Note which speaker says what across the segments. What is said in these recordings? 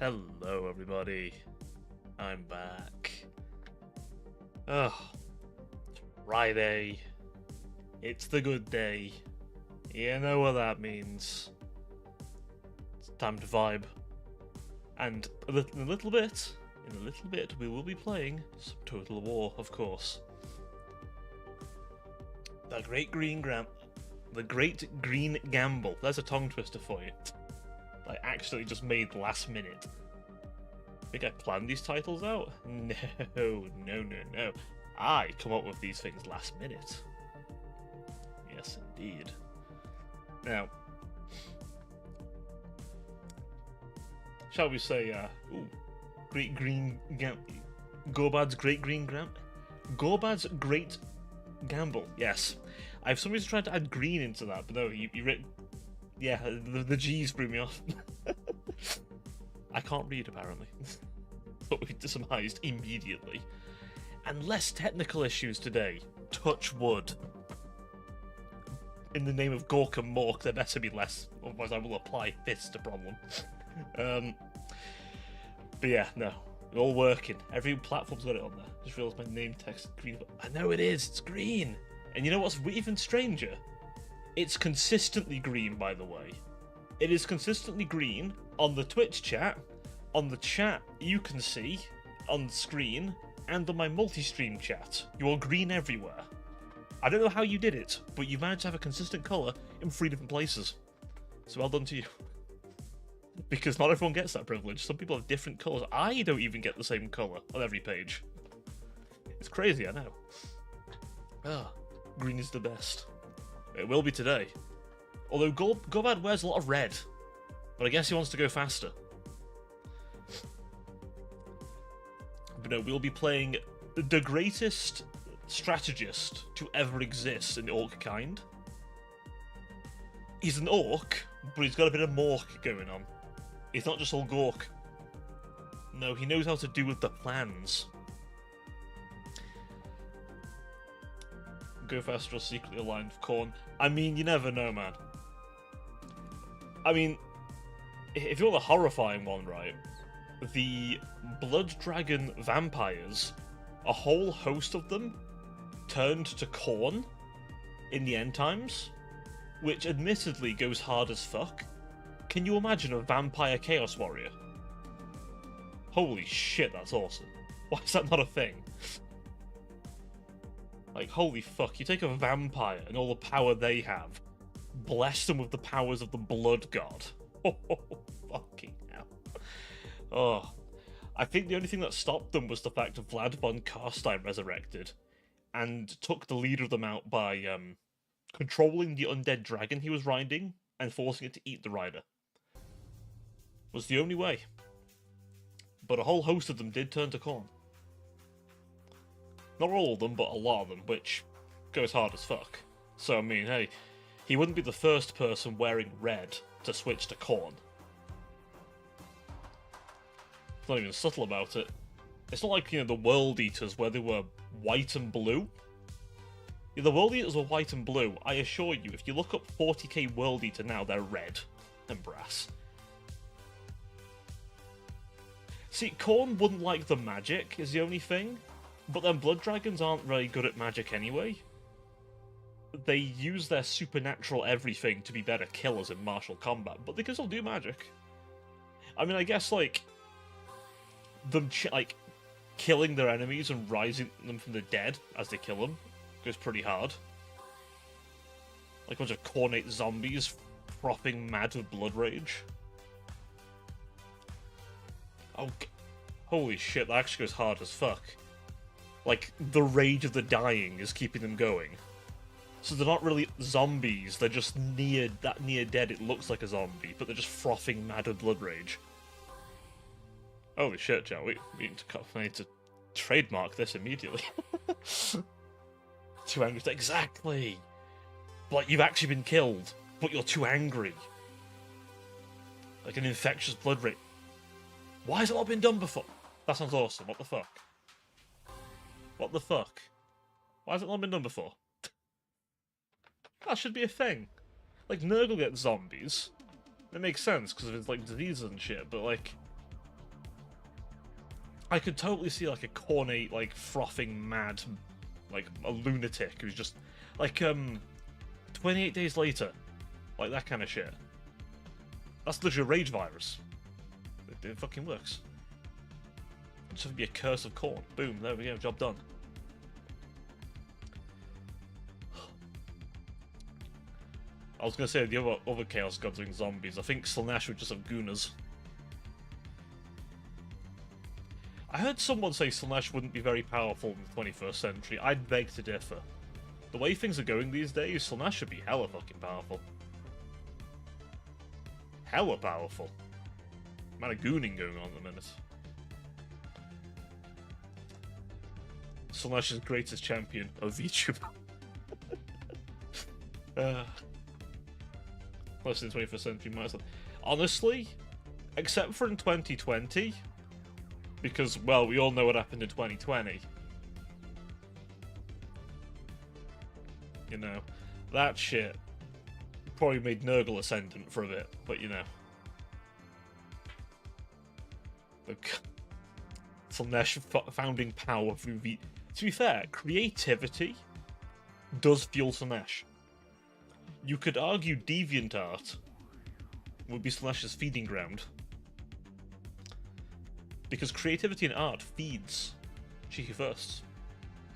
Speaker 1: Hello, everybody. I'm back. Oh, Friday. It's the good day. You know what that means. It's time to vibe. And in a little bit, we will be playing some Total War, of course. The Great Green Gamble. There's a tongue twister for you. I actually just made last minute. Think I planned these titles out? No. I come up with these things last minute. Yes, indeed. Now, shall we say, Great Green Gorbad's Great Green Gorbad's Great Gamble. Yes, I for some reason tried to add green into that, but no, you written. Yeah, the G's threw me off. I can't read, apparently. But we surmised immediately. And less technical issues today. Touch wood. In the name of Gork and Mork, there better be less, otherwise I will apply fists to problem. But yeah, no. We're all working. Every platform's got it on there. Just realised my name text is green. I know it is, it's green. And you know what's even stranger? It's consistently green, by the way. It is consistently green on the Twitch chat, on the chat you can see on the screen, and on my multi-stream chat. You are green everywhere. I don't know how you did it, but you managed to have a consistent colour in 3 different places. So well done to you. Because not everyone gets that privilege. Some people have different colours. I don't even get the same colour on every page. It's crazy, I know. Ah, green is the best. It will be today. Although Gorbad wears a lot of red. But I guess he wants to go faster. But no, we'll be playing the greatest strategist to ever exist in the orc kind. He's an orc, but he's got a bit of mork going on. He's not just all Gork. No, he knows how to do with the plans. Go faster or secretly aligned with Khorne. I mean, you never know, man. I mean, if you're the horrifying one, right? The Blood Dragon vampires, a whole host of them, turned to Khorne in the end times, which admittedly goes hard as fuck. Can you imagine a vampire Chaos Warrior? Holy shit, that's awesome. Why is that not a thing? Like, holy fuck, you take a vampire and all the power they have, bless them with the powers of the Blood God. Oh, fucking hell. Oh, I think the only thing that stopped them was the fact that Vlad von Carstein resurrected, and took the leader of them out by controlling the undead dragon he was riding, and forcing it to eat the rider. Was the only way. But a whole host of them did turn to Khorne. Not all of them, but a lot of them, which goes hard as fuck. So, I mean, hey, he wouldn't be the first person wearing red to switch to Khorne. It's not even subtle about it. It's not like, you know, the World Eaters where they were white and blue. Yeah, the World Eaters were white and blue. I assure you, if you look up 40k World Eater now, they're red and brass. See, Khorne wouldn't like the magic, is the only thing. But then Blood Dragons aren't very good at magic anyway. They use their supernatural everything to be better killers in martial combat, but they can still do magic. I mean, I guess, like, them, killing their enemies and rising them from the dead as they kill them goes pretty hard. Like a bunch of cornate zombies frothing mad with blood rage. Oh, holy shit, that actually goes hard as fuck. Like, the rage of the dying is keeping them going. So they're not really zombies, they're just near dead. It looks like a zombie, but they're just frothing mad with blood rage. Holy shit, Joe, we need to trademark this immediately. Too angry. Exactly! Like, you've actually been killed, but you're too angry. Like an infectious blood rage. Why has it not been done before? That sounds awesome, what the fuck? What the fuck? Why has it not been done before? That should be a thing. Like, Nurgle gets zombies. It makes sense, because of his, like, diseases and shit, but, like... I could totally see like a cornate, like frothing mad, like a lunatic who's just like 28 days later, like that kind of shit. That's literally a rage virus. It fucking works. It's going to be a curse of corn. Boom, there we go, job done. I was going to say the other Chaos Gods doing zombies. I think Slaanesh would just have Goonas. I heard someone say Slaanesh wouldn't be very powerful in the 21st century. I'd beg to differ. The way things are going these days, Slaanesh should be hella fucking powerful. Hella powerful. Amount of gooning going on at the minute. Slaanesh's greatest champion of VTuber. Plus in the 21st century, might as well. Honestly, except for in 2020, because, well, we all know what happened in 2020. You know, that shit probably made Nurgle ascendant for a bit, but you know. Slaanesh founding power through V. To be fair, creativity does fuel Slaanesh. You could argue DeviantArt would be Slaanesh's feeding ground. Because creativity and art feeds Cheeky Firsts.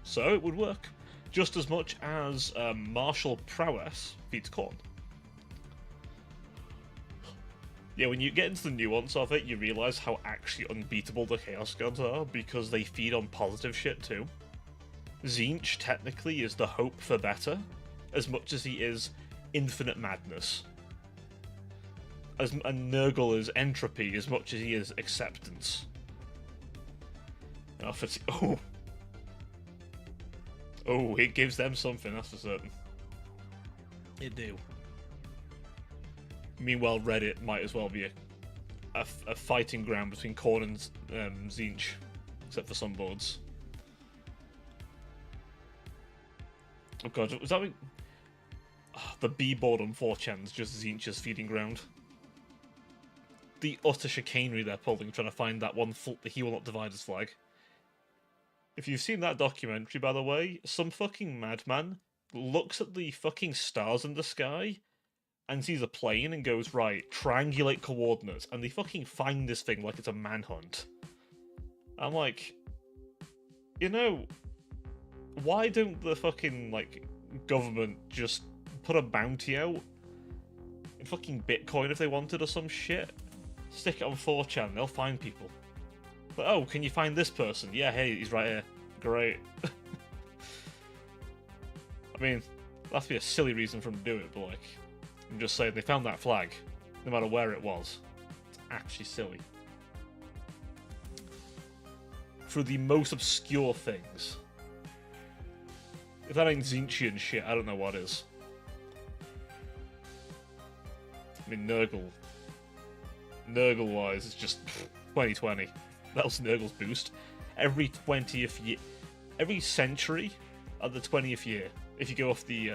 Speaker 1: So it would work. Just as much as martial prowess feeds Khorne. Yeah, when you get into the nuance of it, you realise how actually unbeatable the Chaos Gods are, because they feed on positive shit too. Tzeentch, technically, is the hope for better, as much as he is infinite madness. And Nurgle is entropy, as much as he is acceptance. Oh, it gives them something, that's for certain. It do. Meanwhile, Reddit might as well be a fighting ground between Khorne and Tzeentch, except for some boards. Oh god, was that the B board on 4chan is just Tzeentch's feeding ground. The utter chicanery they're pulling, trying to find that one He Will Not Divide Us flag. If you've seen that documentary, by the way, some fucking madman looks at the fucking stars in the sky and sees a plane and goes, right, triangulate coordinates, and they fucking find this thing like it's a manhunt. I'm like, you know, why don't the fucking, like, government just put a bounty out in fucking Bitcoin if they wanted or some shit? Stick it on 4chan, they'll find people. But, oh, can you find this person? Yeah, hey, he's right here. Great. I mean, that'd be a silly reason for them to do it, but, like, I'm just saying, they found that flag, no matter where it was. It's actually silly. For the most obscure things. If that ain't Tzeentchian shit, I don't know what is. I mean, Nurgle-wise, it's just 2020. That was Nurgle's boost. Every 20th year, every century at the 20th year, if you go off the,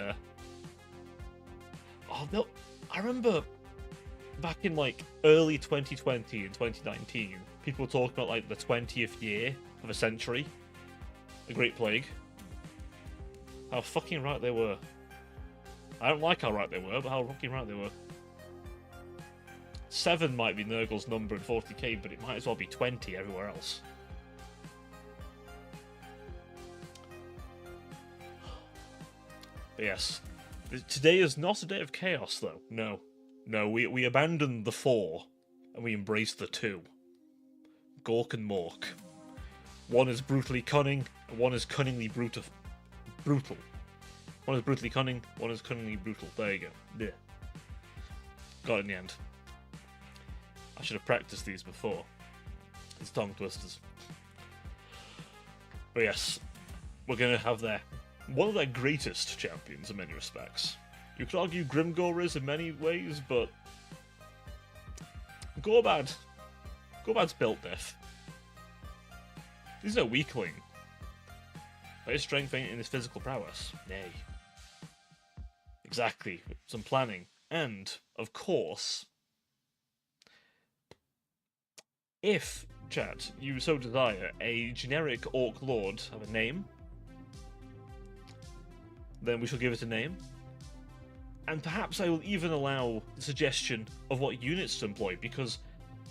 Speaker 1: oh no, I remember back in like early 2020 and 2019, people were talking about like the 20th year of a century, the Great Plague. How fucking right they were. I don't like how right they were, but how fucking right they were. 7 might be Nurgle's number in 40k, but it might as well be 20 everywhere else. But yes, today is not a day of chaos, though. No. No, we abandon the 4, and we embrace the 2. Gork and Mork. One is brutally cunning, and one is cunningly brutal. One is brutally cunning, one is cunningly brutal. There you go. Yeah. Got it in the end. I should have practiced these before. It's tongue twisters. But yes, we're going to have one of their greatest champions in many respects. You could argue Grimgor is in many ways, but Gorbad's built diff. He's no weakling. But his strength ain't in his physical prowess. Nay. Exactly. Some planning. And, of course, if chat, you so desire a generic Orc Lord have a name, then we shall give it a name. And perhaps I will even allow the suggestion of what units to employ, because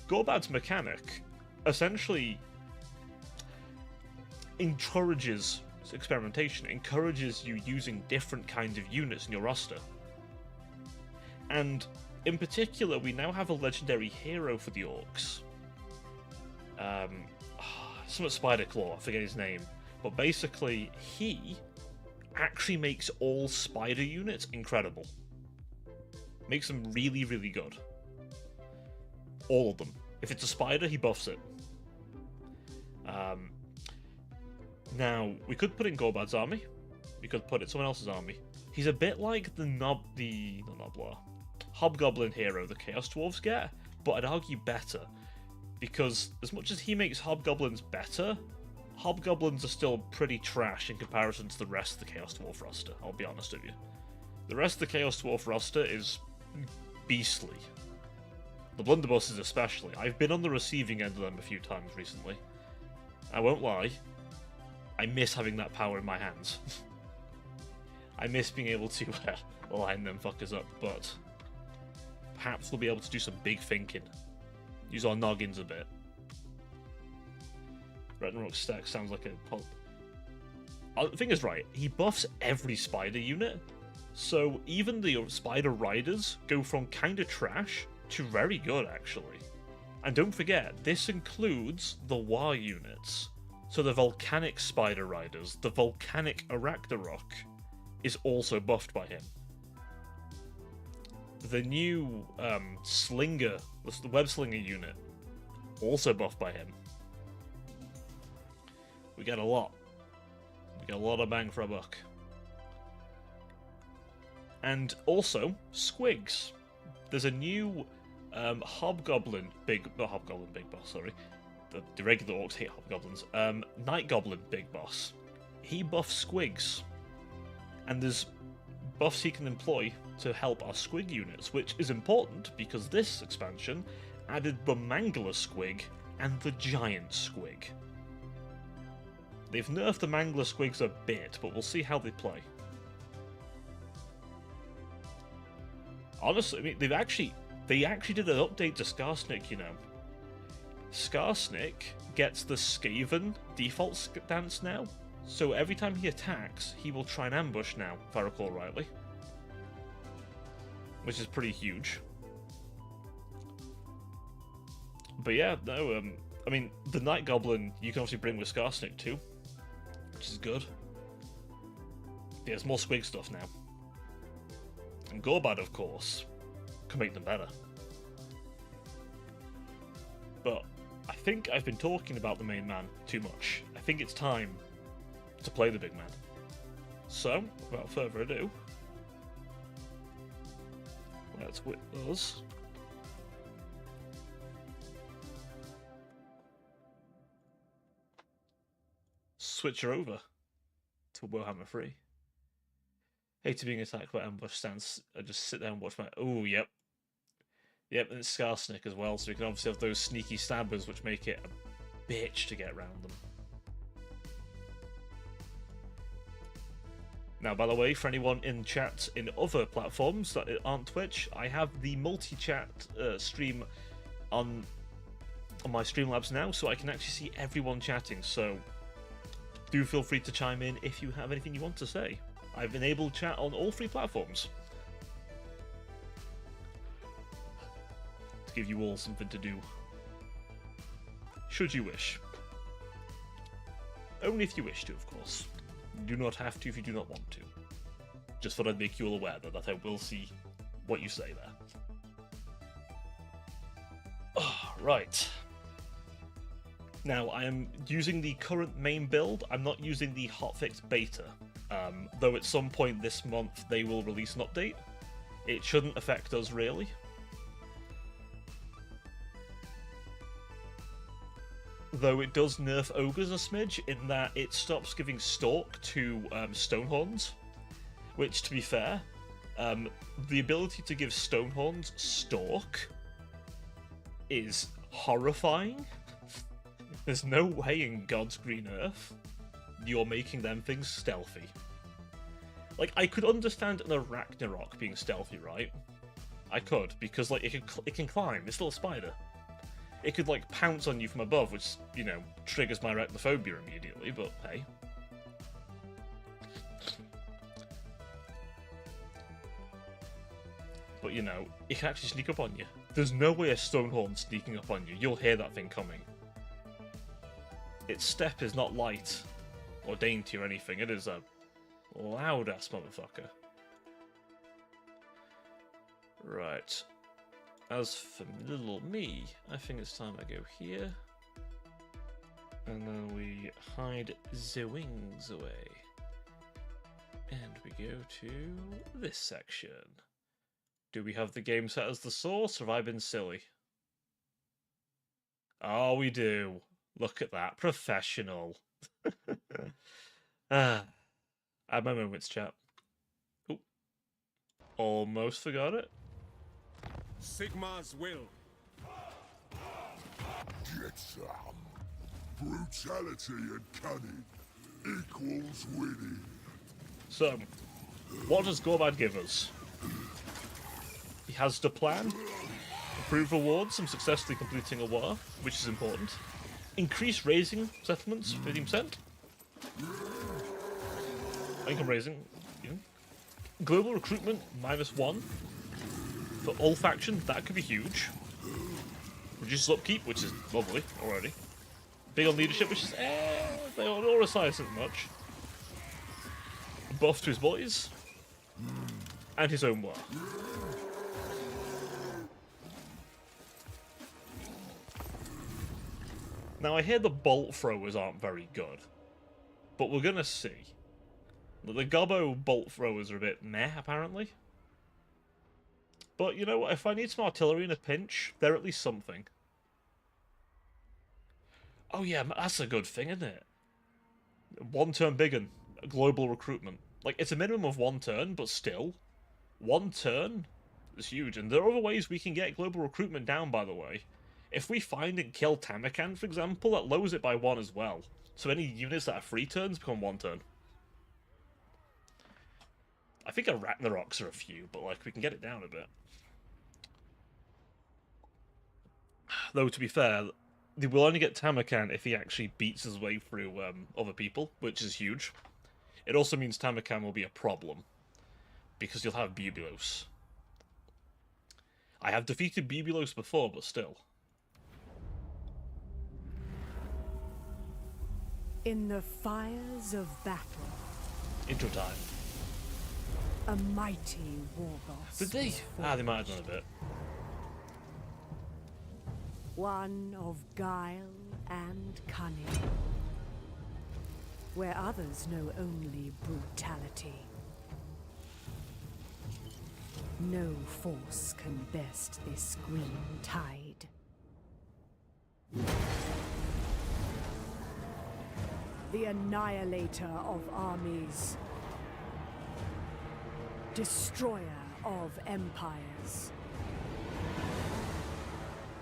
Speaker 1: Gorbad's mechanic essentially encourages experimentation, encourages you using different kinds of units in your roster. And in particular, we now have a legendary hero for the Orcs. Something Spider Claw, I forget his name. But basically, he actually makes all spider units incredible. Makes them really, really good. All of them. If it's a spider, he buffs it. Now, we could put in Gorbad's army. We could put it in someone else's army. He's a bit like not Noblar, Hobgoblin hero the Chaos Dwarves get, but I'd argue better. Because as much as he makes Hobgoblins better, Hobgoblins are still pretty trash in comparison to the rest of the Chaos Dwarf roster, I'll be honest with you. The rest of the Chaos Dwarf roster is beastly. The Blunderbusses especially. I've been on the receiving end of them a few times recently. I won't lie, I miss having that power in my hands. I miss being able to line them fuckers up, but perhaps we'll be able to do some big thinking. Use our noggins a bit. Ragnarok Stack sounds like a... The thing is, right, he buffs every spider unit, so even the spider riders go from kinda trash to very good, actually. And don't forget, this includes the War units. So the Volcanic Spider Riders, the Volcanic Arachnarok, is also buffed by him. The new Slinger, the Web Slinger unit, also buffed by him. We get a lot. We get a lot of bang for a buck. And also, Squigs. There's a new not Hobgoblin Big Boss, sorry. The regular orcs hate hobgoblins. Night Goblin Big Boss. He buffs Squigs. And there's buffs he can employ to help our Squig units, which is important because this expansion added the Mangler Squig and the Giant Squig. They've nerfed the Mangler Squigs a bit, but we'll see how they play. Honestly, I mean, they actually did an update to Skarsnik, you know. Skarsnik gets the Skaven default stance now, so every time he attacks, he will try and ambush now, if I recall rightly. Which is pretty huge. But yeah, no, I mean, the Night Goblin you can obviously bring with Skarsnik too, which is good. Yeah, there's more Squig stuff now. And Gorbad, of course, can make them better. But I think I've been talking about the main man too much. I think it's time to play the big man. So, without further ado, let's whip those. Switch her over to Warhammer 3. Hate being attacked by ambush stance. I just sit there and watch my... Oh, yep. Yep, and it's Skarsnik as well, so we can obviously have those sneaky stabbers which make it a bitch to get around them. Now, by the way, for anyone in chat in other platforms that aren't Twitch, I have the multi-chat stream on my Streamlabs now, so I can actually see everyone chatting, so do feel free to chime in if you have anything you want to say. I've enabled chat on all 3 platforms. To give you all something to do. Should you wish. Only if you wish to, of course. You do not have to if you do not want to. Just thought I'd make you all aware that I will see what you say there. Oh, right. Now, I am using the current main build. I'm not using the hotfix beta. Though at some point this month they will release an update. It shouldn't affect us really. Though it does nerf ogres a smidge in that it stops giving stalk to Stonehorns, which, to be fair, the ability to give Stonehorns stalk is horrifying. There's no way in God's green earth you're making them things stealthy. Like, I could understand an Arachnarok being stealthy, right? I could, because, like, it can climb. It's still a spider. It could, like, pounce on you from above, which, you know, triggers my arachnophobia immediately, but hey. But, you know, it can actually sneak up on you. There's no way a Stonehorn sneaking up on you. You'll hear that thing coming. Its step is not light or dainty or anything. It is a loud-ass motherfucker. Right. As for little me, I think it's time I go here. And then we hide the wings away. And we go to this section. Do we have the game set as the source, or have I been silly? Oh, we do. Look at that. Professional. I had my moments, chat. Oop. Almost forgot it.
Speaker 2: Sigmar's will.
Speaker 3: Get some. Brutality and cunning equals winning.
Speaker 1: So, what does Gorbad give us? He has the plan. Improve rewards from successfully completing a war, which is important. Increase raising settlements, 15%. Income raising, you know. Global recruitment, -1. For all factions, that could be huge. Reduces upkeep, which is lovely already. Big on leadership, which is they don't recite as much. Buff to his boys. And his own war. Now, I hear the bolt throwers aren't very good, but we're gonna see. The Gobbo bolt throwers are a bit meh, apparently. But you know what? If I need some artillery in a pinch, they're at least something. Oh yeah, that's a good thing, isn't it? 1 turn big un, global recruitment. Like, it's a minimum of 1 turn, but still, 1 turn is huge. And there are other ways we can get global recruitment down, by the way. If we find and kill Tamakan, for example, that lowers it by 1 as well. So any units that are 3 turns become 1 turn. I think Arachnaroks are a few, but like we can get it down a bit. Though, to be fair, they will only get Tamakan if he actually beats his way through other people, which is huge. It also means Tamakan will be a problem, because you'll have Bubulos. I have defeated Bubulos before, but still.
Speaker 4: In the fires of battle,
Speaker 1: Intro time.
Speaker 4: a mighty warboss.
Speaker 1: Did they? They might have done a bit.
Speaker 4: One of guile and cunning, where others know only brutality. No force can best this green tide. The annihilator of armies, destroyer of empires.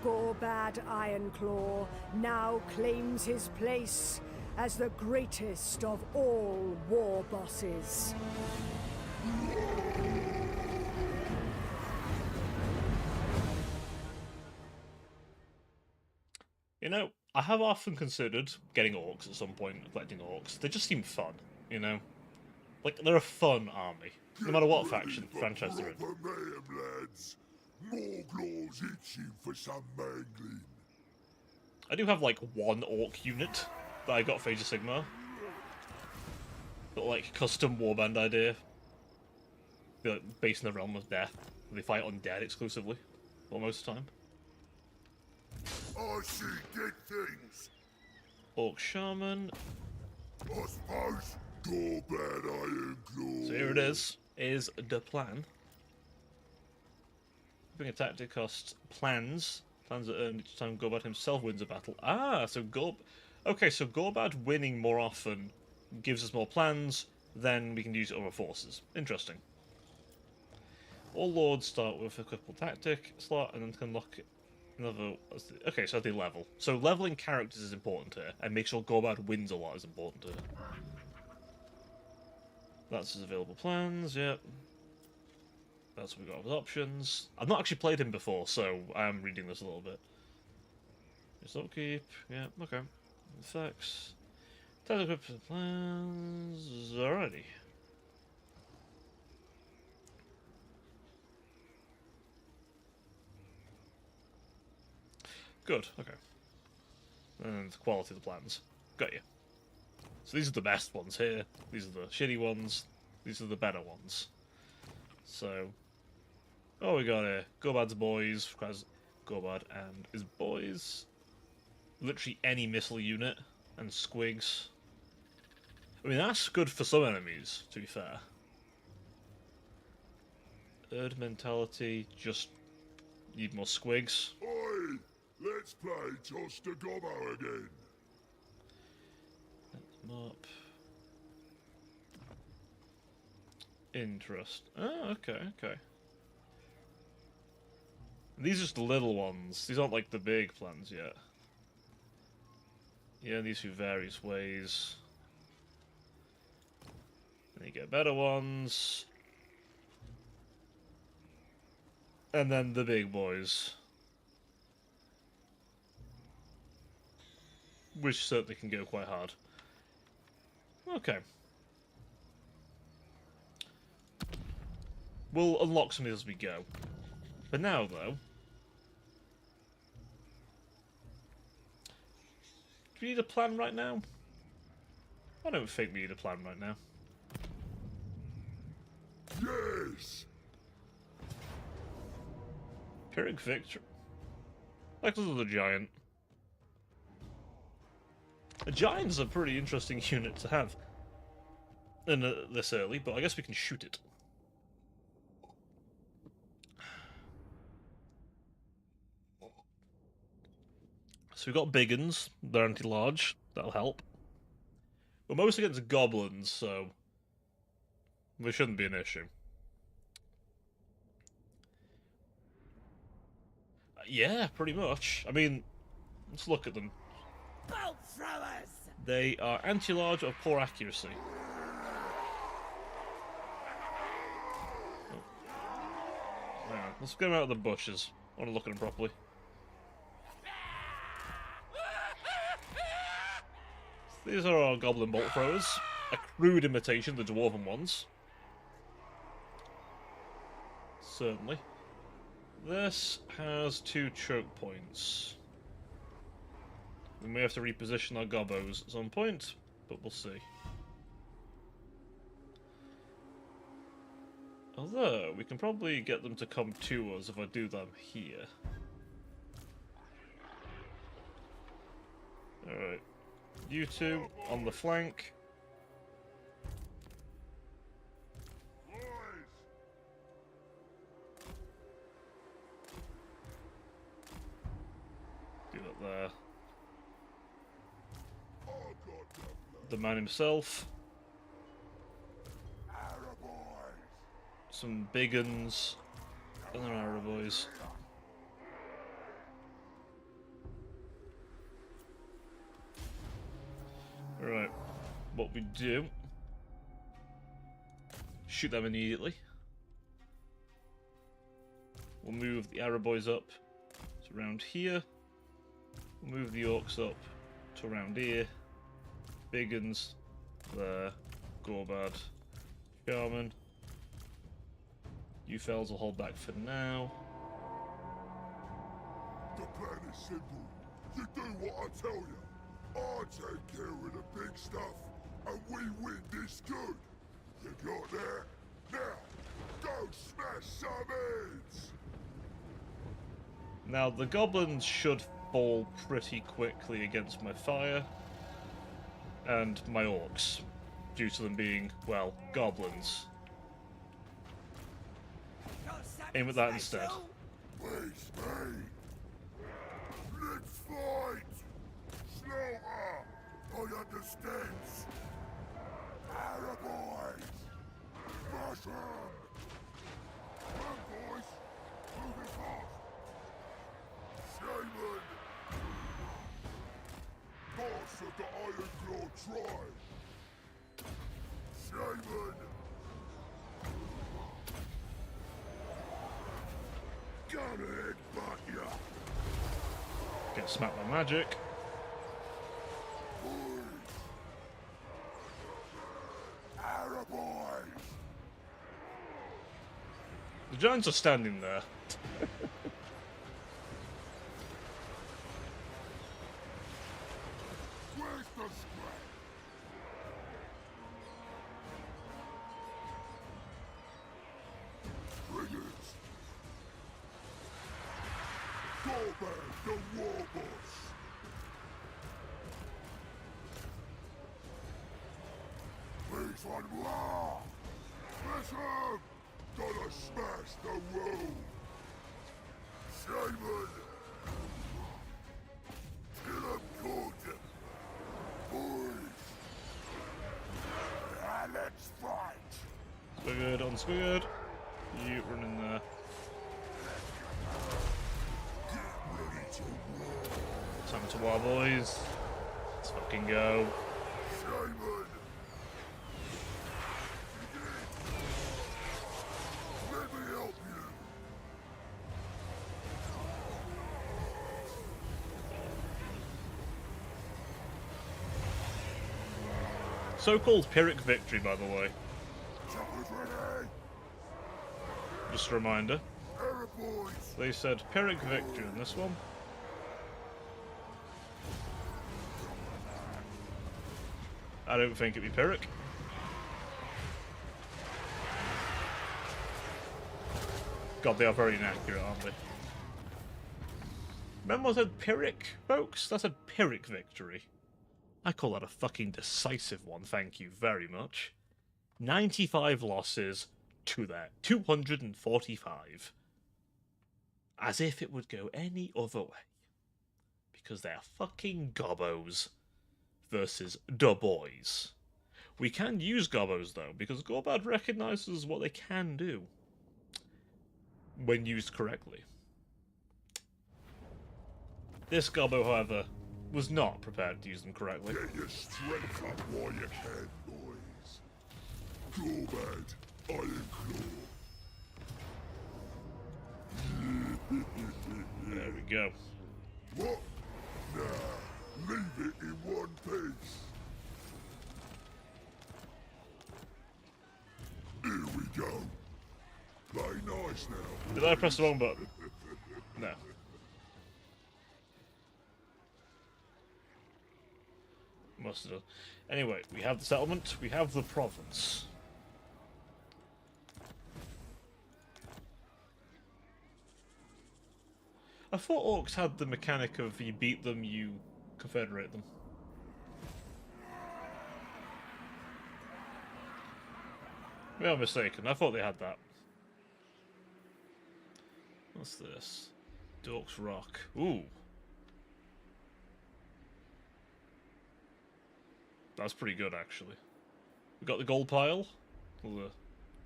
Speaker 4: Gorbad Ironclaw now claims his place as the greatest of all war bosses.
Speaker 1: You know, I have often considered getting orcs at some point, collecting orcs. They just seem fun, you know? Like, they're a fun army, no matter what faction franchise they're in.
Speaker 3: Proper mayhem, lads. More claws itching for some mangling.
Speaker 1: I do have, like, 1 orc unit that I got for Age of Sigmar. Got, like, custom warband idea. They're, like, based in the realm of death. They fight undead exclusively, well, most of the time.
Speaker 3: I see dead things.
Speaker 1: Orc Shaman.
Speaker 3: I suppose Gorbad Ironclaw.
Speaker 1: So here it is the plan. Bring a tactic cost plans. Plans that earn each time Gorbad himself wins a battle. Ah, so okay, so Gorbad winning more often gives us more plans, then we can use other forces. Interesting. All lords start with a critical tactic slot and then can lock Okay, so they level. So leveling characters is important here, and make sure Gorbad wins a lot is important here. That's his available plans, yep. That's what we got as options. I've not actually played him before, so I am reading this a little bit. Just upkeep, yeah, okay. Effects. Telegraph plans. Alrighty. Good, okay. And the quality of the plans. Got you. So these are the best ones here. These are the shitty ones. These are the better ones. So, oh, we got here. Gorbad's boys, because Gorbad and his boys. Literally any missile unit and squigs. I mean, that's good for some enemies, to be fair. Herd mentality, just need more squigs.
Speaker 3: Oi! Let's play Toss the Gobbo again.
Speaker 1: Mop. Interest. Oh, okay, okay. These are just the little ones. These aren't like the big plans yet. Yeah, these through various ways. Then you get better ones. And then the big boys. Which certainly can go quite hard. Okay. We'll unlock some of these as we go. For now, though... Do we need a plan right now? I don't think we need a plan right now.
Speaker 3: Yes!
Speaker 1: Pyrrhic Victory. Like this is a giant. A giant is a pretty interesting unit to have. In this early, but I guess we can shoot it. So we've got big uns. They're anti-large. That'll help. We're mostly against goblins, so... There shouldn't be an issue. Yeah, pretty much. I mean, let's look at them.
Speaker 5: Bolt throwers!
Speaker 1: They are anti-large of poor accuracy. Hang on, let's get them out of the bushes. I want to look at them properly. These are our goblin bolt throwers. A crude imitation of the dwarven ones. Certainly. This has 2 choke points. We may have to reposition our gobbos at some point, but we'll see. Although, we can probably get them to come to us if I do them here. Alright. You two on the flank. Do that there. The man himself. Some big uns. Other arrow boys. Right. What we do. Shoot them immediately. We'll move the arrow boys up to around here. We'll move the orcs up to around here. Big uns there. Gorbad. Shaman. You fells will hold back for now.
Speaker 3: The plan is simple. You do what I tell you. I'll take care of the big stuff, and we win this good. You got that? Now, go smash some heads!
Speaker 1: Now, the goblins should fall pretty quickly against my fire. And my orcs. Due to them being, well, goblins. Aim at that instead.
Speaker 3: Please, mate. Let's fight! Slaughter! I understand. Arrow boys! Smash them! Come, boys! Moving fast! Show try. Shaman! Gonna headbutt ya.
Speaker 1: Get smacked by magic.
Speaker 3: Arrow boys!
Speaker 1: The giants are standing there.
Speaker 3: Where's the scrap? Bring it! Gorbag, the war boss! Please one more! Listen! Gotta smash the room! Shaman! Kill him good! Boys! Now let's fight!
Speaker 1: Squiggered on Squiggered. You run in there.
Speaker 3: Ready to war!
Speaker 1: Time to war, boys. Let's fucking go.
Speaker 3: Shaman! Let me help you!
Speaker 1: So-called Pyrrhic victory, by the way.
Speaker 3: Choppers ready!
Speaker 1: Just a reminder.
Speaker 3: Arrow boys!
Speaker 1: They said Pyrrhic victory in this one. I don't think it'd be Pyrrhic. God, they are very inaccurate, aren't they? Remember what I said Pyrrhic, folks? That's a Pyrrhic victory. I call that a fucking decisive one, thank you very much. 95 losses to their 245. As if it would go any other way. Because they're fucking gobbos versus da boys. We can use gobbos though, because Gorbad recognises what they can do when used correctly. This gobbo, however, was not prepared to use them correctly.
Speaker 3: Get your strength up while you can, boys. Gorbad, Iron Claw.
Speaker 1: There we go.
Speaker 3: What? Nah, leave it in one piece. Here we go. Play nice now.
Speaker 1: Did I press the wrong button? No. Must have done. Anyway, we have the settlement, we have the province. I thought orcs had the mechanic of you beat them, you confederate them. We are mistaken. I thought they had that. What's this? Dork's Rock. Ooh. That's pretty good, actually. We got the gold pile. Well,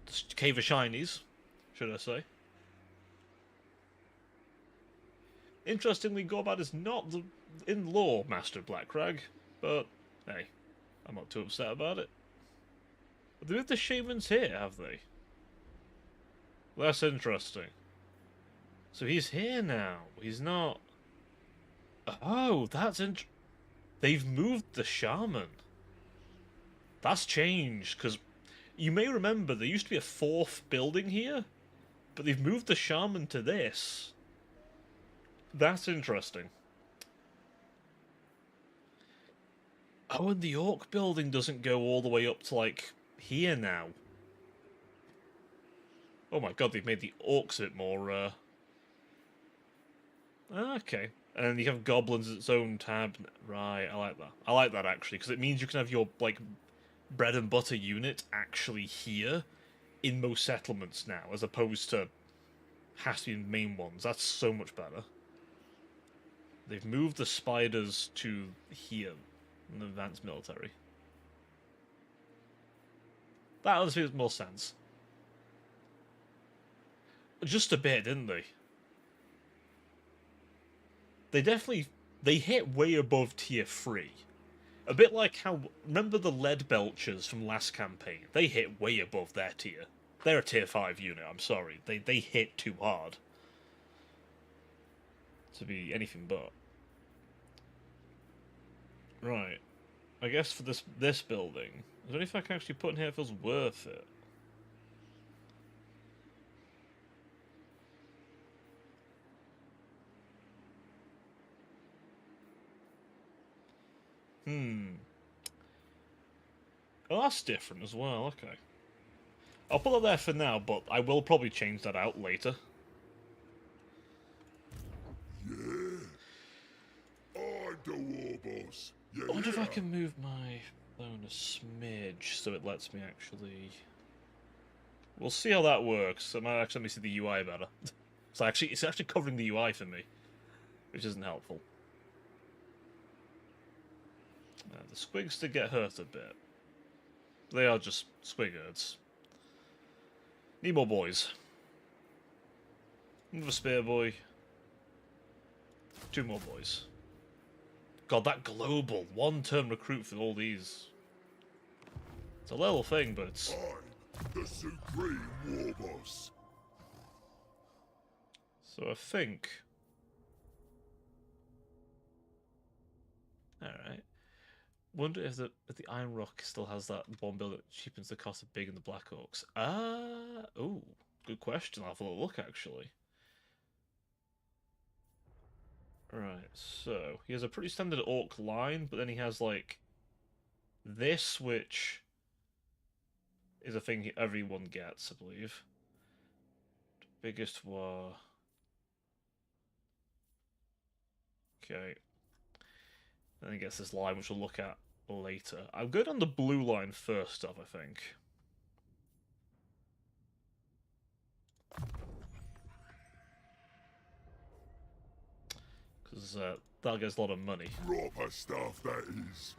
Speaker 1: the Cave of Shinies, should I say. Interestingly, Gorbad is not the in-law Master of Blackcrag, but hey, I'm not too upset about it. They moved the shamans here, have they? That's interesting. So he's here now. He's not... Oh, that's they've moved the shaman. That's changed, because you may remember there used to be a fourth building here, but they've moved the shaman to this. That's interesting. Oh, and the orc building doesn't go all the way up to, like, here now. Oh my god, they've made the orcs a bit more, Okay. And then you have goblins at its own tab. Right, I like that. I like that, actually, because it means you can have your, like, bread and butter unit actually here in most settlements now, as opposed to has to be in main ones. That's so much better. They've moved the spiders to here in the advanced military. That makes more sense. Just a bit, didn't they? They hit way above tier 3. A bit like how... Remember the lead belchers from last campaign? They hit way above their tier. They're a tier 5 unit, I'm sorry. They hit too hard. To be anything but. Right. I guess for this building, is there anything I can actually put in here that feels worth it? Oh, that's different as well, okay. I'll put that there for now, but I will probably change that out later.
Speaker 3: Yeah. I'm the war boss. Yeah,
Speaker 1: I wonder if I
Speaker 3: yeah.
Speaker 1: can move my phone a smidge so it lets me actually... We'll see how that works. It might actually let me see the UI better. It's actually covering the UI for me, which isn't helpful. The squigs did get hurt a bit. They are just squiggards. Need more boys. Another spear boy. 2 more boys. God, that global one-term recruit for all these. It's a little thing, but it's...
Speaker 3: I'm the supreme war boss.
Speaker 1: So I think... Alright. Wonder if the Iron Rock still has that one build that cheapens the cost of Big and the Black Orcs. Oh, good question. I'll have a little look, actually. Right, so he has a pretty standard Orc line, but then he has, like, this, which is a thing everyone gets, I believe. Biggest war. Okay. Then he gets this line, which we'll look at later. I'm going on the blue line first off, I think. Because that gets a lot of money.
Speaker 3: Proper stuff, that is.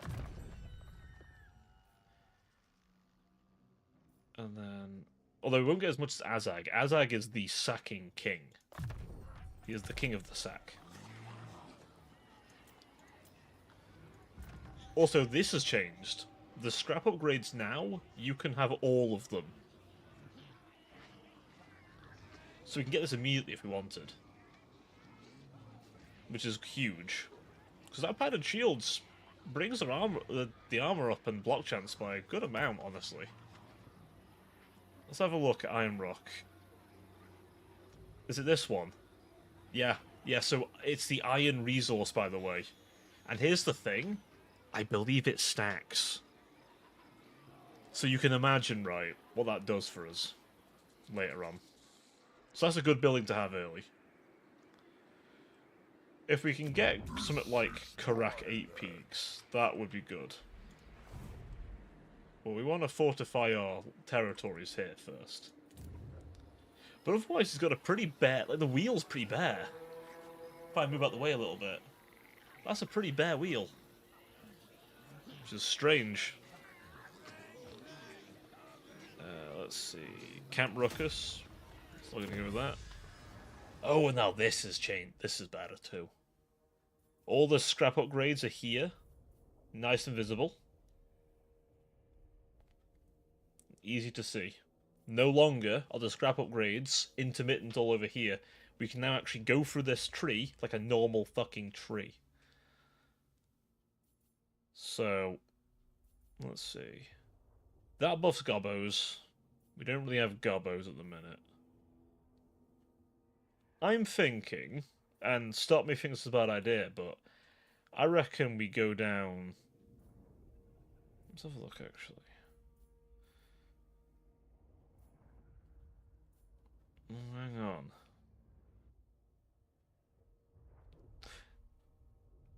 Speaker 1: And then... Although we won't get as much as Azag. Azag is the sacking king. He is the king of the sack. Also, this has changed. The scrap upgrades now, you can have all of them. So we can get this immediately if we wanted. Which is huge. Because that padded shields brings their armor, the armor up and block chance by a good amount, honestly. Let's have a look at Iron Rock. Is it this one? Yeah, so it's the iron resource, by the way. And here's the thing. I believe it stacks. So you can imagine, right, what that does for us later on. So that's a good building to have early. If we can get something like Karak 8 Peaks, that would be good. Well, we want to fortify our territories here first. But otherwise, he's got a pretty bare... Like, the wheel's pretty bare. If I move out the way a little bit. That's a pretty bare wheel. Which is strange. Let's see. Camp Ruckus. Still gonna go with that. Oh, and now this is changed. This is better too. All the scrap upgrades are here. Nice and visible. Easy to see. No longer are the scrap upgrades intermittent all over here. We can now actually go through this tree like a normal fucking tree. So, let's see. That buffs Gobbos. We don't really have Gobbos at the minute. I'm thinking, and stop me thinking it's a bad idea, but I reckon we go down... Let's have a look, actually. Hang on.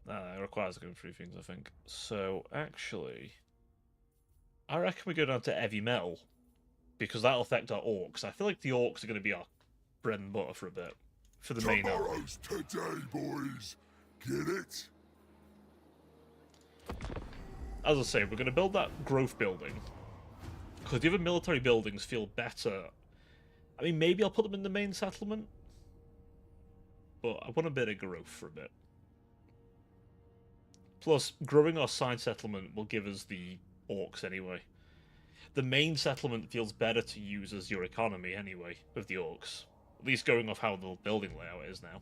Speaker 1: It requires going through things, I think. So, actually, I reckon we go down to Heavy Metal, because that'll affect our orcs. I feel like the orcs are going to be our bread and butter for a bit. For the main army.
Speaker 3: Tomorrow's today, boys. Get it?
Speaker 1: As I say, we're going to build that growth building. Because the other military buildings feel better. I mean, maybe I'll put them in the main settlement. But I want a bit of growth for a bit. Plus, growing our side settlement will give us the orcs anyway. The main settlement feels better to use as your economy anyway, with the orcs. At least going off how the building layout is now.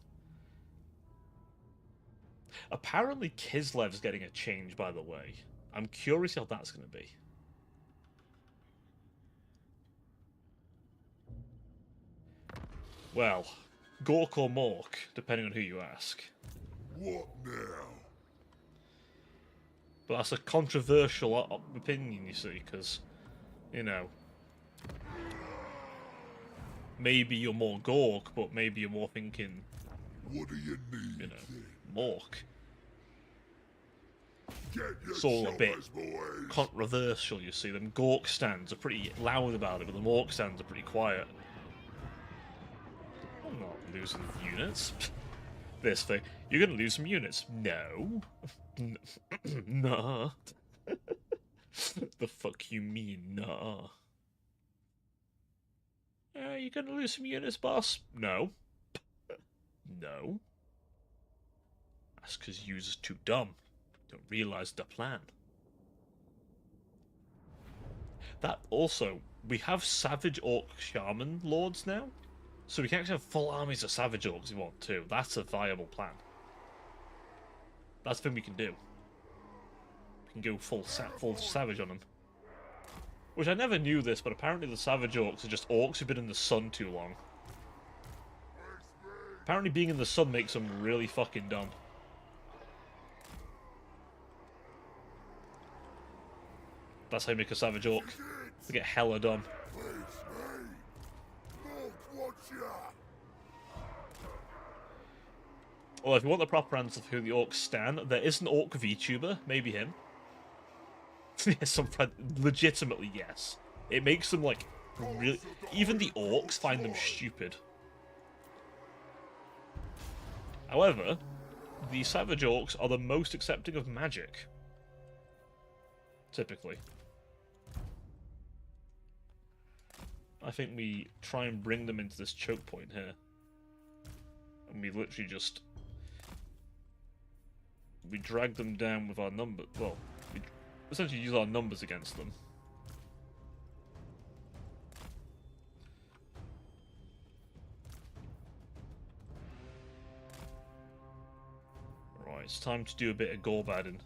Speaker 1: Apparently Kislev's getting a change, by the way. I'm curious how that's going to be. Well, Gork or Mork, depending on who you ask.
Speaker 3: What now?
Speaker 1: But that's a controversial opinion, you see, because, you know, maybe you're more Gork, but maybe you're more thinking,
Speaker 3: What do you need,
Speaker 1: you know,
Speaker 3: then?
Speaker 1: Mork.
Speaker 3: Get
Speaker 1: It's all a bit
Speaker 3: yourself, boys.
Speaker 1: controversial, you see. Them Gork stands are pretty loud about it, but the Mork stands are pretty quiet. I'm not losing units. This thing. You're gonna lose some units. No. Nah. The fuck you mean, nah? You're gonna lose some units, boss? No. No. That's because you're just too dumb. Don't realise the plan. That also, we have Savage Orc Shaman Lords now, so we can actually have full armies of Savage Orcs if we want to. That's a viable plan. That's the thing we can do. We can go full Savage on them. Which I never knew this, but apparently the Savage Orcs are just orcs who've been in the sun too long. Apparently being in the sun makes them really fucking dumb. That's how you make a Savage Orc. They get hella dumb.
Speaker 3: Please, me. Mork, watch ya.
Speaker 1: Well, if you want the proper answer for who the orcs stand, there is an orc VTuber, maybe him. Yes, legitimately yes. It makes them like really. Even the orcs find them stupid. However, the Savage Orcs are the most accepting of magic. Typically. I think we try and bring them into this choke point here. And we literally just... we drag them down with our number... well, we essentially use our numbers against them. Right, it's time to do a bit of Gorbading.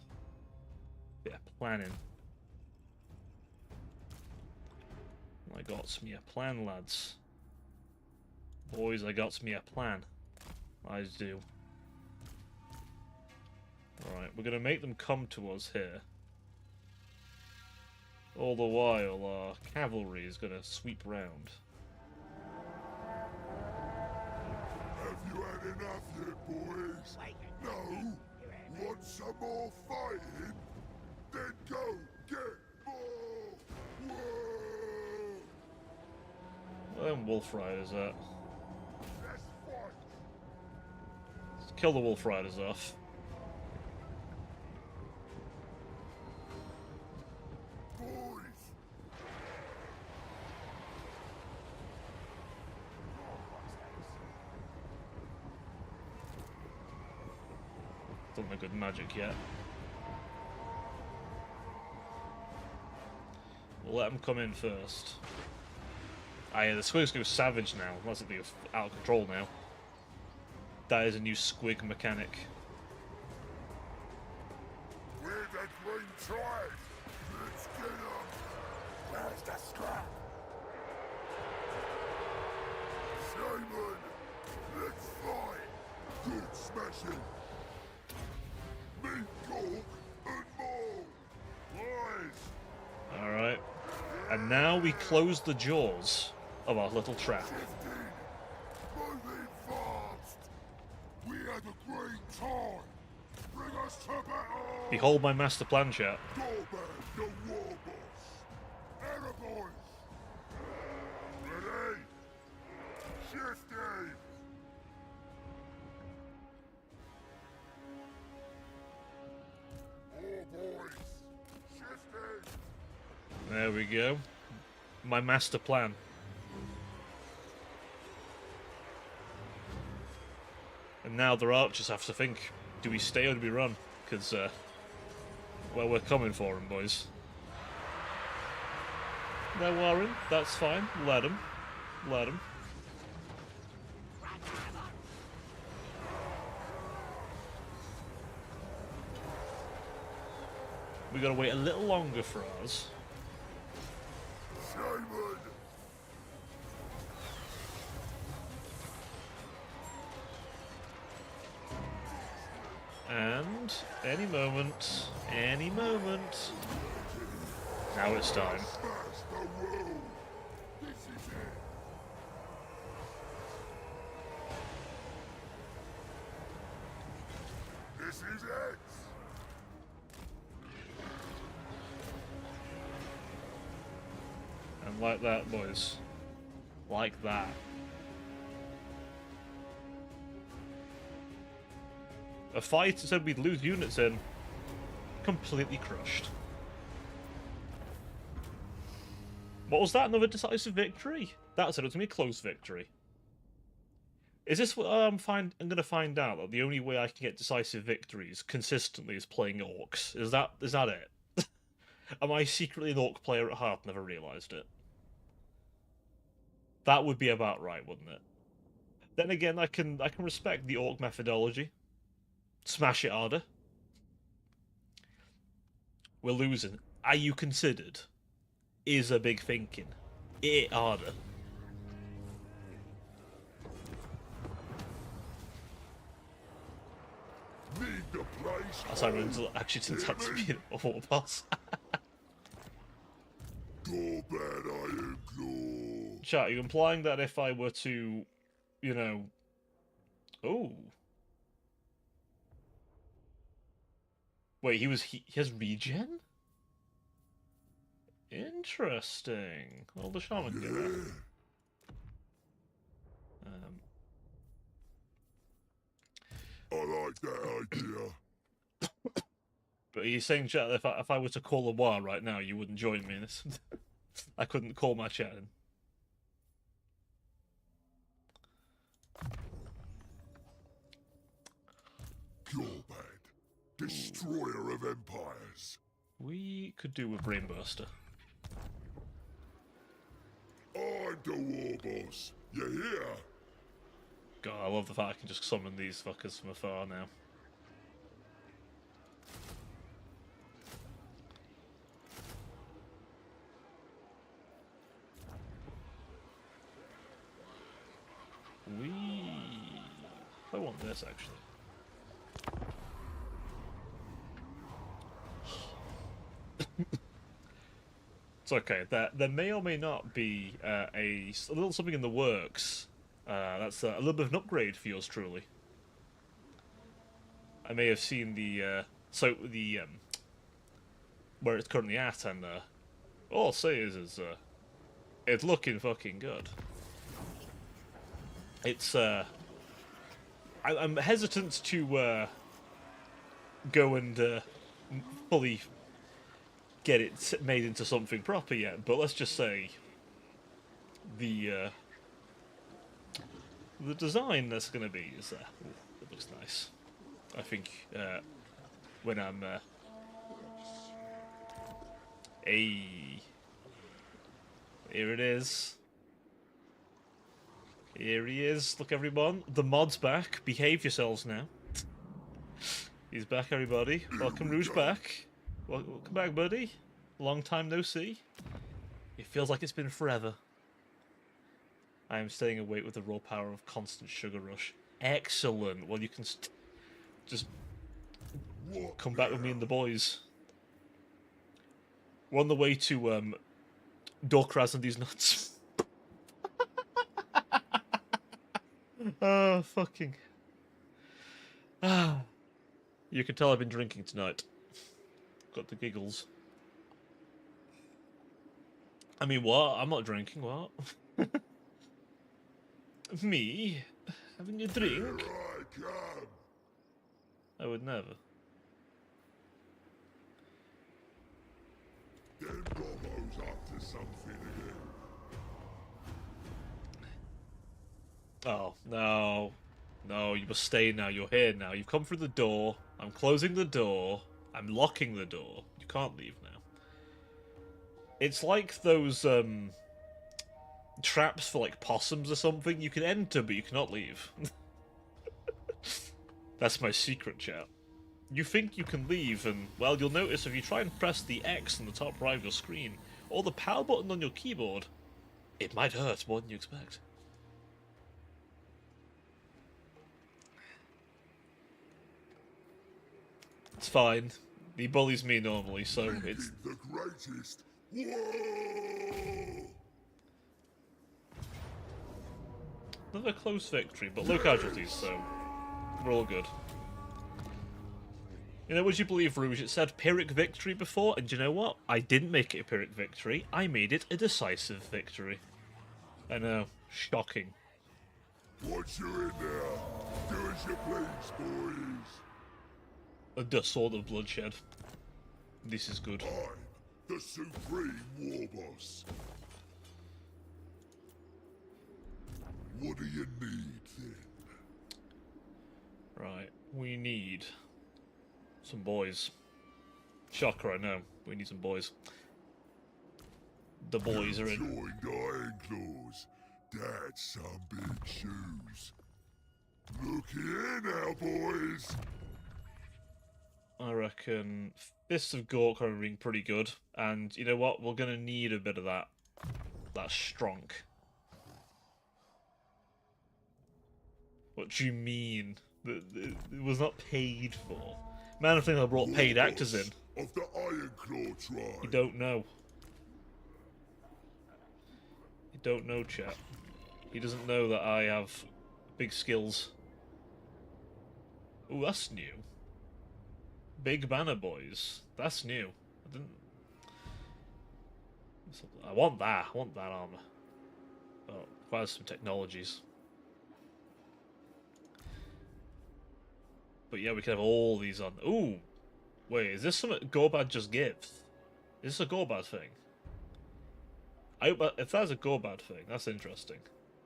Speaker 1: Bit of planning. I got me a plan, lads. Boys, I got me a plan. I do. Right, we're gonna make them come to us here. All the while, our cavalry is gonna sweep round.
Speaker 3: Have you had enough yet, boys? No? Want some more fighting? Then go get more! Whoa!
Speaker 1: Where them Wolf Riders at?
Speaker 3: Let's fight!
Speaker 1: Let's kill the Wolf Riders off.
Speaker 3: Boys!
Speaker 1: Don't have good magic yet. We'll let them come in first. Ah yeah, the squigs go savage now. That's a bit out of control now. That is a new squig mechanic.
Speaker 3: We're the Green Tribe! Let's get 'em! Where's the scrap? Shaman! Let's fight! Good smashing! Meet Gork and Maul! Lies!
Speaker 1: Alright. And now we close the jaws of our little trap.
Speaker 3: 15! Moving fast! We are the Green Tribe! Bring us to battle!
Speaker 1: Behold my master plan, chat.
Speaker 3: Gorban, the war boss! Arrow boys! Ready? Shifty! All boys! Shifty!
Speaker 1: There we go. My master plan. And now the archers have to think, do we stay or do we run? Because Well, we're coming for him, boys. No, Warren, that's fine. Let him. Let him. We gotta wait a little longer for us.
Speaker 3: Shaman!
Speaker 1: And any moment, now it's time.
Speaker 3: Smash the world! This is it! This is it!
Speaker 1: And like that, boys. Like that. A fight said we'd lose units in. Completely crushed. What was that? Another decisive victory? That said it was gonna be a close victory. Is this what I'm gonna find out that the only way I can get decisive victories consistently is playing orcs? Is that it? Am I secretly an orc player at heart? Never realised it. That would be about right, wouldn't it? Then again, I can respect the orc methodology. Smash it harder. We're losing. Are you considered? Is a big thinking. Hit it harder.
Speaker 3: Need the place.
Speaker 1: That's how I actually turns out to be a war boss.
Speaker 3: Go bad Iron Claw.
Speaker 1: Chat, are you implying that if I were to, you know... Oh. Wait, he has regen? Interesting. Well, the shaman did that.
Speaker 3: I like that idea.
Speaker 1: But he's saying, chat, if I were to call a war right now, you wouldn't join me in this. I couldn't call my chat in.
Speaker 3: Gorbad, destroyer of empires.
Speaker 1: We could do with Brainbuster.
Speaker 3: I'm the war boss. You hear?
Speaker 1: God, I love the fact I can just summon these fuckers from afar now. I want this, actually. It's okay. There may or may not be a little something in the works. That's a little bit of an upgrade for yours truly. I may have seen the where it's currently at, and all I'll say is it's looking fucking good. It's I'm hesitant to go and fully get it made into something proper yet, but let's just say the design that's going to be is it looks nice. I think when I'm here it is. Here he is. Look, everyone. The mod's back. Behave yourselves now. He's back, everybody. Welcome, Rouge, back. Welcome back, buddy. Long time no see. It feels like it's been forever. I am staying awake with the raw power of constant sugar rush. Excellent. Well, you can just come back with me and the boys. We're on the way to Dorkraz and these nuts. Oh, fucking. You can tell I've been drinking tonight. Got the giggles. I mean, what? I'm not drinking, what? Me? Having a drink?
Speaker 3: Here I come.
Speaker 1: I would never.
Speaker 3: Them gobos up to something again.
Speaker 1: Oh, no. No, you must stay now. You're here now. You've come through the door. I'm closing the door. I'm locking the door. You can't leave now. It's like those traps for like possums or something. You can enter, but you cannot leave. That's my secret, chat. You think you can leave, and well, you'll notice if you try and press the X on the top right of your screen, or the power button on your keyboard, it might hurt more than you expect. It's fine. He bullies me normally, so it's...
Speaker 3: the greatest. Whoa!
Speaker 1: Another close victory, but low casualties, so we're all good. You know, would you believe, Rouge, it said Pyrrhic victory before, and you know what? I didn't make it a Pyrrhic victory, I made it a decisive victory. I know, shocking.
Speaker 3: Once you're in there, do as you please, boys.
Speaker 1: The sword of bloodshed. This is good.
Speaker 3: I'm the Supreme War Boss. What do you need, then?
Speaker 1: Right, we need some boys. Shocker, I know. We need some boys. The boys are in.
Speaker 3: Joined Ironclaws. That's some big shoes. Look here now, boys.
Speaker 1: I reckon Fists of Gork are being pretty good, and you know what? We're gonna need a bit of that strong. What do you mean? It was not paid for. Man, I think I brought paid actors in.
Speaker 3: Of the Ironclaw tribe.
Speaker 1: You don't know. You don't know, chat. He doesn't know that I have big skills. Ooh, that's new. Big banner boys. That's new. I didn't. I want that. I want that armor. Oh, requires some technologies. But yeah, we can have all these on. Ooh, wait, is this something Gorbad just gives? Is this a Gorbad thing? If that's a Gorbad thing, that's interesting.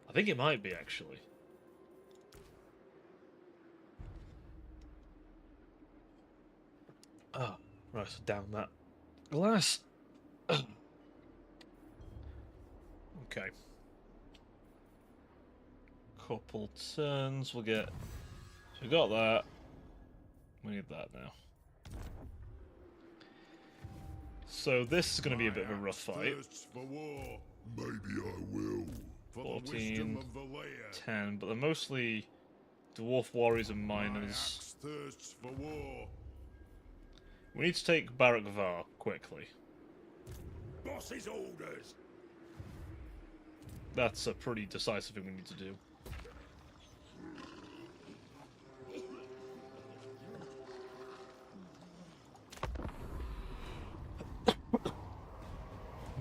Speaker 1: I think it might be actually. Oh, right, so down that glass. Okay. Couple turns, we'll get... So we got that. We need that now. So this is going to be a bit of a rough fight.
Speaker 2: For war,
Speaker 3: Maybe I will.
Speaker 2: for
Speaker 1: 14,
Speaker 2: the wisdom of the lair.
Speaker 1: 10, but they're mostly dwarf warriors and miners.
Speaker 2: Axe thirsts for war.
Speaker 1: We need to take Barak Var quickly.
Speaker 2: Boss's orders.
Speaker 1: That's a pretty decisive thing we need to do.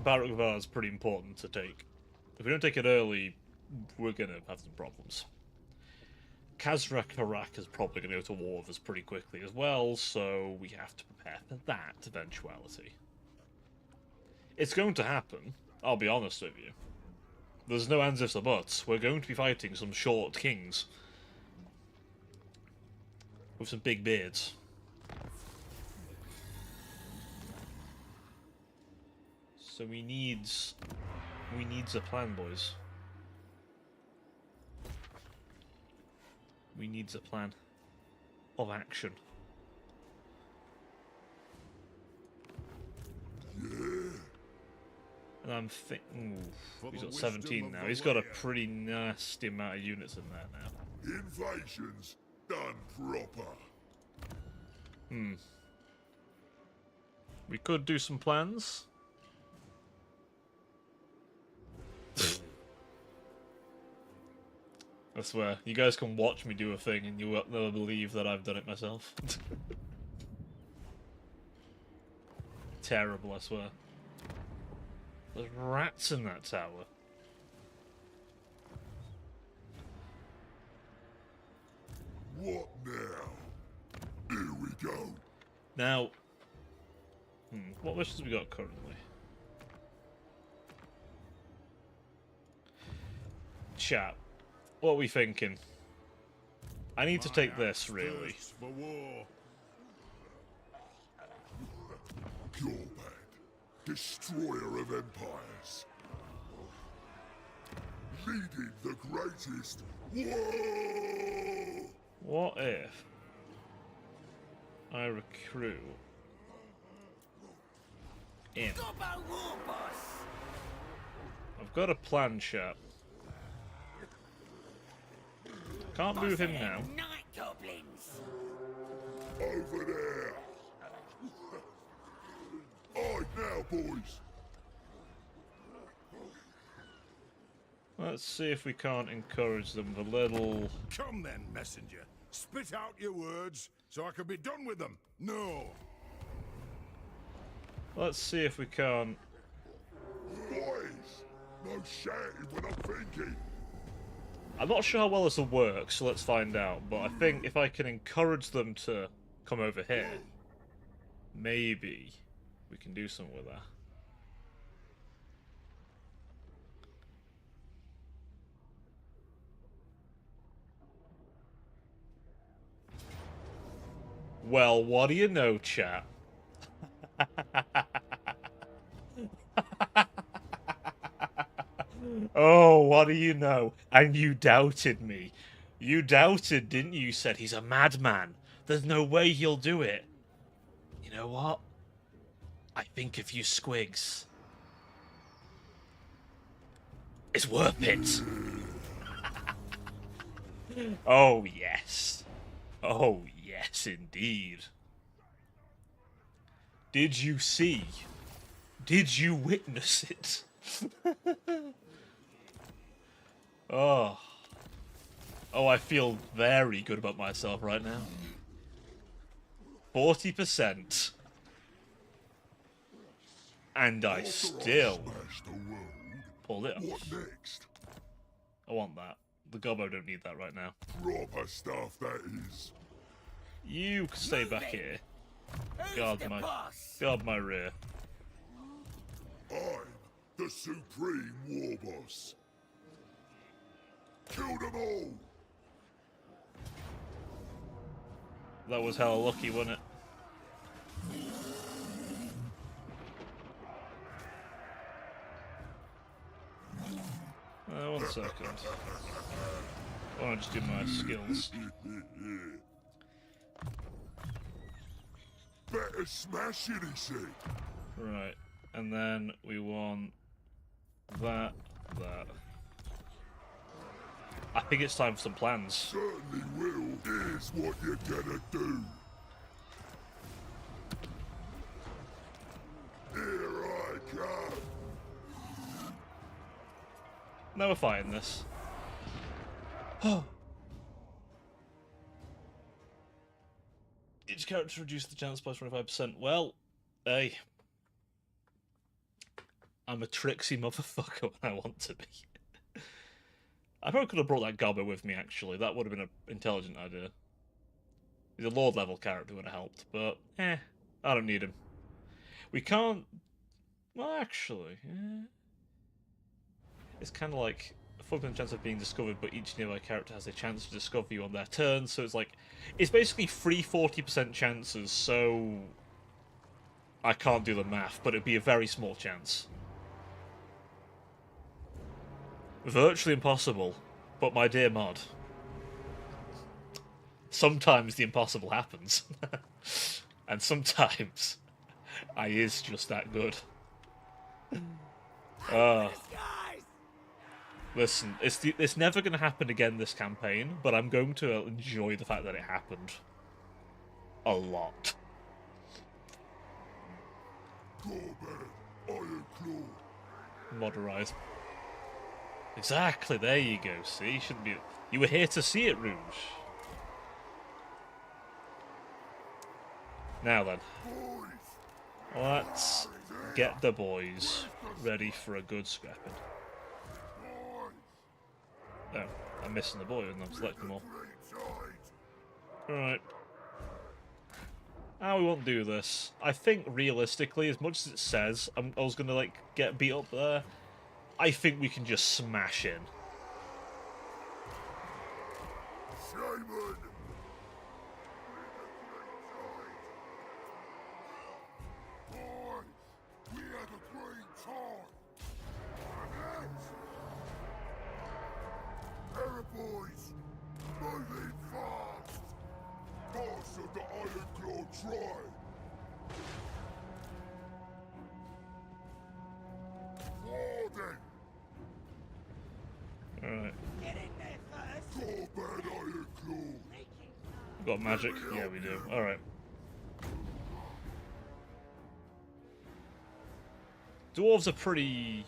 Speaker 1: Barak Var is pretty important to take. If we don't take it early, we're gonna have some problems. Khazrak Harak is probably going to go to war with us pretty quickly as well, so we have to prepare for that eventuality. It's going to happen, I'll be honest with you. There's no ands, ifs, or buts. We're going to be fighting some short kings. With some big beards. So we needs a plan, boys. We needs a plan of action.
Speaker 3: Yeah.
Speaker 1: And I'm thinking,
Speaker 2: For
Speaker 1: he's
Speaker 2: the
Speaker 1: got
Speaker 2: wisdom
Speaker 1: 17
Speaker 2: of
Speaker 1: now.
Speaker 2: the
Speaker 1: He's got a
Speaker 2: lair.
Speaker 1: pretty nasty amount of units in there now.
Speaker 3: Invasions done proper.
Speaker 1: We could do some plans. I swear, you guys can watch me do a thing and you will never believe that I've done it myself. Terrible, I swear. There's rats in that tower.
Speaker 3: What now? Here we go.
Speaker 1: Now, what wishes we got currently? Chat, what are we thinking? I need to take this, really.
Speaker 2: Thirsts for war.
Speaker 3: destroyer of empires. Leading the greatest war!
Speaker 1: What if I recruit in?
Speaker 5: Gobbo War Boss!
Speaker 1: I've got a plan, chap. Can't move him now.
Speaker 5: Night Goblins!
Speaker 3: Over there! Aye now, boys!
Speaker 1: Let's see if we can't encourage them with a little.
Speaker 2: Come then, messenger. Spit out your words so I can be done with them. No.
Speaker 1: Let's see if we can't.
Speaker 3: Boys! No shouting when I'm thinking!
Speaker 1: I'm not sure how well this will work, so let's find out. But I think if I can encourage them to come over here, maybe we can do something with that. Well, what do you know, chat? Oh, what do you know? And you doubted me. You doubted, didn't you? You said he's a madman. There's no way he'll do it. You know what? I think if you squigs, it's worth it. Oh, yes. Oh, yes, indeed. Did you see? Did you witness it? Oh. Oh, I feel very good about myself right now. 40%. And I still
Speaker 3: Smash the world.
Speaker 1: pulled it off.
Speaker 3: What next?
Speaker 1: I want that. The gobbo don't need that right now.
Speaker 3: Proper stuff, that is.
Speaker 1: You can stay back here.
Speaker 5: Who's
Speaker 1: Guard
Speaker 5: the
Speaker 1: my
Speaker 5: boss?
Speaker 1: guard my rear.
Speaker 3: I'm the Supreme War Boss. Kill them all!
Speaker 1: That was hella lucky, wasn't it? One second. I want to just do my skills.
Speaker 3: Better smash it, he said.
Speaker 1: Right. And then we want that. I think it's time for some plans.
Speaker 3: Certainly will. Here's what you're gonna do. Here I come.
Speaker 1: Now we're fighting this. Each character reduces the chance by 25%. Well, hey. I'm a tricksy motherfucker when I want to be. I probably could have brought that gobbo with me, actually. That would have been an intelligent idea. He's a Lord level character who would have helped, but I don't need him. We can't. Well, actually, it's kind of like a 4% chance of being discovered, but each nearby character has a chance to discover you on their turn. So it's like it's basically free 40% chances. So I can't do the math, but it'd be a very small chance. Virtually impossible, but my dear mod, sometimes the impossible happens, and sometimes I is just that good. Listen, it's never going to happen again this campaign, but I'm going to enjoy the fact that it happened a lot.
Speaker 3: Gorman, Iron Claw.
Speaker 1: Moderize. Exactly, there you go. See, you shouldn't be. You were here to see it, Rouge. Now then,
Speaker 3: Boys,
Speaker 1: let's get the boys ready for a good scrapping.
Speaker 3: boys,
Speaker 1: Oh, I'm missing the boy and I'm selecting them all.
Speaker 3: green side.
Speaker 1: Alright. How we won't do this. I think realistically, as much as it says I was gonna like get beat up there, I think we can just smash in.
Speaker 3: Shaman. Boys, we have a Ironclaw try. Warden,
Speaker 1: Alright.
Speaker 5: Get in there first.
Speaker 3: go bad Ironclaw.
Speaker 1: Got magic? Yeah, we do. Alright. Dwarves are pretty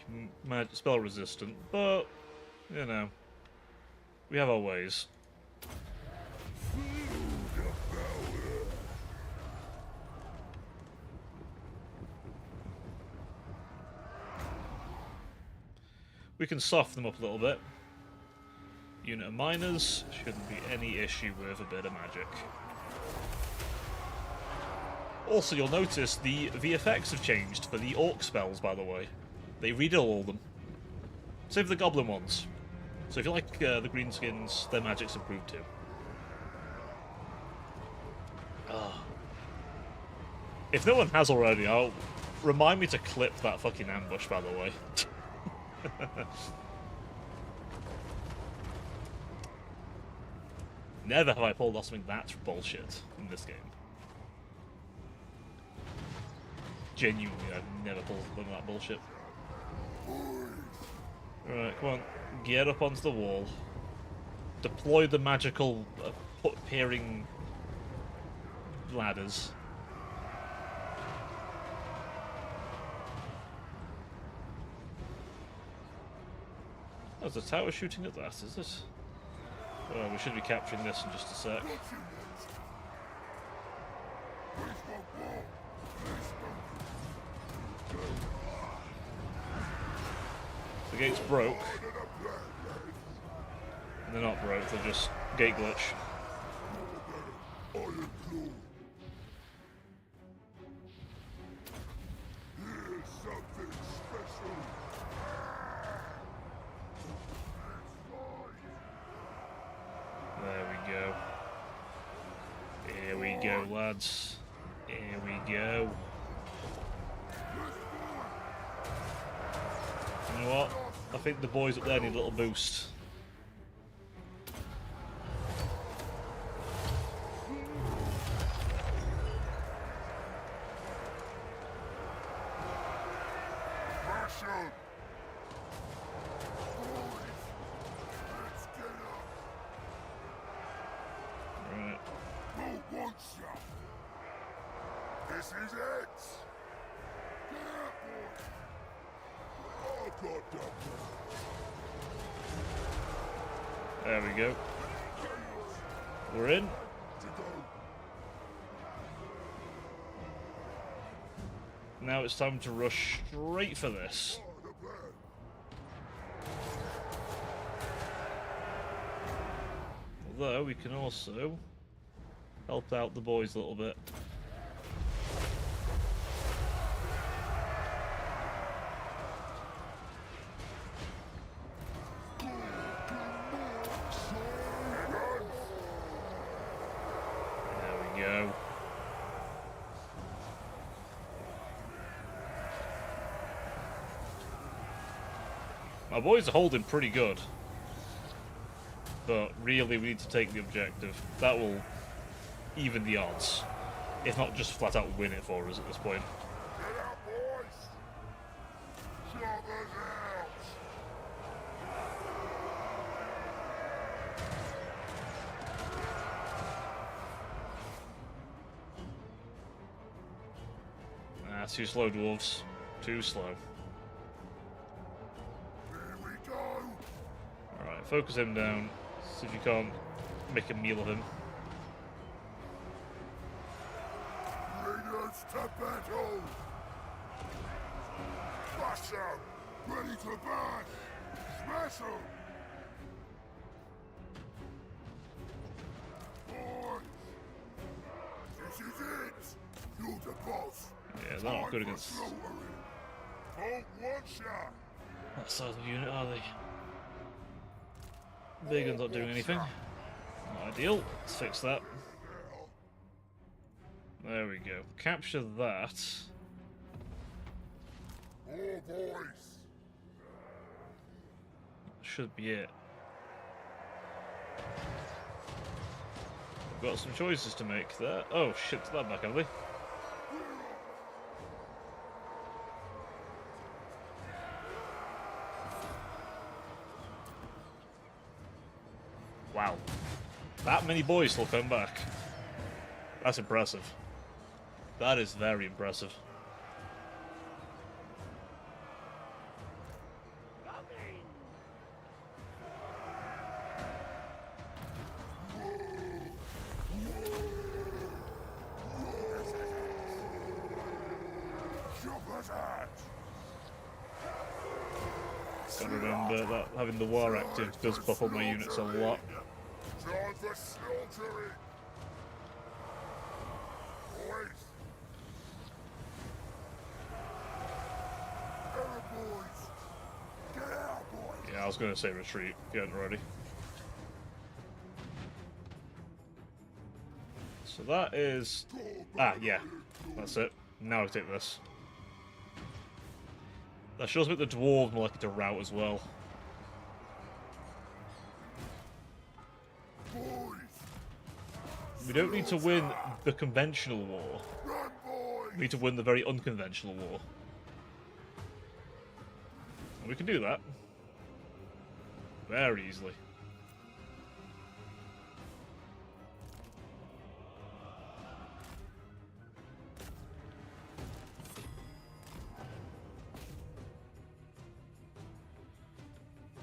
Speaker 1: spell resistant, but, you know, we have our ways. We can soften them up a little bit. Unit of miners shouldn't be any issue with a bit of magic. Also, you'll notice the VFX have changed for the orc spells, by the way. They redid all of them. Save the goblin ones. So if you like the greenskins, their magic's improved too. Ah. If no one has already, remind me to clip that fucking ambush, by the way. Never have I pulled off something that bullshit in this game. Genuinely, I've never pulled something that bullshit. Alright, come on. Get up onto the wall. Deploy the magical appearing ladders. Oh, there's a tower shooting at that, is it? Well, we should be capturing this in just a sec. The gate's broke. They're not broke, they're just gate glitch.
Speaker 3: Here's something special.
Speaker 1: There we go. Here we go, lads. Here we go. You know what? I think the boys up there need a little boost.
Speaker 3: Mash 'em. Boys, let's get up.
Speaker 1: Right.
Speaker 3: Who wants ya? This is it. Yeah, boy. Oh, God, damn.
Speaker 1: There we go. We're in.
Speaker 3: To go.
Speaker 1: Now it's time to rush straight for this.
Speaker 3: Oh, the plan.
Speaker 1: Although we can also help out the boys a little bit. There we go. My boys are holding pretty good. But really, we need to take the objective. That will even the odds. If not, just flat out win it for us at this point.
Speaker 3: Get out, boys. Jobbers out.
Speaker 1: Ah, too slow, dwarves. Too slow.
Speaker 3: Here we go.
Speaker 1: Alright, focus him down. See if you can't make a meal of him.
Speaker 3: Radiance to battle. Crush 'em. Ready to bash. Smash 'em. Boys. This is it. You're the boss.
Speaker 1: Yeah, they're not good
Speaker 3: Time for
Speaker 1: against
Speaker 3: slaughtering. Don't want ya.
Speaker 1: that side of the unit, are they? Big guns not doing anything. Not ideal. Let's fix that. There we go. Capture that.
Speaker 3: More boys.
Speaker 1: Should be it. Got some choices to make there. Oh shit, that back, have they? Wow. That many boys still come back. That's impressive. That is very impressive. Gotta remember that having the war active does buff up my units a lot.
Speaker 3: Time for slaughtering! Boys! Arrow boys! Get out, boys!
Speaker 1: Yeah, I was gonna say retreat, getting ready. So that is... Ah, yeah. That's it. Now I take this. That shows me the dwarves more likely to rout as well.
Speaker 3: Boys!
Speaker 1: We don't need to win the conventional war.
Speaker 3: Run, boys!
Speaker 1: We need to win the very unconventional war. And we can do that. Very easily.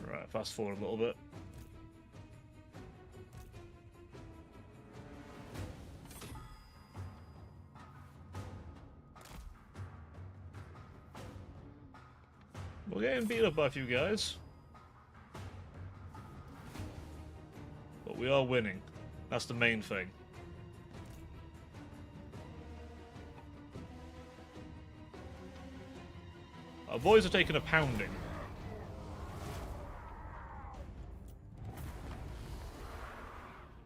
Speaker 1: Right, fast forward a little bit. We're getting beat up by a few guys. But we are winning. That's the main thing. Our boys are taking a pounding.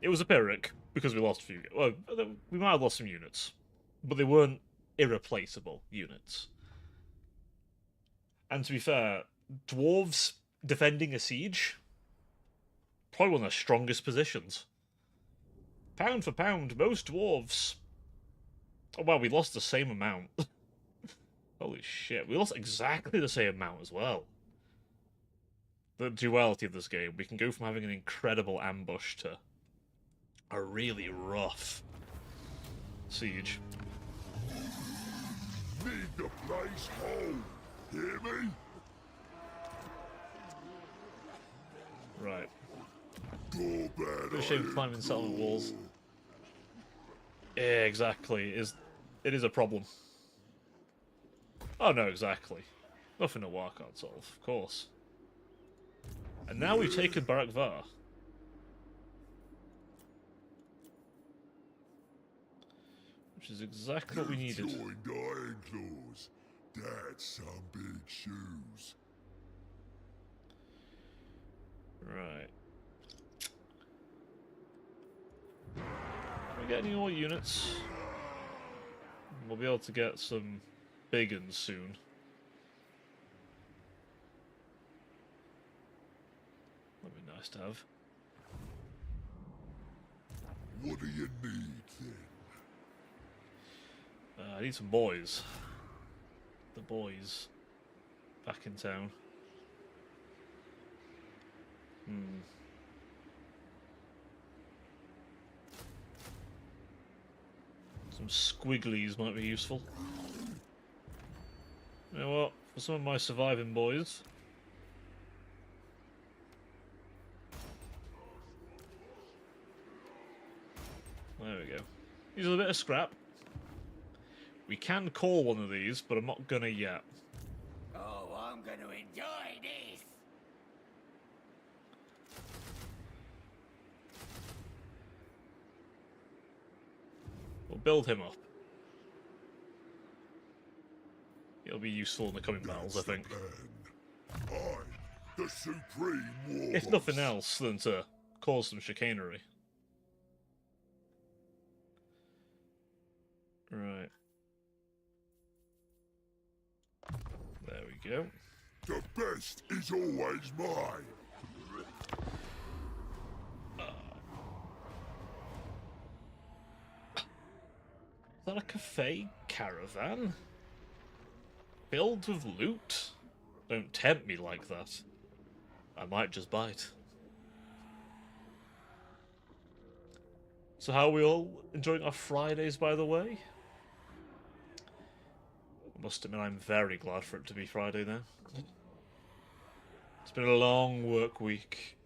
Speaker 1: It was a Pyrrhic, because we lost a few... Well, we might have lost some units. But they weren't irreplaceable units. And to be fair, dwarves defending a siege, probably one of their strongest positions. Pound for pound, most dwarves... Oh wow, we lost the same amount. Holy shit, we lost exactly the same amount as well. The duality of this game, we can go from having an incredible ambush to a really rough siege.
Speaker 3: Need the place whole! Hear me?
Speaker 1: Right.
Speaker 3: Go bad.
Speaker 1: No shame climbing settlement walls. Yeah, exactly. It is a problem. Oh no, exactly. Nothing a war can't solve, of course. And now we've taken Barak Var. Which is exactly what we needed.
Speaker 3: Joined Iron Claws. That's some big shoes.
Speaker 1: Right. Can we get any more units? We'll be able to get some big uns soon. That'd be nice to have.
Speaker 3: What do you need then?
Speaker 1: I need some boys. The boys. Back in town. Some squigglies might be useful. You know what? For some of my surviving boys. There we go. Use a bit of scrap. We can call one of these, but I'm not gonna yet.
Speaker 5: Oh, I'm gonna enjoy this.
Speaker 1: We'll build him up. It'll be useful in the coming battles, I think.
Speaker 3: I, the Supreme War.
Speaker 1: If nothing else, than to cause some chicanery. Right. There we go.
Speaker 3: The best is always mine.
Speaker 1: that a cafe caravan? Filled with loot? Don't tempt me like that. I might just bite. So how are we all enjoying our Fridays, by the way? I must admit, I'm very glad for it to be Friday now. It's been a long work week.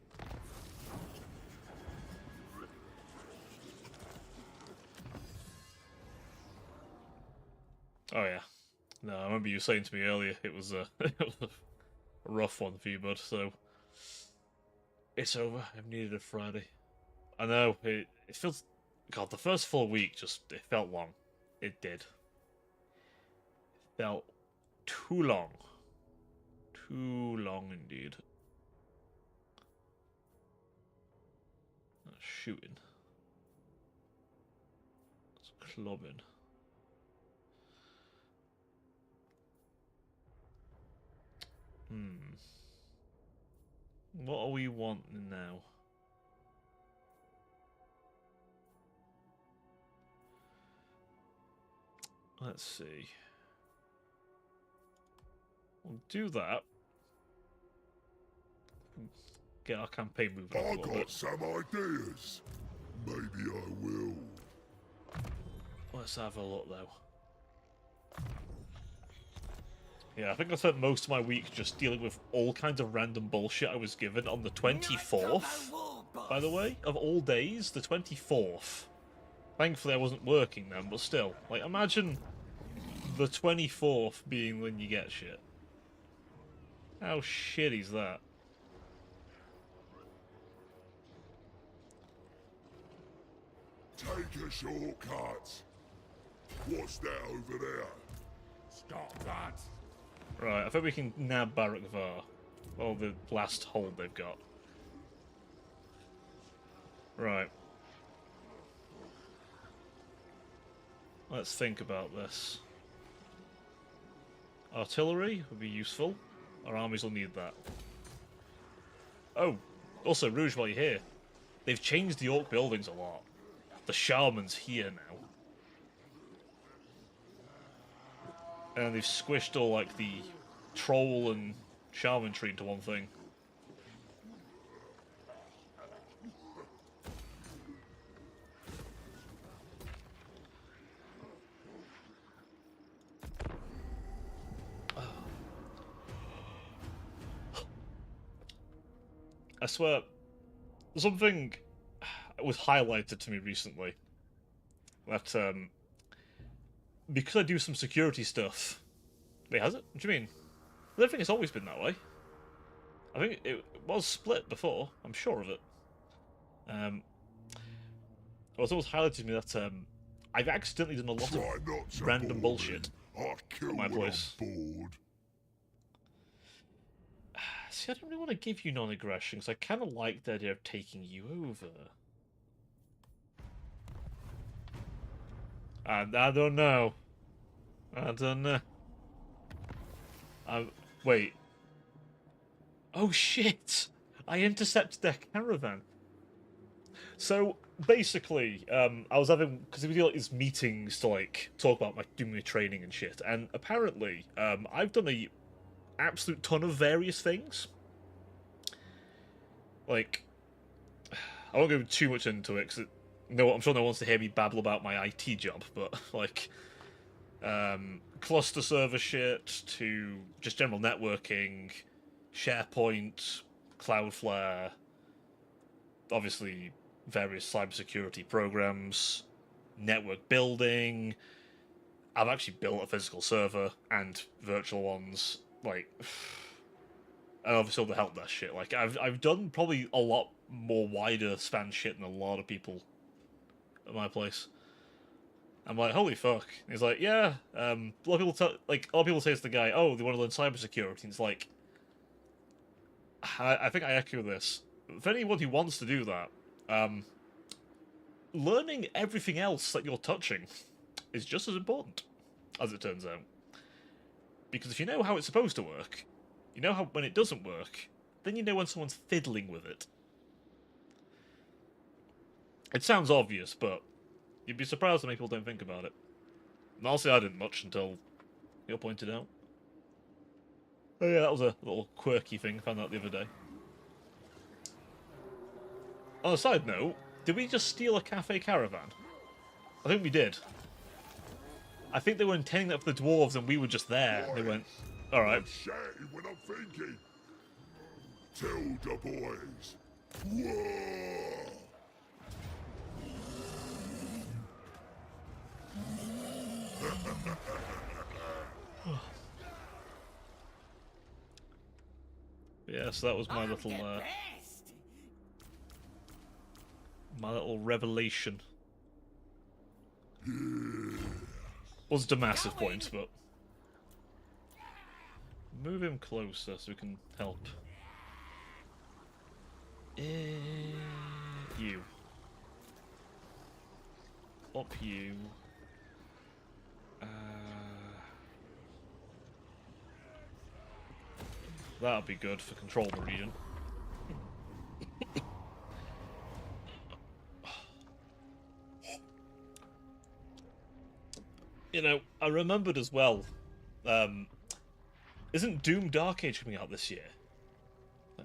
Speaker 1: Oh yeah. No, I remember you saying to me earlier it was a, it was a rough one for you, bud, so... It's over. I've needed a Friday. I know, it feels... God, the first full week just... It felt long. It did. It felt too long. Too long indeed. That's shooting. That's clubbing. What are we wanting now? Let's see. We'll do that. Get our campaign moving up a
Speaker 3: I
Speaker 1: little
Speaker 3: got
Speaker 1: bit.
Speaker 3: some ideas. Maybe I will.
Speaker 1: Let's have a look, though. Yeah, I think I spent most of my week just dealing with all kinds of random bullshit I was given on the 24th, by the way, of all days, the 24th. Thankfully I wasn't working then, but still. Like, imagine the 24th being when you get shit. How shitty's that?
Speaker 3: Take a shortcut. What's that over there?
Speaker 2: Stop that!
Speaker 1: Right, I think we can nab Barak Var. Or the last hold they've got. Right. Let's think about this. Artillery would be useful. Our armies will need that. Oh, also, Rouge, while you're here, they've changed the Orc buildings a lot. The Shaman's here now. And they've squished all, like, the Troll and Shaman tree into one thing. I swear, something was highlighted to me recently that because I do some security stuff. Wait, has it? What do you mean? I don't think it's always been that way. I think it was split before. I'm sure of it. It was always highlighted to me that I've accidentally done a lot
Speaker 3: Try
Speaker 1: of
Speaker 3: not to
Speaker 1: random
Speaker 3: bore
Speaker 1: bullshit.
Speaker 3: me. I'll kill
Speaker 1: my
Speaker 3: when
Speaker 1: place.
Speaker 3: I'm bored.
Speaker 1: See, I don't really want to give you non-aggression because I kind of like the idea of taking you over. And I don't know. I don't know. Wait. Oh shit! I intercepted their caravan. So basically, I was having, because we do like these meetings to like talk about doing my training and shit, and apparently, I've done a absolute ton of various things. Like, I won't go too much into it because no, I'm sure no one wants to hear me babble about my IT job, but like, cluster server shit to just general networking, SharePoint, Cloudflare, obviously various cybersecurity programs, network building. I've actually built a physical server and virtual ones, like, and obviously all the help desk shit. Like, I've done probably a lot more wider span shit than a lot of people at my place. I'm like, holy fuck. And he's like, yeah, a lot of people say to the guy, oh, they want to learn cybersecurity. And it's like, I think I echo this. For anyone who wants to do that, learning everything else that you're touching is just as important, as it turns out. Because if you know how it's supposed to work, you know how when it doesn't work, then you know when someone's fiddling with it. It sounds obvious, but you'd be surprised how many people don't think about it. Honestly, I didn't much until you pointed out. Oh yeah, that was a little quirky thing. Found out the other day. On a side note, did we just steal a cafe caravan? I think we did. I think they were intending that for the dwarves, and we were just there. They went, all right.
Speaker 3: Say when I'm thinking. Tell the boys. Whoa!
Speaker 1: Yeah, so that was my little revelation. Wasn't a massive point, but move him closer so we can help. You. Up you. That'll be good for controlling the region. You know, I remembered as well, isn't Doom Dark Age coming out this year?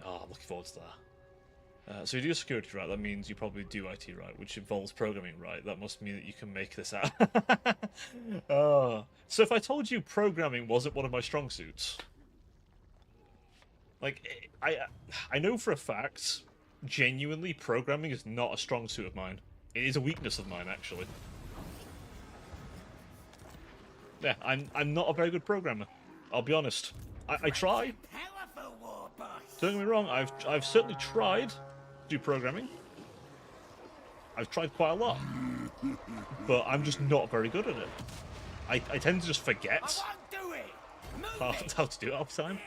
Speaker 1: Oh, I'm looking forward to that. So you do security right, that means you probably do IT right, which involves programming right. That must mean that you can make this out. Oh. So if I told you programming wasn't one of my strong suits... Like, I know for a fact, genuinely, programming is not a strong suit of mine. It is a weakness of mine, actually. Yeah, I'm not a very good programmer. I'll be honest. I try.
Speaker 5: Powerful war boss.
Speaker 1: Don't get me wrong. I've certainly tried to do programming. I've tried quite a lot, but I'm just not very good at it. I tend to just forget
Speaker 5: I won't do it. Move
Speaker 1: how to do it all the time.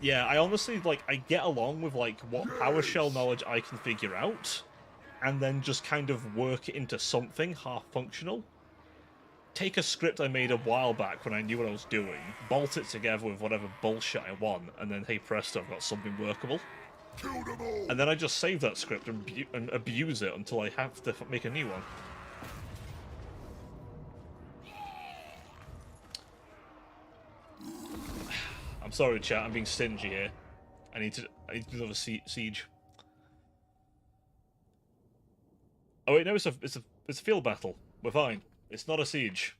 Speaker 1: Yeah, I honestly, like, I get along with, like, what PowerShell knowledge I can figure out, and then just kind of work it into something half-functional. Take a script I made a while back when I knew what I was doing, bolt it together with whatever bullshit I want, and then, hey presto, I've got something workable.
Speaker 3: Kill them all.
Speaker 1: And then I just save that script and abuse it until I have to make a new one. I'm sorry, chat. I'm being stingy here. I need to do another siege. Oh wait, no, it's a field battle. We're fine. It's not a siege.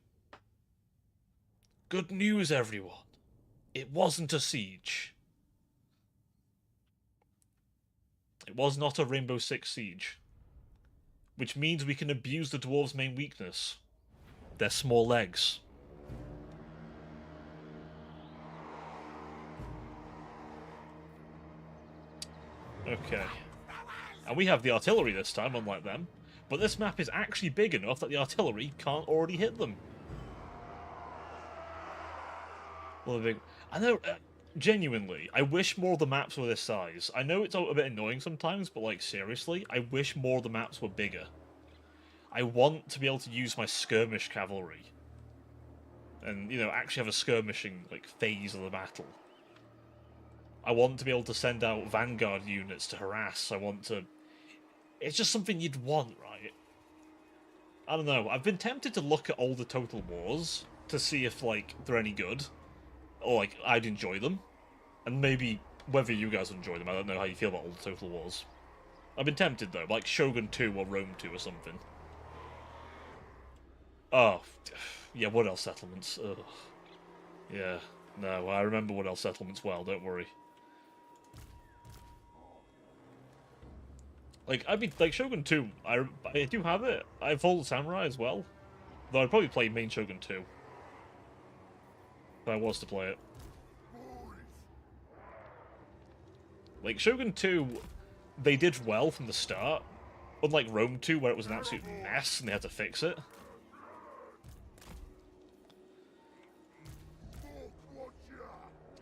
Speaker 1: Good news, everyone. It wasn't a siege. It was not a Rainbow Six siege. Which means we can abuse the dwarves' main weakness. Their small legs. Okay. And we have the artillery this time, unlike them. But this map is actually big enough that the artillery can't already hit them. Well, I know, genuinely, I wish more of the maps were this size. I know it's a bit annoying sometimes, but, like, seriously, I wish more of the maps were bigger. I want to be able to use my skirmish cavalry. And, you know, actually have a skirmishing, like, phase of the battle. I want to be able to send out vanguard units to harass. I want to... It's just something you'd want, right? I don't know. I've been tempted to look at all the Total Wars to see if, like, they're any good. Or, like, I'd enjoy them. And maybe whether you guys enjoy them. I don't know how you feel about all the Total Wars. I've been tempted, though. Like Shogun 2 or Rome 2 or something. Oh. Yeah, Wood Elf Settlements. Ugh. Yeah. No, I remember Wood Elf Settlements well, don't worry. Like, I mean, like, Shogun 2, I do have it. I have Full Samurai as well. Though I'd probably play main Shogun 2. If I was to play it. Like, Shogun 2, they did well from the start. Unlike Rome 2, where it was an absolute mess and they had to fix it.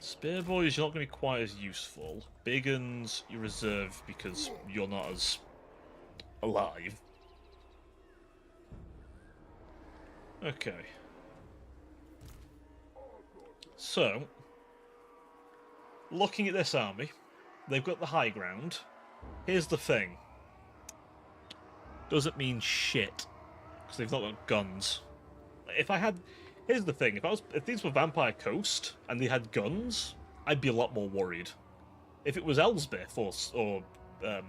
Speaker 1: Spear Boys, you're not going to be quite as useful. Big Uns, you reserve because you're not as alive. Okay. So, looking at this army, they've got the high ground. Here's the thing. Doesn't mean shit. because they've not got guns. If I had, here's the thing: if these were Vampire Coast and they had guns, I'd be a lot more worried. If it was Elsbeth or I'm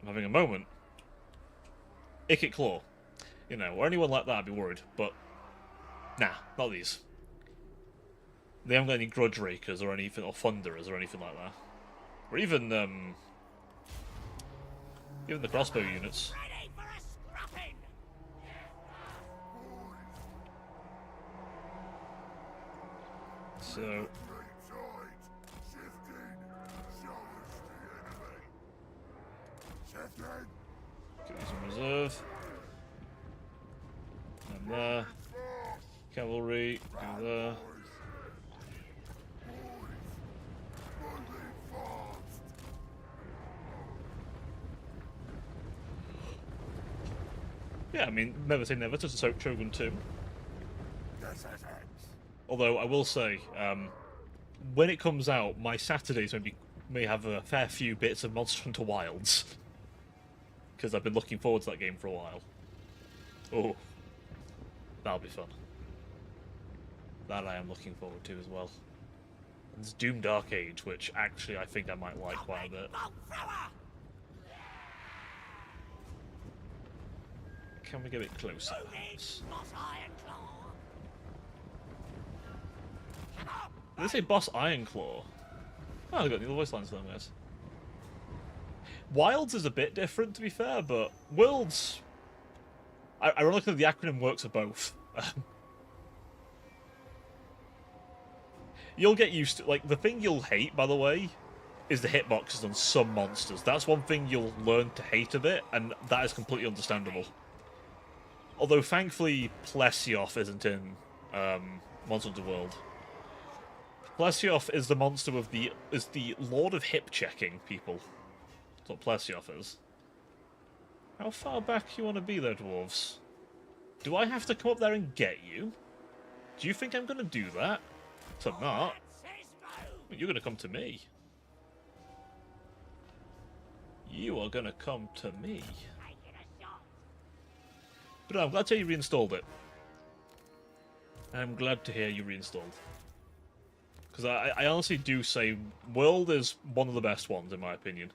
Speaker 1: having a moment, Ikit Claw, you know, or anyone like that, I'd be worried. But nah, not these. They haven't got any Grudge Rakers or anything, or Thunderers or anything like that, or even the crossbow units.
Speaker 5: Ready for a scrapping!
Speaker 1: So
Speaker 3: Tight, shifting, show us the enemy. Shifting,
Speaker 1: get these in reserve. And there. Cavalry, go there.
Speaker 3: boys. Moving fast.
Speaker 1: Yeah, I mean, never say never to Shogun 2.
Speaker 3: This is it.
Speaker 1: Although I will say, when it comes out, my Saturdays may have a fair few bits of Monster Hunter Wilds, because I've been looking forward to that game for a while. Oh, that'll be fun. That I am looking forward to as well. And there's Doom Dark Age, which actually I think I might like quite a bit.
Speaker 5: Bolt thrower!
Speaker 1: Can we get a bit closer?
Speaker 5: Moving, Boss Ironclaw! Come on!
Speaker 1: Did they say Boss Ironclaw? Oh, they've got the other voice lines there, guys. Wilds is a bit different, to be fair, but Worlds... Ironically, the acronym works for both. You'll get used to... Like, the thing you'll hate, by the way, is the hitboxes on some monsters. That's one thing you'll learn to hate a bit, and that is completely understandable. Although, thankfully, Plesioth isn't in Monster Hunter World. Plesioth is the monster with the Lord of Hip Checking people. That's what Plesioth is. How far back you want to be there, dwarves? Do I have to come up there and get you? Do you think I'm going to do that? To not. You're going to come to me. You are going to come to me. But no, I'm glad to hear you reinstalled it. I'm glad to hear you reinstalled. Because I honestly do say World is one of the best ones, in my opinion.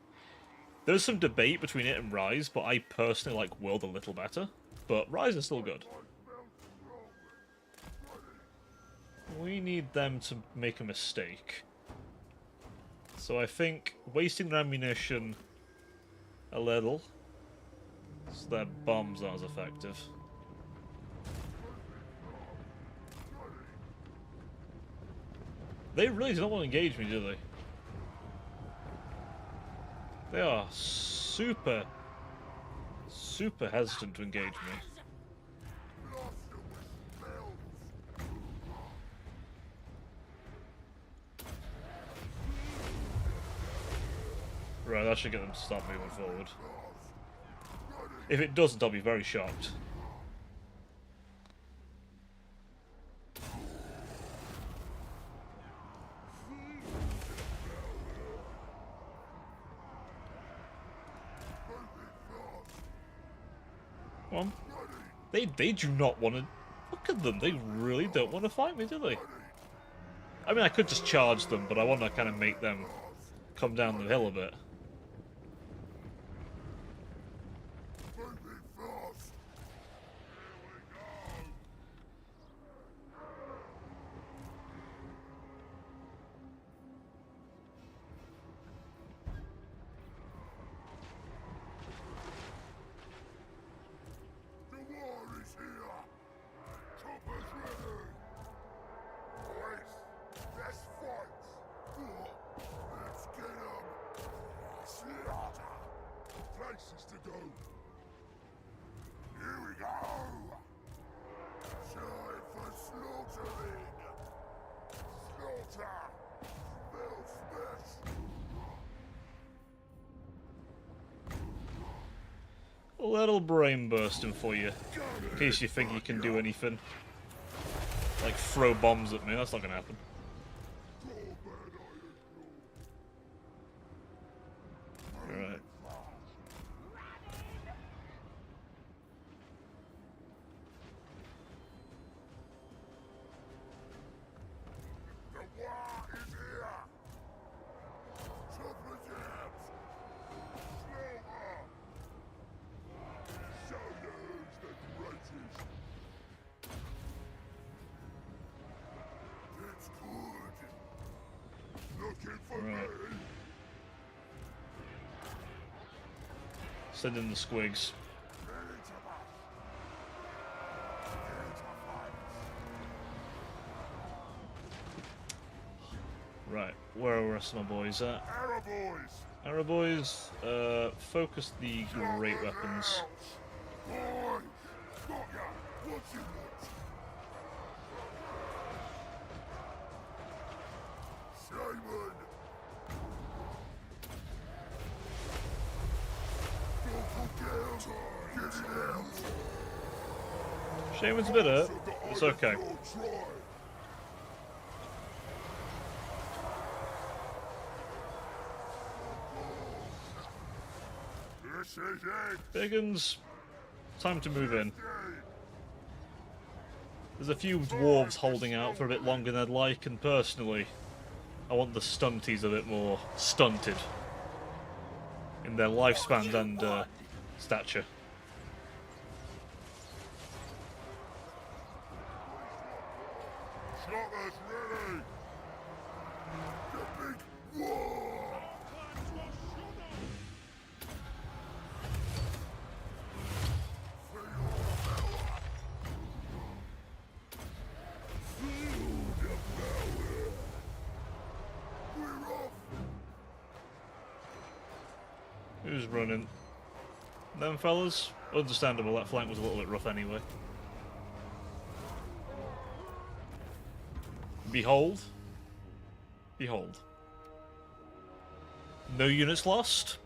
Speaker 1: There's some debate between it and Rise, but I personally like World a little better. But Rise is still good. We need them to make a mistake. So I think wasting their ammunition a little, so their bombs aren't as effective. They really do not want to engage me, do they? They are super hesitant to engage me. Right, that should get them to start moving forward. If it doesn't, I'll be very shocked. Come on. They do not want to... Look at them, they really don't want to fight me, do they? I mean, I could just charge them, but I want to kind of make them come down the hill a bit.
Speaker 3: Places to go. Here we go. Time for slaughtering. Slaughter. Smith.
Speaker 1: A little brain bursting for you, in case you think you can do anything. Like throw bombs at me, that's not gonna happen. Alright.
Speaker 3: for
Speaker 1: Right.
Speaker 3: me.
Speaker 1: Send in the squigs.
Speaker 3: Ready to march. Ready to fight.
Speaker 1: Right, where are the rest of my boys at?
Speaker 3: Arrow boys.
Speaker 1: Arrow boys, focus the great weapons.
Speaker 3: Boy, got ya. What's in it? Simon. Don't forget. Get it out.
Speaker 1: Shaman's a bit hurt. It's okay.
Speaker 3: Try. This is it.
Speaker 1: Biggins, time to move in. There's a few dwarves holding out for a bit longer than I'd like, and personally, I want the stunties a bit more stunted in their lifespans and stature.
Speaker 3: Shotgun's ready. The big war.
Speaker 1: Who's running? Them fellas? Understandable, that flank was a little bit rough anyway. Behold. Behold. No units lost.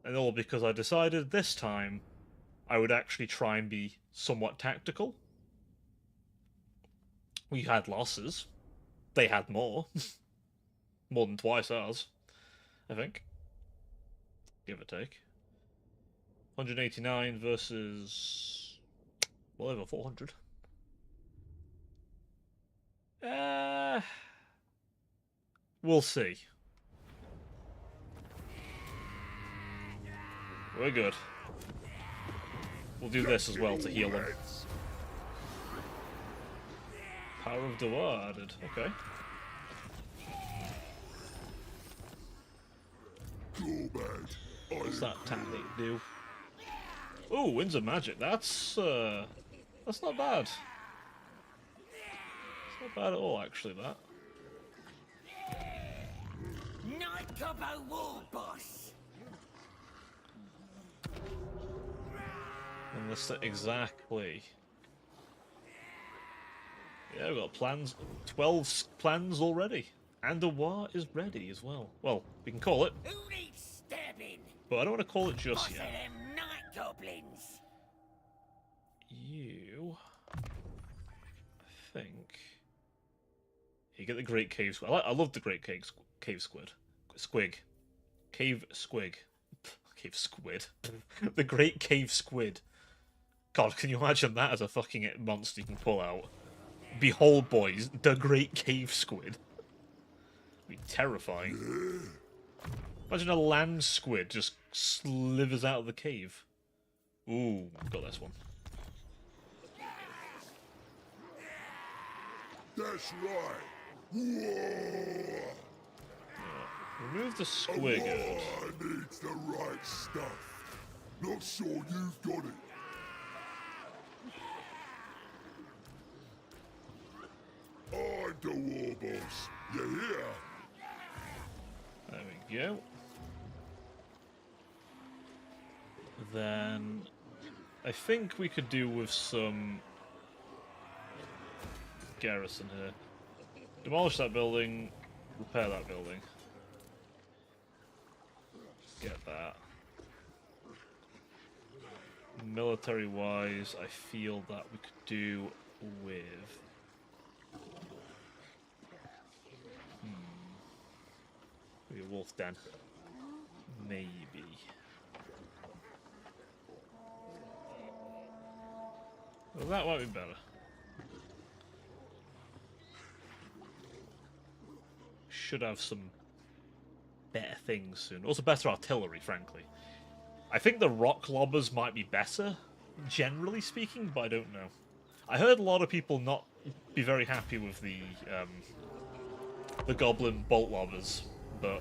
Speaker 1: And all because I decided this time I would actually try and be somewhat tactical. We had losses. They had more. More than twice ours, I think. Give or take. 189 versus... well over 400. We'll see. We're good. We'll do this as well to heal them. Power of Dewar added. Okay. What's that tactic do? Oh, Winds of Magic. That's not bad. It's not bad at all, actually. That.
Speaker 5: Night Gobbo War Boss.
Speaker 1: Exactly. Yeah, we've got plans. 12 plans already. And a war is ready as well. Well, we can call it,
Speaker 5: Who needs stabbing?
Speaker 1: but I don't want to call it just
Speaker 5: Boss of
Speaker 1: yet.
Speaker 5: them night goblins.
Speaker 1: You, I think, you get the Great Cave Squid. I love the Great Cave Squid. Squig. Cave Squig. Cave Squid. The Great Cave Squid. God, can you imagine that as a fucking monster you can pull out? Behold, boys, the Great Cave Squid. Be terrifying. Imagine a land squid just slithers out of the cave. Ooh, got this one.
Speaker 3: That's right. War.
Speaker 1: Remove the squigard.
Speaker 3: War needs the right stuff. Not sure you've got it. I'm the war boss. You hear?
Speaker 1: There we go. Then I think we could do with some garrison here. Demolish that building, repair that building. Get that. Military wise, I feel that we could do with maybe a wolf den. Maybe. Well, that might be better. Should have some better things soon. Also better artillery, frankly. I think the rock lobbers might be better, generally speaking, but I don't know. I heard a lot of people not be very happy with the goblin bolt lobbers, but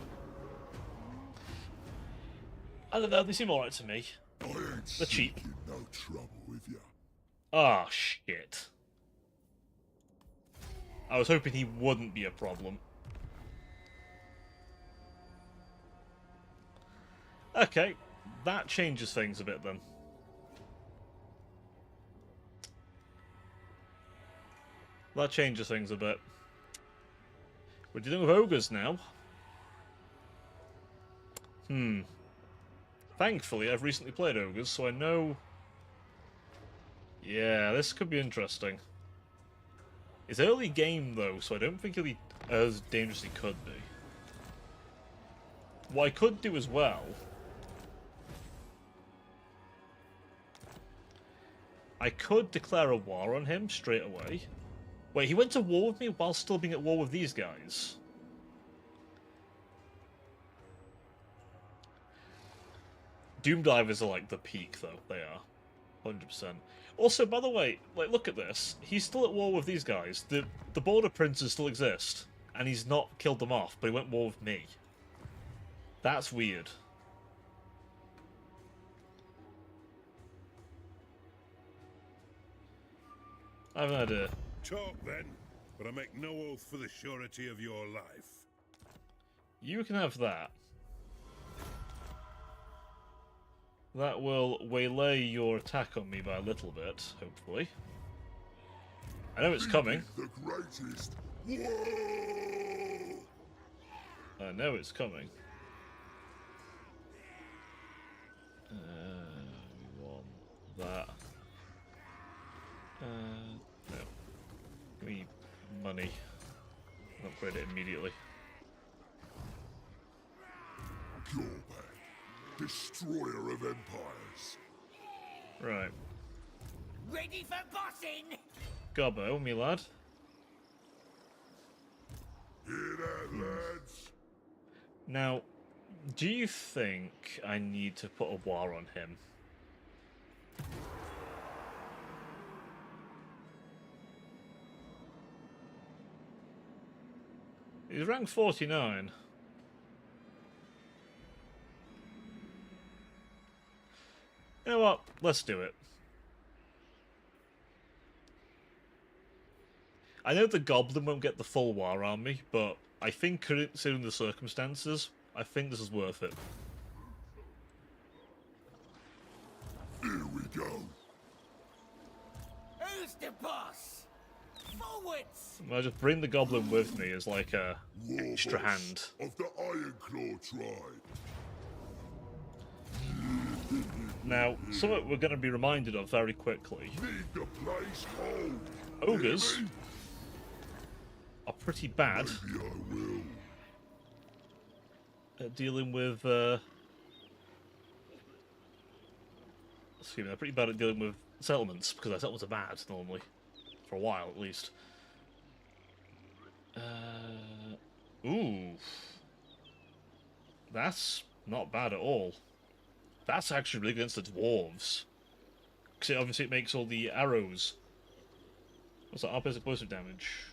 Speaker 1: I don't know. They seem alright to me.
Speaker 3: I ain't
Speaker 1: They're cheap.
Speaker 3: seeking no trouble with you.
Speaker 1: Ah, shit. I was hoping he wouldn't be a problem. Okay, that changes things a bit then. That changes things a bit. We're dealing with ogres now. Thankfully, I've recently played ogres, so I know... Yeah, this could be interesting. It's early game, though, so I don't think he'll be as dangerous as he could be. What I could do as well... I could declare a war on him straight away. Wait, he went to war with me while still being at war with these guys? Doom Divers are like the peak, though. They are. 100%. Also, by the way, like, look at this. He's still at war with these guys. The Border Princes still exist. And he's not killed them off, but he went war with me. That's weird. I have an idea.
Speaker 2: Talk then, but I make no oath for the surety of your life.
Speaker 1: You can have that. That will waylay your attack on me by a little bit, hopefully. I know it's coming.
Speaker 3: The greatest. Whoa!
Speaker 1: I know it's coming. We want that. No. Give me money. Upgrade it immediately.
Speaker 3: Gorbag, destroyer of empires.
Speaker 1: Right.
Speaker 5: Ready for bossing?
Speaker 1: Gobbo, me lad.
Speaker 3: Hear that, lads?
Speaker 1: Now, do you think I need to put a war on him? He's rank 49. You know what? Let's do it. I know the Goblin won't get the full war army, but I think considering the circumstances, I think this is worth it.
Speaker 3: Here we go.
Speaker 5: Who's the boss? Forwards!
Speaker 1: I'll just bring the Goblin with me as like a
Speaker 3: War
Speaker 1: extra
Speaker 3: boss
Speaker 1: hand.
Speaker 3: of the Ironclaw tribe.
Speaker 1: Now, something we're going to be reminded of very quickly.
Speaker 3: Need the place hold.
Speaker 1: Ogres
Speaker 3: Hear me?
Speaker 1: are pretty bad
Speaker 3: Maybe I will.
Speaker 1: at dealing with... excuse me, they're pretty bad at dealing with settlements, because their settlements are bad, normally. For a while, at least. Ooh. That's not bad at all. That's actually really good against the dwarves. Because obviously it makes all the arrows. What's that? RPS explosive damage.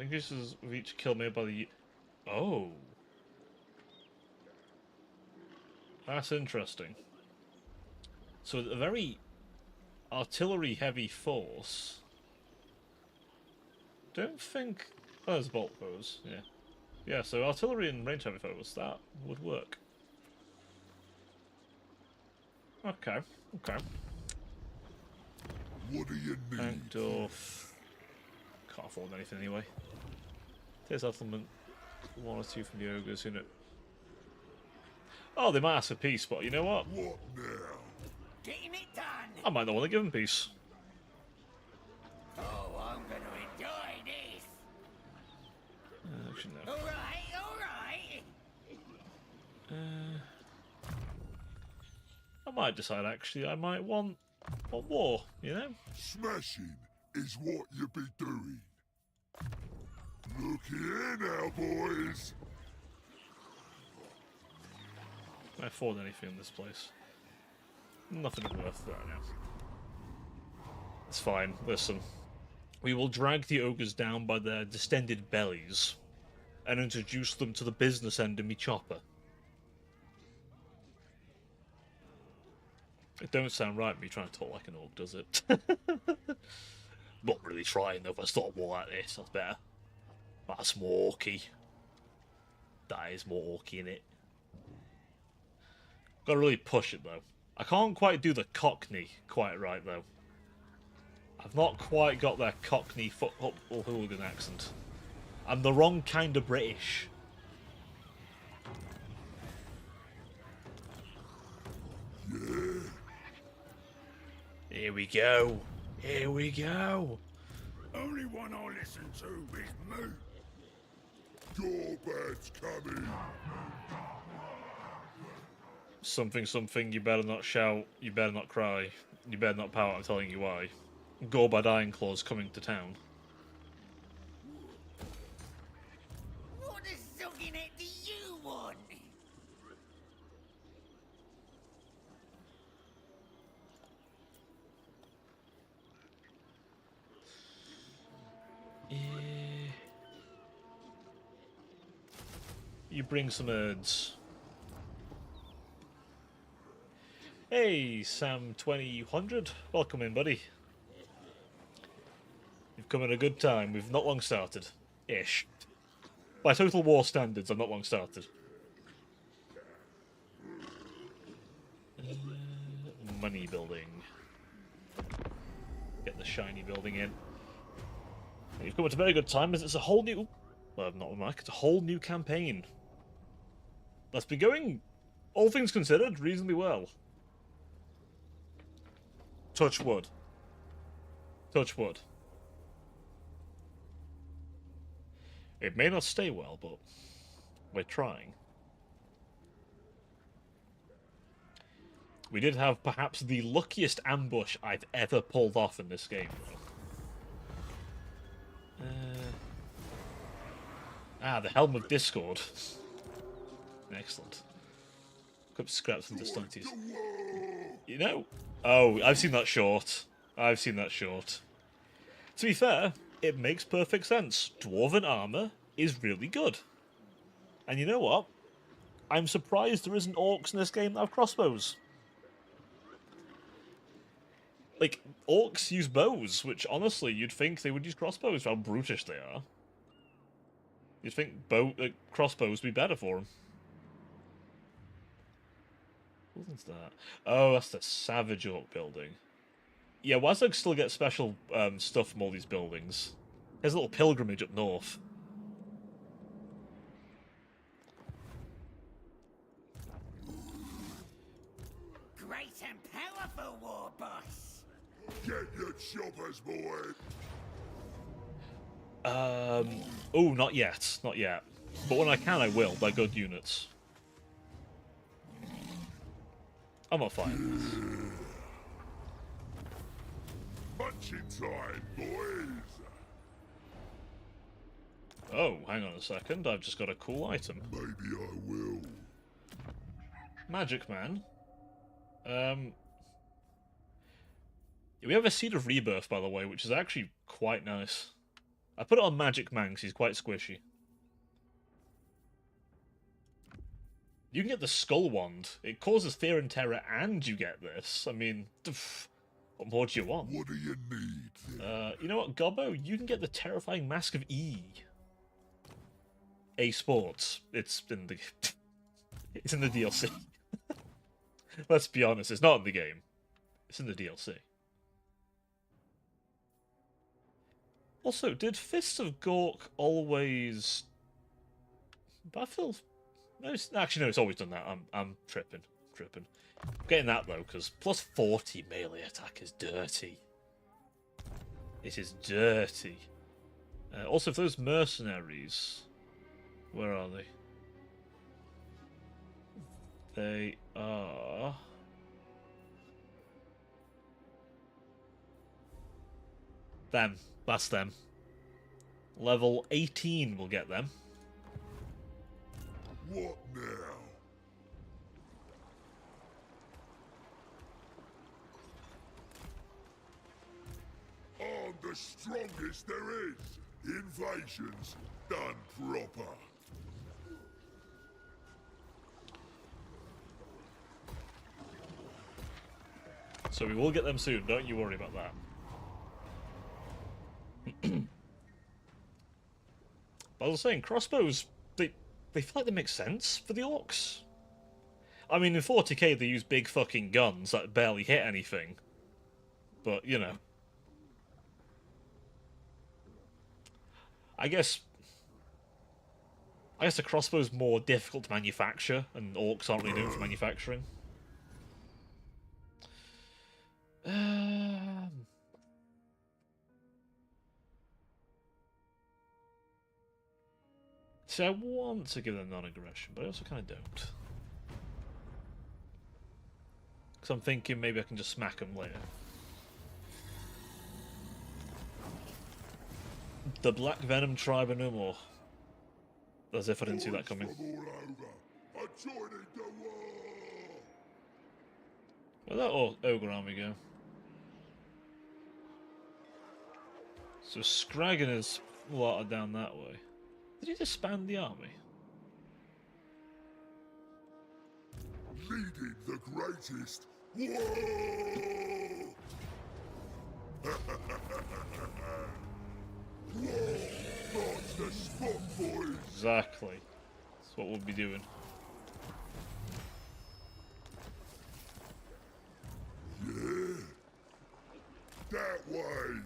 Speaker 1: Increases with each kill made by the... Oh. That's interesting. So a very artillery-heavy force. Don't think... Oh, there's bolt foes, yeah. Yeah, so artillery and range-heavy foes, that would work. Okay, okay.
Speaker 3: What do you need?
Speaker 1: Bankdorf. Can't afford anything anyway. There's settlement. One or two from the ogres, who know. Oh, they might ask for peace, but you know what?
Speaker 3: What now?
Speaker 5: Getting it done!
Speaker 1: I might not want to give them peace.
Speaker 5: Oh, I'm gonna enjoy this!
Speaker 1: Actually, no.
Speaker 5: Alright, alright!
Speaker 1: I might decide, actually, I might want war, you know?
Speaker 3: Smashing is what you be doing. Look here now, boys.
Speaker 1: Can I afford anything in this place? Nothing worth that now. It's fine, listen. We will drag the ogres down by their distended bellies and introduce them to the business end of me chopper. It don't sound right me trying to talk like an orc, does it? Not really trying though. If I start more like this, that's better. That's more orky. That is more orky in it. Gotta really push it though. I can't quite do the Cockney quite right though. I've not quite got that Cockney football hooligan accent. I'm the wrong kind of British. Here we go. Here we go.
Speaker 2: Only one I listen to is me.
Speaker 3: Gorbad's coming.
Speaker 1: Something, something, you better not shout, you better not cry, you better not pout, I'm telling you why. Gorbad Ironclaw's coming to town.
Speaker 5: What a sucking it do you want?
Speaker 1: You bring some herds. Hey, Sam 2000, welcome in, buddy. You've come at a good time. We've not long started. Ish. By Total War standards, I've not long started. Money building. Get the shiny building in. You've come at a very good time, as it's a whole new... Well, not the mic, it's a whole new campaign. That's been going, all things considered, reasonably well. Touch wood. Touch wood. It may not stay well, but we're trying. We did have perhaps the luckiest ambush I've ever pulled off in this game, though. The Helm of Discord. Excellent. Could scrap some distances. You know? Oh, I've seen that short. I've seen that short. To be fair, it makes perfect sense. Dwarven armor is really good. And you know what? I'm surprised there isn't orcs in this game that have crossbows. Like, orcs use bows, which honestly, you'd think they would use crossbows for how brutish they are. You'd think crossbows would be better for them. What's that? Oh, that's the Savage Orc building. Yeah, Wazog still gets special stuff from all these buildings. There's a little pilgrimage up north.
Speaker 5: Great and powerful, war boss.
Speaker 3: Get your choppers, boy.
Speaker 1: Oh, not yet. Not yet. But when I can, I will. They're good units. I'm not fighting this.
Speaker 3: Punching time, boys.
Speaker 1: Oh, hang on a second. I've just got a cool item.
Speaker 3: Maybe I will.
Speaker 1: Magic Man. We have a Seed of Rebirth, by the way, which is actually quite nice. I put it on Magic Man because he's quite squishy. You can get the Skull Wand. It causes fear and terror, and you get this. I mean, what more do you want?
Speaker 3: What do you need, then?
Speaker 1: You know what, Gobbo? You can get the terrifying Mask of E. A Sports. It's in the... it's in the DLC. Let's be honest, it's not in the game. It's in the DLC. Also, did Fists of Gork always... Battlefield? No, actually, no, it's always done that. I'm tripping. Getting that, though, because plus 40 melee attack is dirty. It is dirty. Also, if those mercenaries... Where are they? They are... Them. That's them. Level 18 will get them.
Speaker 3: What now? On the the strongest there is. Invasions done proper.
Speaker 1: So we will get them soon, don't you worry about that. But I was saying, crossbows, they feel like they make sense for the orcs. I mean, in 40k they use big fucking guns that barely hit anything. But, you know. I guess the crossbow's more difficult to manufacture, and orcs aren't really known for manufacturing. See, I want to give them non-aggression, but I also kind of don't. Because I'm thinking maybe I can just smack them later. The Black Venom tribe are no more. As if I didn't see that coming.
Speaker 3: From all over. I joined the war.
Speaker 1: Where'd that ogre army go? So Scraggan is lot down that way. Did he disband the army?
Speaker 3: Leading the greatest war. War, march the spot, boys.
Speaker 1: Exactly. That's what we'll be doing.
Speaker 3: Yeah. That way.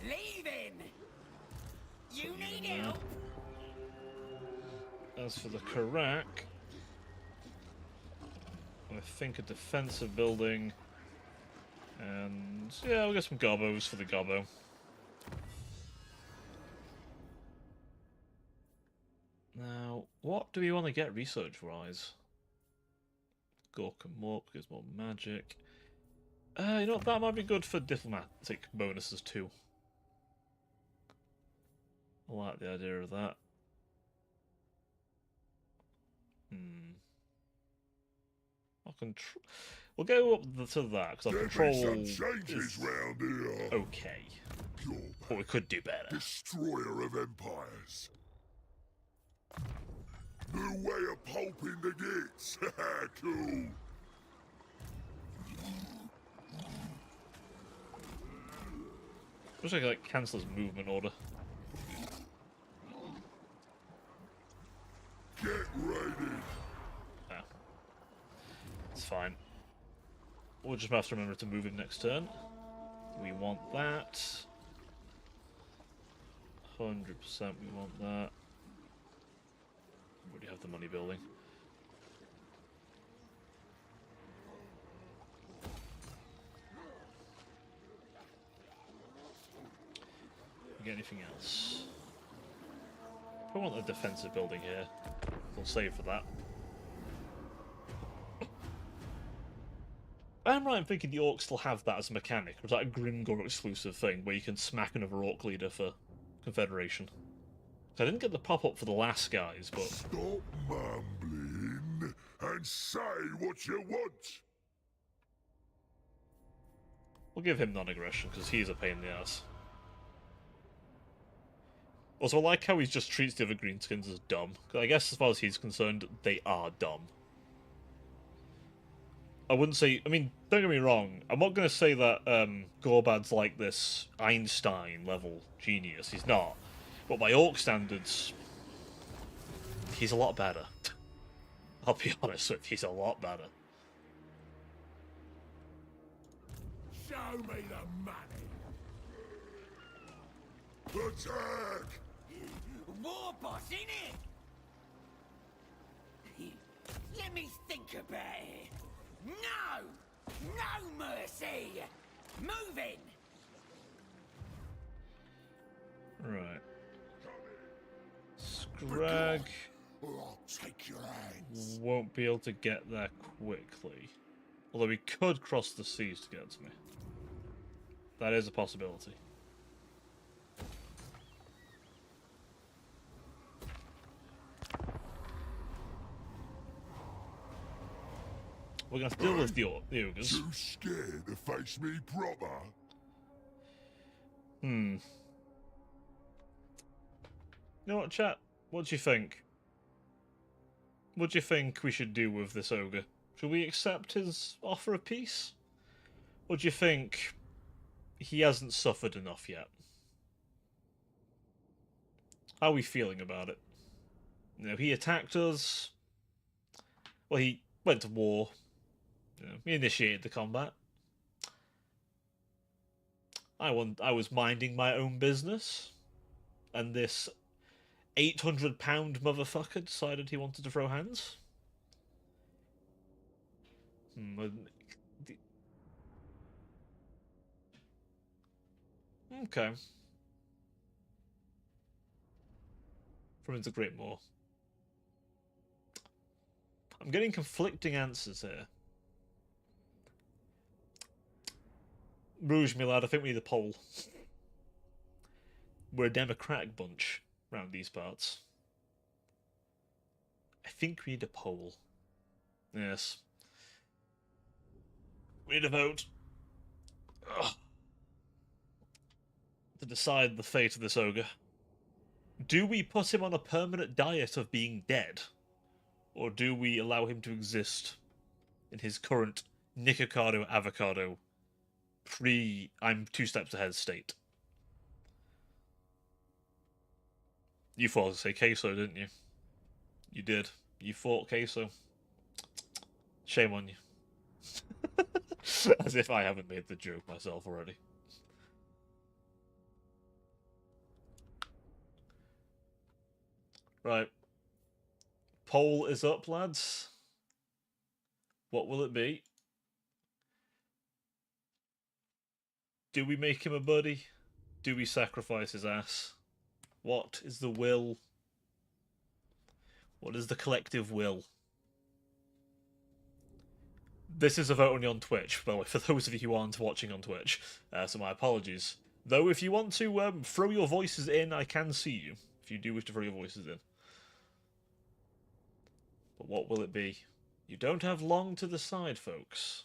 Speaker 5: Leaving! You need help?
Speaker 1: As for the Karak, I think a defensive building, and yeah, we'll get some gobos for the gobbo. Now, what do we want to get research-wise? Gork and Mork gives more magic. You know what, that might be good for diplomatic bonuses too. I like the idea of that. We'll go up to that, because I'll control
Speaker 3: Some changes
Speaker 1: is
Speaker 3: round here.
Speaker 1: okay.
Speaker 3: Pure
Speaker 1: But we could do better.
Speaker 3: destroyer of empires. New way of pulping the gits. Cool.
Speaker 1: Wish I could like cancel his movement order.
Speaker 3: Get ready.
Speaker 1: Ah. It's fine. We'll just have to remember to move him next turn. We want that. 100% we want that. We already have the money building. We get anything else? I want a defensive building here. We'll save for that. I'm right in thinking the orcs still have that as a mechanic, or is that a Grimgor exclusive thing where you can smack another orc leader for Confederation? I didn't get the pop-up for the last guys, but...
Speaker 3: Stop mumbling and say what you want.
Speaker 1: We'll give him non-aggression, because he's a pain in the ass. Also, I like how he just treats the other greenskins as dumb. 'Cause I guess as far as he's concerned, they are dumb. I wouldn't say... I mean, don't get me wrong. I'm not going to say that Gorbad's like this Einstein-level genius. He's not. But by orc standards, he's a lot better. I'll be honest with you, he's a lot better.
Speaker 3: Show me the money. Attack!
Speaker 5: War boss, innit? Let me think about it. No! No mercy! Moving!
Speaker 1: Right. Scrag
Speaker 3: Or I'll take your hands.
Speaker 1: won't be able to get there quickly. Although we could cross the seas to get to me. That is a possibility. We're going to have to deal with the ogres.
Speaker 3: Too scared to face me proper?
Speaker 1: You know what, chat? What do you think? What do you think we should do with this ogre? Should we accept his offer of peace? Or do you think he hasn't suffered enough yet? How are we feeling about it? You know, he attacked us. Well, he went to war. You know, he initiated the combat. I was minding my own business, and this 800-pound motherfucker decided he wanted to throw hands. Okay. From into Great Moor. I'm getting conflicting answers here. Rouge, me lad, I think we need a poll. We're a democratic bunch around these parts. I think we need a poll. Yes. We need a vote. Ugh. To decide the fate of this ogre. Do we put him on a permanent diet of being dead? Or do we allow him to exist in his current Nikocado avocado I'm 2 steps ahead state? You thought to say queso, didn't you? You did. You thought queso. Shame on you. As if I haven't made the joke myself already. Right. Poll is up, lads. What will it be? Do we make him a buddy? Do we sacrifice his ass? What is the will? What is the collective will? This is a vote only on Twitch, by the way, for those of you who aren't watching on Twitch. So my apologies. Though, if you want to throw your voices in, I can see you. If you do wish to throw your voices in. But what will it be? You don't have long to decide, folks.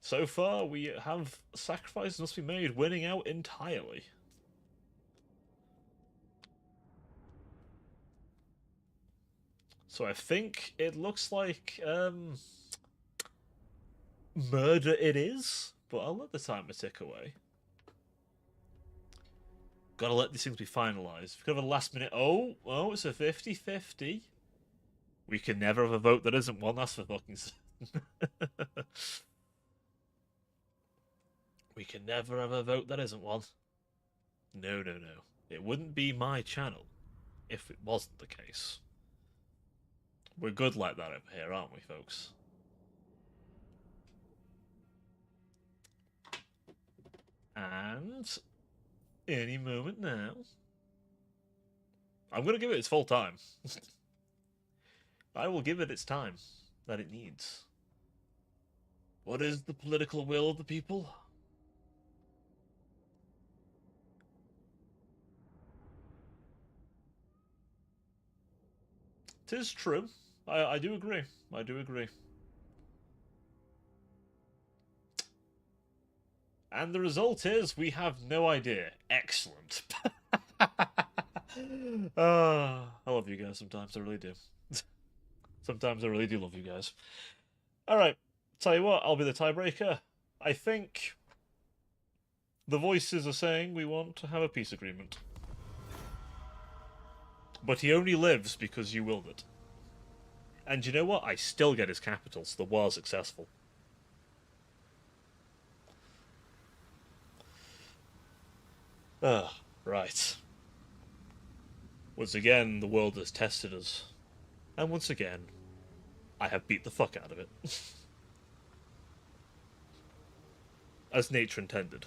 Speaker 1: So far, we have sacrifices must be made, winning out entirely. So I think it looks like murder it is, but I'll let the timer tick away. Gotta let these things be finalised. We've got a last minute. Oh, it's a 50-50. We can never have a vote that isn't one, that's for fucking certain. We can never have a vote that isn't one. No, no, no. It wouldn't be my channel if it wasn't the case. We're good like that over here, aren't we, folks? And any moment now, I'm going to give it its full time. I will give it its time that it needs. What is the political will of the people? 'Tis true. I do agree. I do agree. And the result is we have no idea. Excellent. I love you guys sometimes. I really do. Sometimes I really do love you guys. Alright. Tell you what, I'll be the tiebreaker. I think the voices are saying we want to have a peace agreement. But he only lives because you willed it. And you know what? I still get his capital, so the war's successful. Right. Once again, the world has tested us. And once again, I have beat the fuck out of it. As nature intended.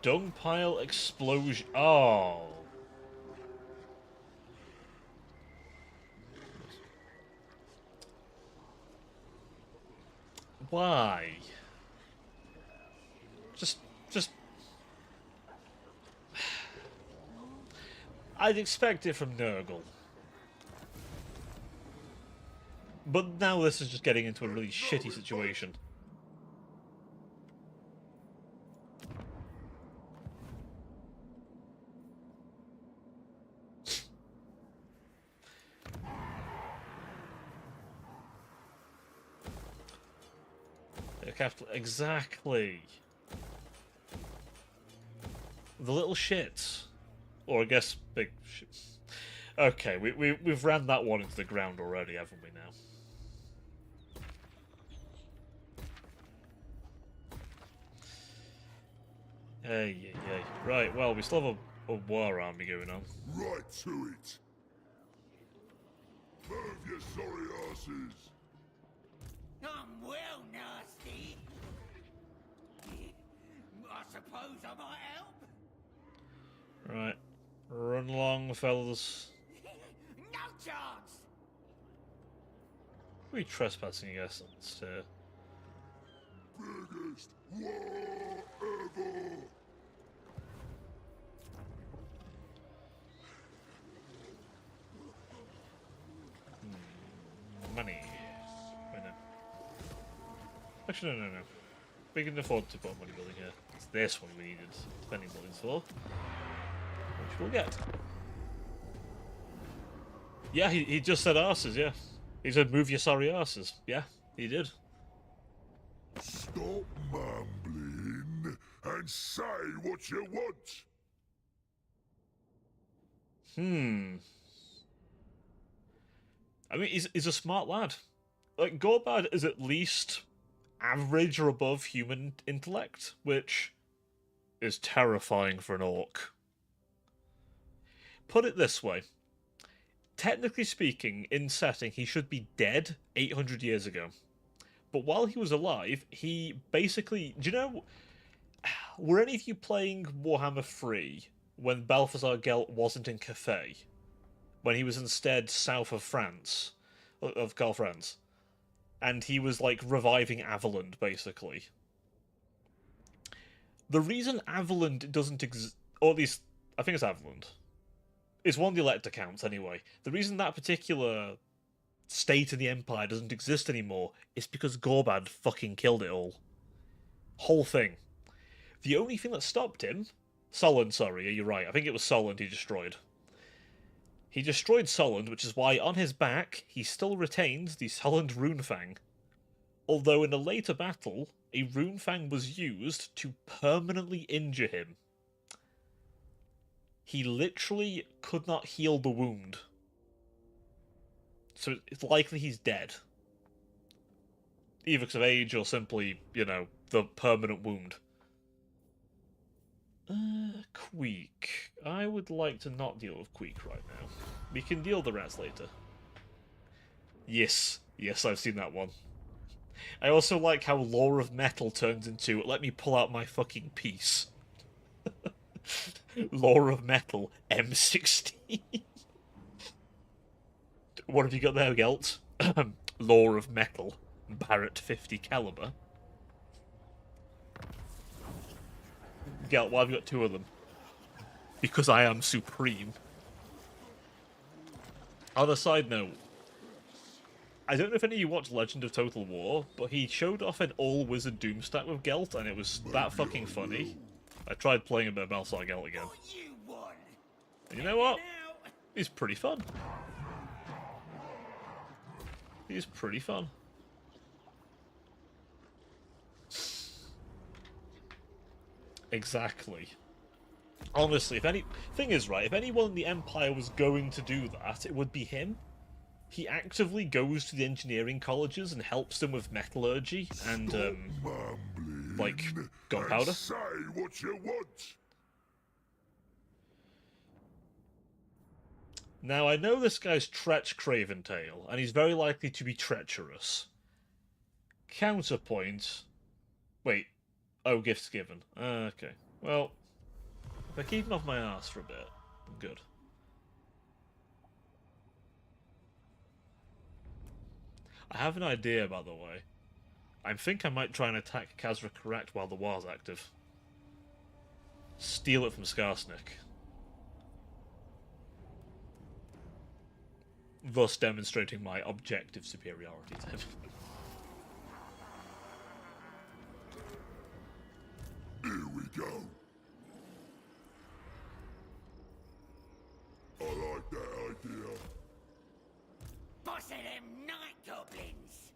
Speaker 1: Dung pile explosion. Oh. Why? just... I'd expect it from Nurgle. But now this is just getting into a really shitty situation. Capital, exactly. The little shits. Or I guess big shits. Okay, we've ran that one into the ground already, haven't we now? Hey. Right, well, we still have a war army going on.
Speaker 3: Right to it. Move, you sorry asses.
Speaker 5: I'm well nasty. I suppose I might help.
Speaker 1: Right. Run along, fellas.
Speaker 5: No chance.
Speaker 1: What are we trespassing against here?
Speaker 3: Biggest war ever.
Speaker 1: Money. Wait, no. Actually, no. We can afford to put money building here. It's this one we needed spending buildings for. Which we'll get. Yeah, he just said arses, yeah. He said move your sorry arses. Yeah, he did.
Speaker 3: Stop mumbling and say what you want.
Speaker 1: I mean, he's a smart lad. Like, Gorbad is at least average or above human intellect, which is terrifying for an orc. Put it this way. Technically speaking, in setting, he should be dead 800 years ago. But while he was alive, he basically... Do you know... Were any of you playing Warhammer 3 when Balthazar Gelt wasn't in Cathay? When he was instead south of France, of Karl Franz, and he was like reviving Averland, basically. The reason Averland doesn't exist, or at least I think it's Averland, it's one of the Elector counts anyway. The reason that particular state of the Empire doesn't exist anymore is because Gorbad fucking killed it all. Whole thing. The only thing that stopped him, Solent, sorry, you're right. I think it was Solent he destroyed. He destroyed Solent, which is why on his back he still retains the Solent Runefang. Although in a later battle, a Runefang was used to permanently injure him. He literally could not heal the wound. So it's likely he's dead. Either because of age or simply, you know, the permanent wound. Queek. I would like to not deal with Queek right now. We can deal the rats later. Yes, I've seen that one. I also like how Lore of Metal turns into, let me pull out my fucking piece. Lore of Metal, M16. What have you got there, Gelt? Lore of Metal, Barrett 50 caliber. Gelt, why have you got two of them? Because I am supreme. On a side note, I don't know if any of you watched Legend of Total War, but he showed off an all-wizard Doomstack with Gelt, and it was that fucking funny. I tried playing a bit of Balthazar Gelt again.
Speaker 5: What you want?
Speaker 1: And you know what?
Speaker 5: Now,
Speaker 1: He's pretty fun. He's pretty fun. Exactly. Honestly, if anyone in the Empire was going to do that, it would be him. He actively goes to the engineering colleges and helps them with metallurgy and,
Speaker 3: Mumbling
Speaker 1: like, gunpowder.
Speaker 3: and say what you want.
Speaker 1: Now, I know this guy's Tretch Craventail, and he's very likely to be treacherous. Counterpoint... Wait. Oh, gifts given. Okay. Well, if I keep him off my ass for a bit, I'm good. I have an idea, by the way. I think I might try and attack Khazra Correct while the war's active. steal it from Skarsnik. Thus demonstrating my objective superiority to him.
Speaker 3: Here we go. I like that idea.
Speaker 5: Boss of them night goblins.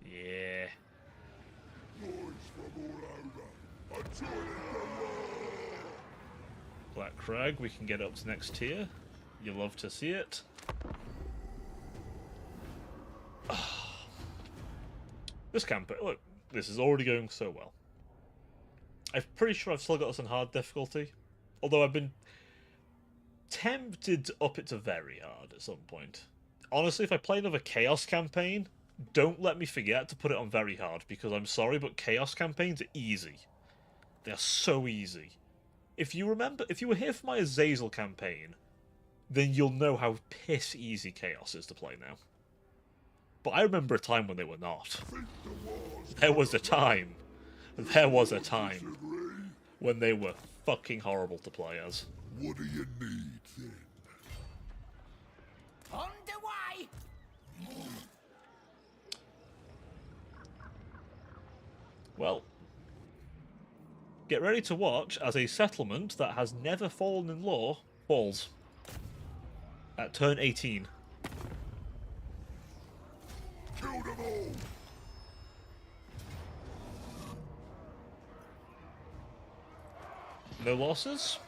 Speaker 1: Yeah.
Speaker 3: Noise from all over. I'm joining the war.
Speaker 1: Black Crag, we can get up to next tier. You love to see it. This campaign, look, this is already going so well. I'm pretty sure I've still got this on hard difficulty. Although I've been tempted to up it to very hard at some point. Honestly, if I play another Chaos campaign, don't let me forget to put it on very hard, because I'm sorry, but Chaos campaigns are easy. They are so easy. If you remember, if you were here for my Azazel campaign, then you'll know how piss easy Chaos is to play now. But I remember a time when they were not. There was a time when they were fucking horrible to play as.
Speaker 3: What do you need then?
Speaker 5: On the way.
Speaker 1: Well, get ready to watch as a settlement that has never fallen in law falls. At turn 18.
Speaker 3: Kill them all!
Speaker 1: No losses?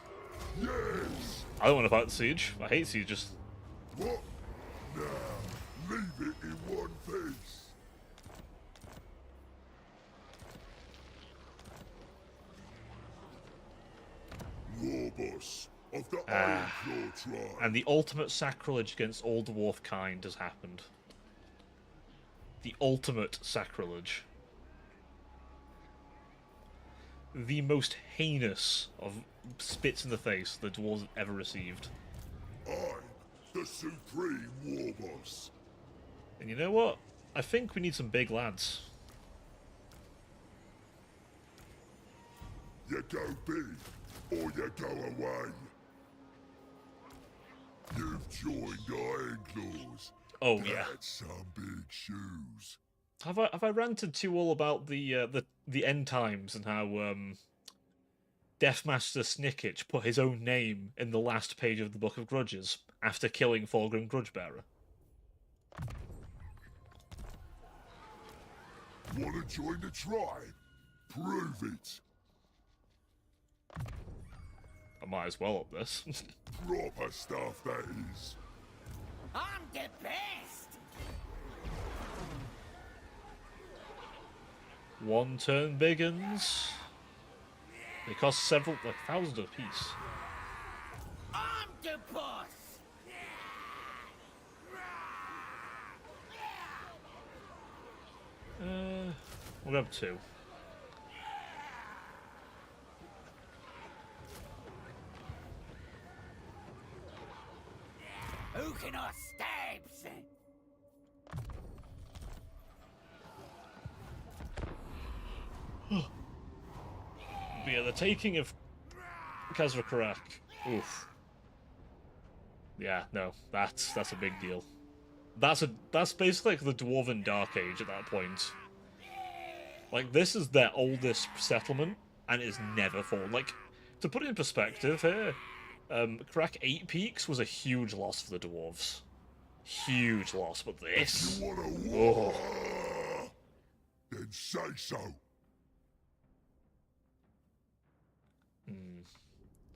Speaker 3: Yes!
Speaker 1: I don't want to fight the siege. I hate sieges.
Speaker 3: What? Now, leave it in one piece. War boss of the Ironclaw tribe.
Speaker 1: And the ultimate sacrilege against all dwarf kind has happened. The ultimate sacrilege. The most heinous of spits in the face the dwarves have ever received.
Speaker 3: I'm the supreme war boss.
Speaker 1: And you know what? I think we need some big lads.
Speaker 3: You go big, or you go away. You've joined Ironclaws.
Speaker 1: Oh yeah.
Speaker 3: That's some big shoes.
Speaker 1: Have I ranted to you all about the end times and how Deathmaster Snickich put his own name in the last page of the Book of Grudges after killing Thorgrim Grudgebearer?
Speaker 3: Wanna join the tribe? Prove it.
Speaker 1: I might as well up this.
Speaker 3: Proper stuff, that is.
Speaker 5: I'm the best.
Speaker 1: One turn biggins. They cost several, like thousands apiece.
Speaker 5: I'm the boss.
Speaker 1: We'll have two.
Speaker 5: Who can I stab?
Speaker 1: But yeah, the taking of Khazra Karak. Oof. Yeah, no, that's a big deal. That's basically like the Dwarven Dark Age at that point. Like, this is their oldest settlement, and it's never fallen. Like, to put it in perspective here, Karak 8 Peaks was a huge loss for the dwarves. Huge loss, but this...
Speaker 3: You wanna war? Then say so.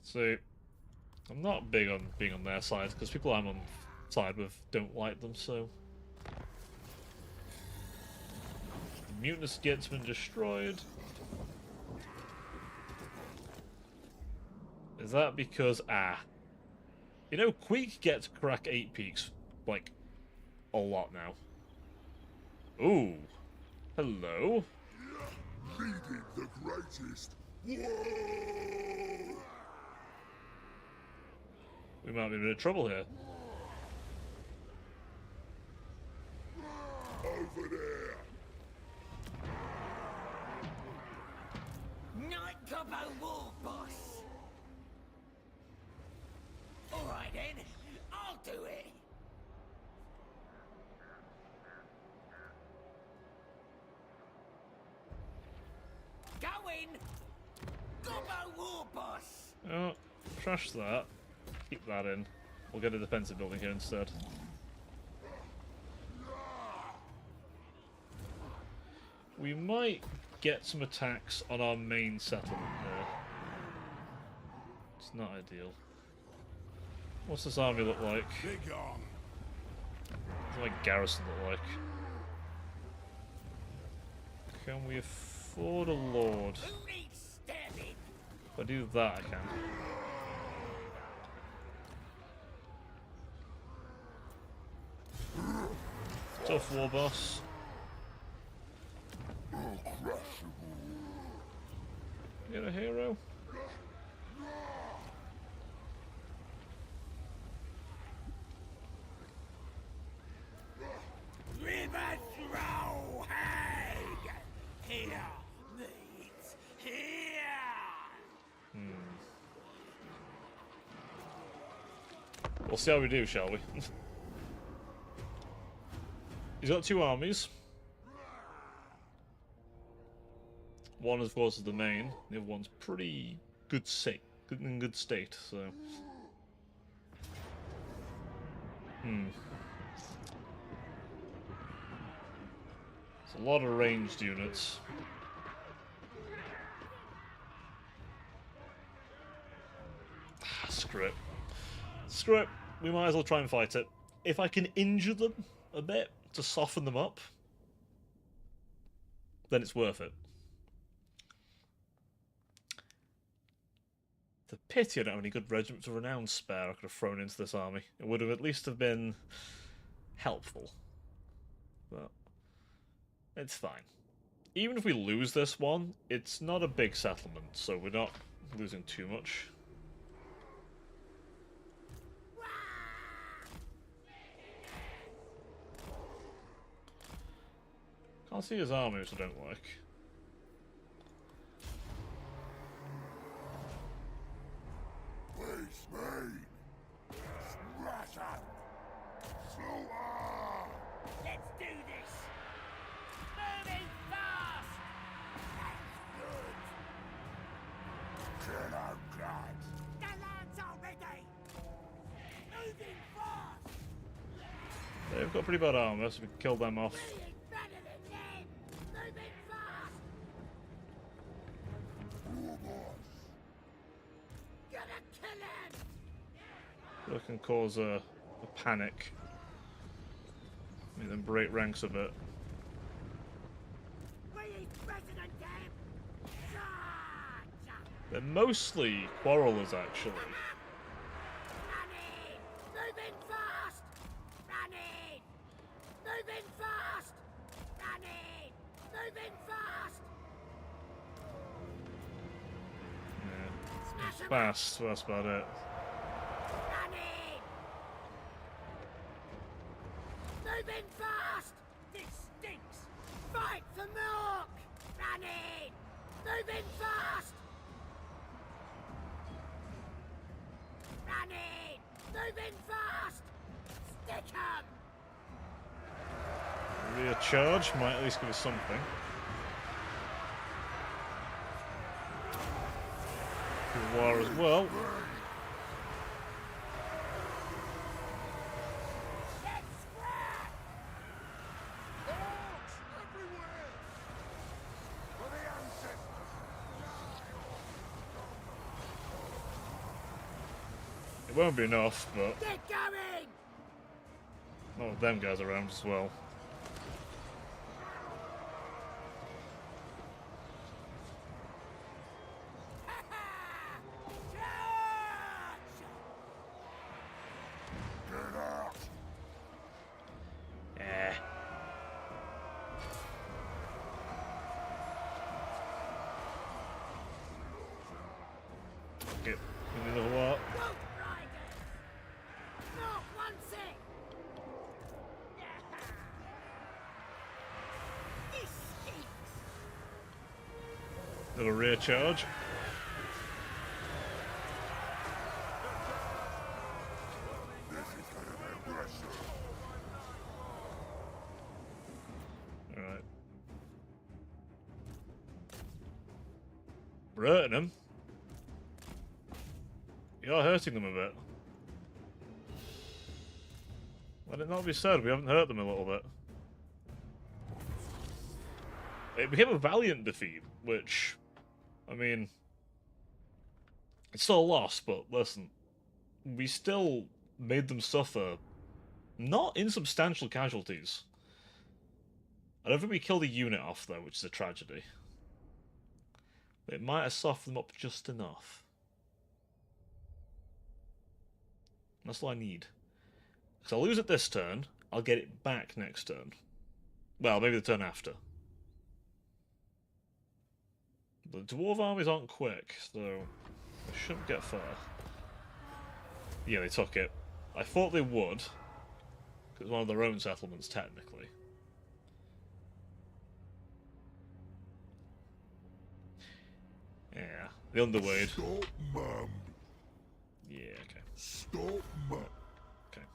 Speaker 1: So, I'm not big on being on their side, because people I'm on side with don't like them, so... Mutinous Getzman destroyed. Is that because... You know, Queek gets Karak 8 Peaks, like, a lot now. Ooh. Hello.
Speaker 3: Leading the greatest war.
Speaker 1: We might be in a bit of trouble here.
Speaker 3: Over there.
Speaker 5: Night Gobbo
Speaker 1: trash that. Keep that in. We'll get a defensive building here instead. We might get some attacks on our main settlement here. It's not ideal. What's this army look like?
Speaker 2: Be gone.
Speaker 1: What's my garrison look like? Can we afford a lord?
Speaker 5: Who needs stabbing?
Speaker 1: If I do that, I can. Tough war boss. Get a hero.
Speaker 5: River throw hag! Here meets here!
Speaker 1: We'll see how we do, shall we? He's got two armies. One, of course, is the main. The other one's pretty good in good state. So, It's a lot of ranged units. Screw it. Screw it. We might as well try and fight it. If I can injure them a bit to soften them up, then it's worth it. The pity I don't have any good regiments of renown spare I could have thrown into this army. It would have at least have been helpful. But it's fine. Even if we lose this one, it's not a big settlement, so we're not losing too much. Can't see his army, which I don't like.
Speaker 3: Waste main. Smash up. Slaughter.
Speaker 5: Let's do this! Moving fast!
Speaker 3: Kill out guys.
Speaker 5: The land's already! Moving fast!
Speaker 1: They've got pretty bad armor, so we can kill them off.
Speaker 5: Being better than them! Moving fast! Gonna kill him!
Speaker 1: That can cause a panic. Make them break ranks a bit.
Speaker 5: We is better than them! Charge!
Speaker 1: They're mostly quarrelers, actually.
Speaker 5: Running! Moving fast! Running! Moving fast! Running! Moving fast!
Speaker 1: Yeah.
Speaker 5: Smash 'em up!
Speaker 1: Fast, that's about it.
Speaker 5: Running! Moving fast! This stinks! Fight for milk! Running! Moving fast! Running! Moving fast! Stick 'em!
Speaker 1: Rear charge might at least give us something. Good war as well.
Speaker 5: Get square!
Speaker 3: Orcs everywhere. For the ancestors.
Speaker 1: It won't be enough, but
Speaker 5: Get going!
Speaker 1: not with them guys around as well.
Speaker 5: Charge!
Speaker 3: Get out.
Speaker 1: Eh. Get in the what?
Speaker 5: Wolf Riders! North wants it! This stinks!
Speaker 1: Little rear charge.
Speaker 3: This is gonna be aggressive.
Speaker 1: Alright. We're hurting him. You're hurting them a bit. Let it not be said, we haven't hurt them a little bit. It became a valiant defeat, which, I mean, it's still a loss, but listen, we still made them suffer not insubstantial casualties. I don't think we killed a unit off, though, which is a tragedy. But it might have softened them up just enough. That's all I need. Because I'll lose it this turn, I'll get it back next turn. Well, maybe the turn after. The dwarf armies aren't quick, so they shouldn't get far. Yeah, they took it. I thought they would, because it's one of their own settlements, technically. Yeah, the underweight.
Speaker 3: Stop, Mum.
Speaker 1: Yeah, okay.
Speaker 3: Stop, Mum.
Speaker 1: Okay.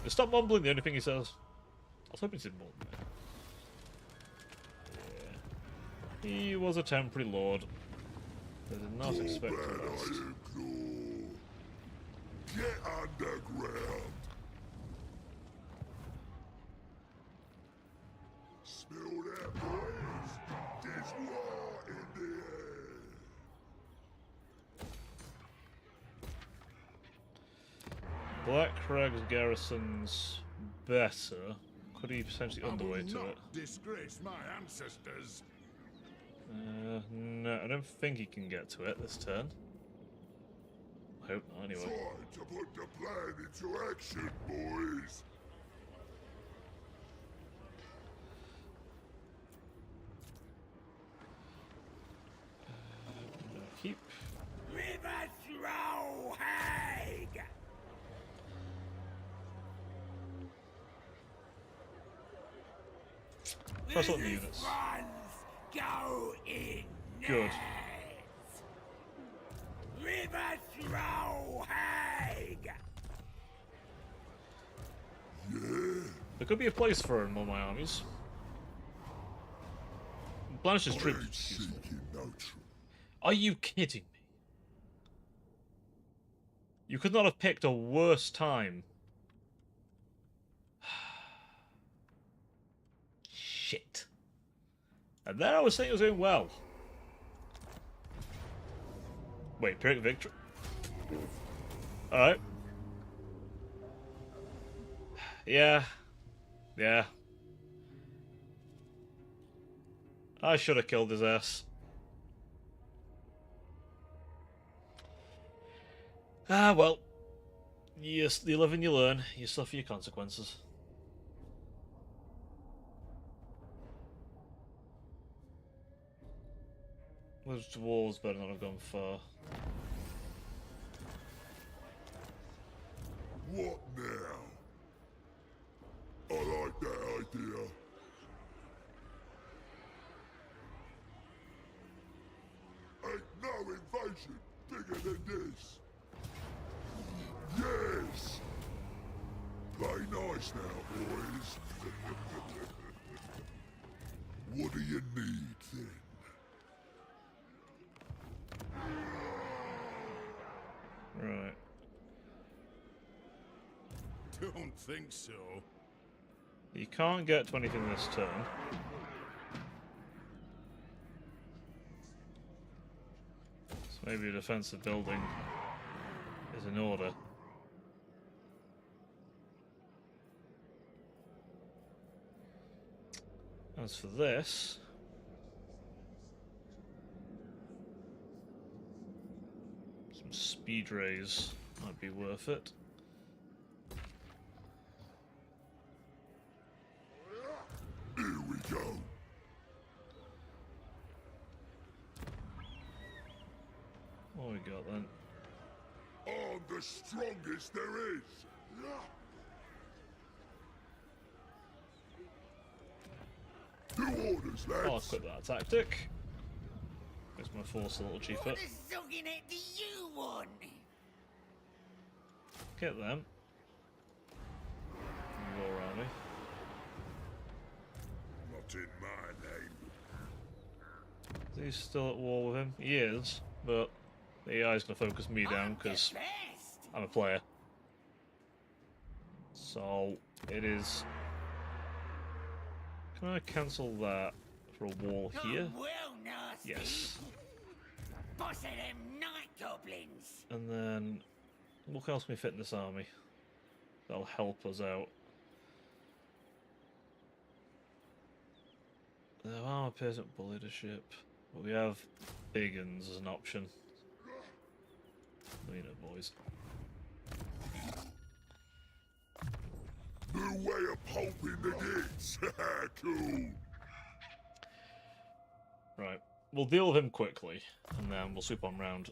Speaker 1: Just stop mumbling, the only thing he says. I was hoping he said more than that. Yeah. He was a temporary lord. I did not expect
Speaker 3: Bad
Speaker 1: to last.
Speaker 3: Iron Claw. Get underground. Smell that, boys? There's war in the air.
Speaker 1: Black Crag's garrison's better. Could he potentially
Speaker 2: I will
Speaker 1: underweight to
Speaker 2: not
Speaker 1: it?
Speaker 2: disgrace my ancestors.
Speaker 1: No, I don't think he can get to it this turn. I hope not, anyway.
Speaker 3: Time to put the plan into action, boys.
Speaker 1: Keep.
Speaker 5: River throw Hague!
Speaker 1: Press on the units.
Speaker 5: Go in
Speaker 1: Good.
Speaker 5: net. River throw Hague!
Speaker 1: There could be a place for him on my armies. Blanche's troops.
Speaker 3: Ain't
Speaker 1: Excuse me.
Speaker 3: seeking no truth.
Speaker 1: Are you kidding me? You could not have picked a worse time. Shit. And then I was saying it was going well. Wait, Pyrrhic victory? Alright. Yeah. Yeah. I should have killed his ass. Ah, well. You live and you learn. You suffer your consequences. Those dwarves better not have gone far.
Speaker 3: What now? I like that idea. Ain't no invasion bigger than this. Yes! Play nice now, boys. What do you need, then?
Speaker 1: Right.
Speaker 2: Don't think so.
Speaker 1: You can't get to anything this turn. So maybe a defensive building is in order. As for this... some speed rays might be worth it.
Speaker 3: Here we go.
Speaker 1: What we got then?
Speaker 3: I'm the strongest there is. Do orders,
Speaker 1: I'll
Speaker 3: lads.
Speaker 1: equip that tactic. Makes my force a little cheaper.
Speaker 5: What a sucking it do you want?
Speaker 1: Get them. War army.
Speaker 2: Not in my name.
Speaker 1: Is he still at war with him? He is, but The AI is going to focus me down because
Speaker 5: Best.
Speaker 1: I'm a player. So it is. Can I cancel that for a wall here?
Speaker 5: Well, nasty.
Speaker 1: Yes.
Speaker 5: Boss of them night goblins.
Speaker 1: And then what else can we fit in this army? That'll help us out. There are peasant leadership, but we have big uns as an option. You know, boys.
Speaker 3: New way of pulping the gits. Cool.
Speaker 1: Right, we'll deal with him quickly, and then we'll swoop on round.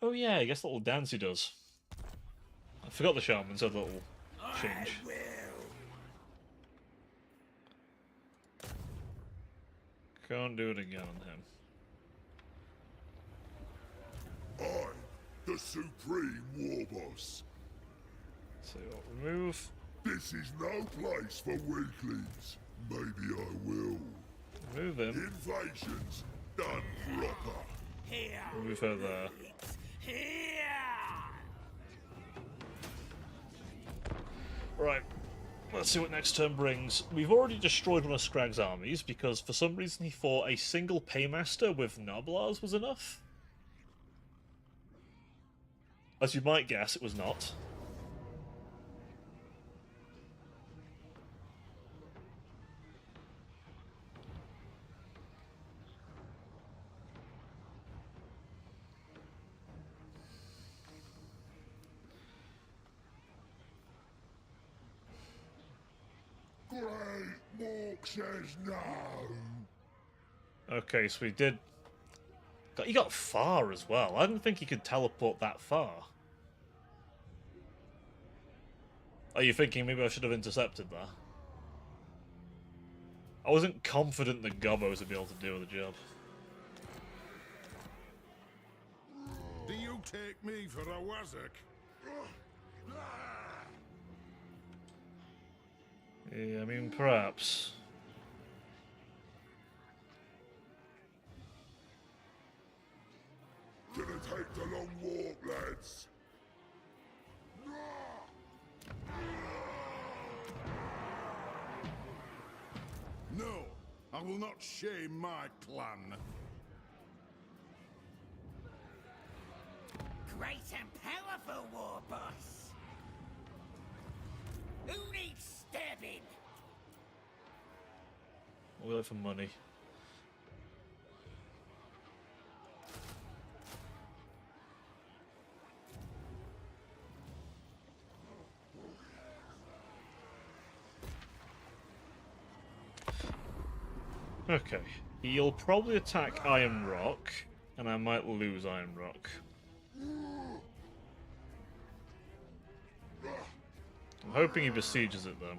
Speaker 1: Oh yeah, I guess the little dance he does. I forgot the shaman's had a little change.
Speaker 5: I will.
Speaker 1: Can't do it again on him.
Speaker 3: I, the Supreme War Boss.
Speaker 1: So remove.
Speaker 3: This is no place for weaklings. Maybe I will.
Speaker 1: Remove him.
Speaker 3: Invasions done proper.
Speaker 5: Here.
Speaker 1: Remove her there.
Speaker 5: Here.
Speaker 1: Right. Let's see what next turn brings. We've already destroyed one of Scragg's armies because for some reason he thought a single paymaster with Noblars was enough. As you might guess, it was not.
Speaker 3: Great Mork says no.
Speaker 1: Okay, so we did... He got far as well. I didn't think he could teleport that far. Are you thinking maybe I should have intercepted that? I wasn't confident the Gobbos would be able to do the job.
Speaker 2: Do you take me for a wazzock?
Speaker 1: Yeah, I mean, perhaps.
Speaker 3: Gonna take the long walk, lads.
Speaker 2: No, I will not shame my clan.
Speaker 5: Great and powerful war boss. Who needs stabbing?
Speaker 1: We'll go for money. Okay, he'll probably attack Iron Rock, and I might lose Iron Rock. I'm hoping he besieges it, though.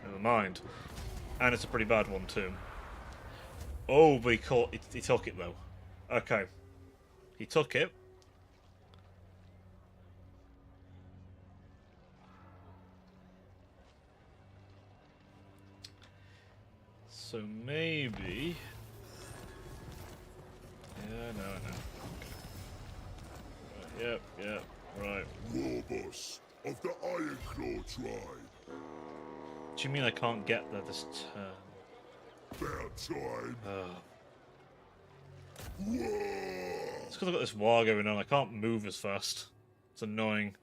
Speaker 1: Never mind. And it's a pretty bad one, too. Oh, but he took it, though. Okay. He took it. So maybe... Yeah, no. Okay. Yep, right.
Speaker 3: War Boss of the Iron Claw tribe.
Speaker 1: Do you mean I can't get there this turn?
Speaker 3: About time. War!
Speaker 1: It's because I've got this war going on. I can't move as fast. It's annoying.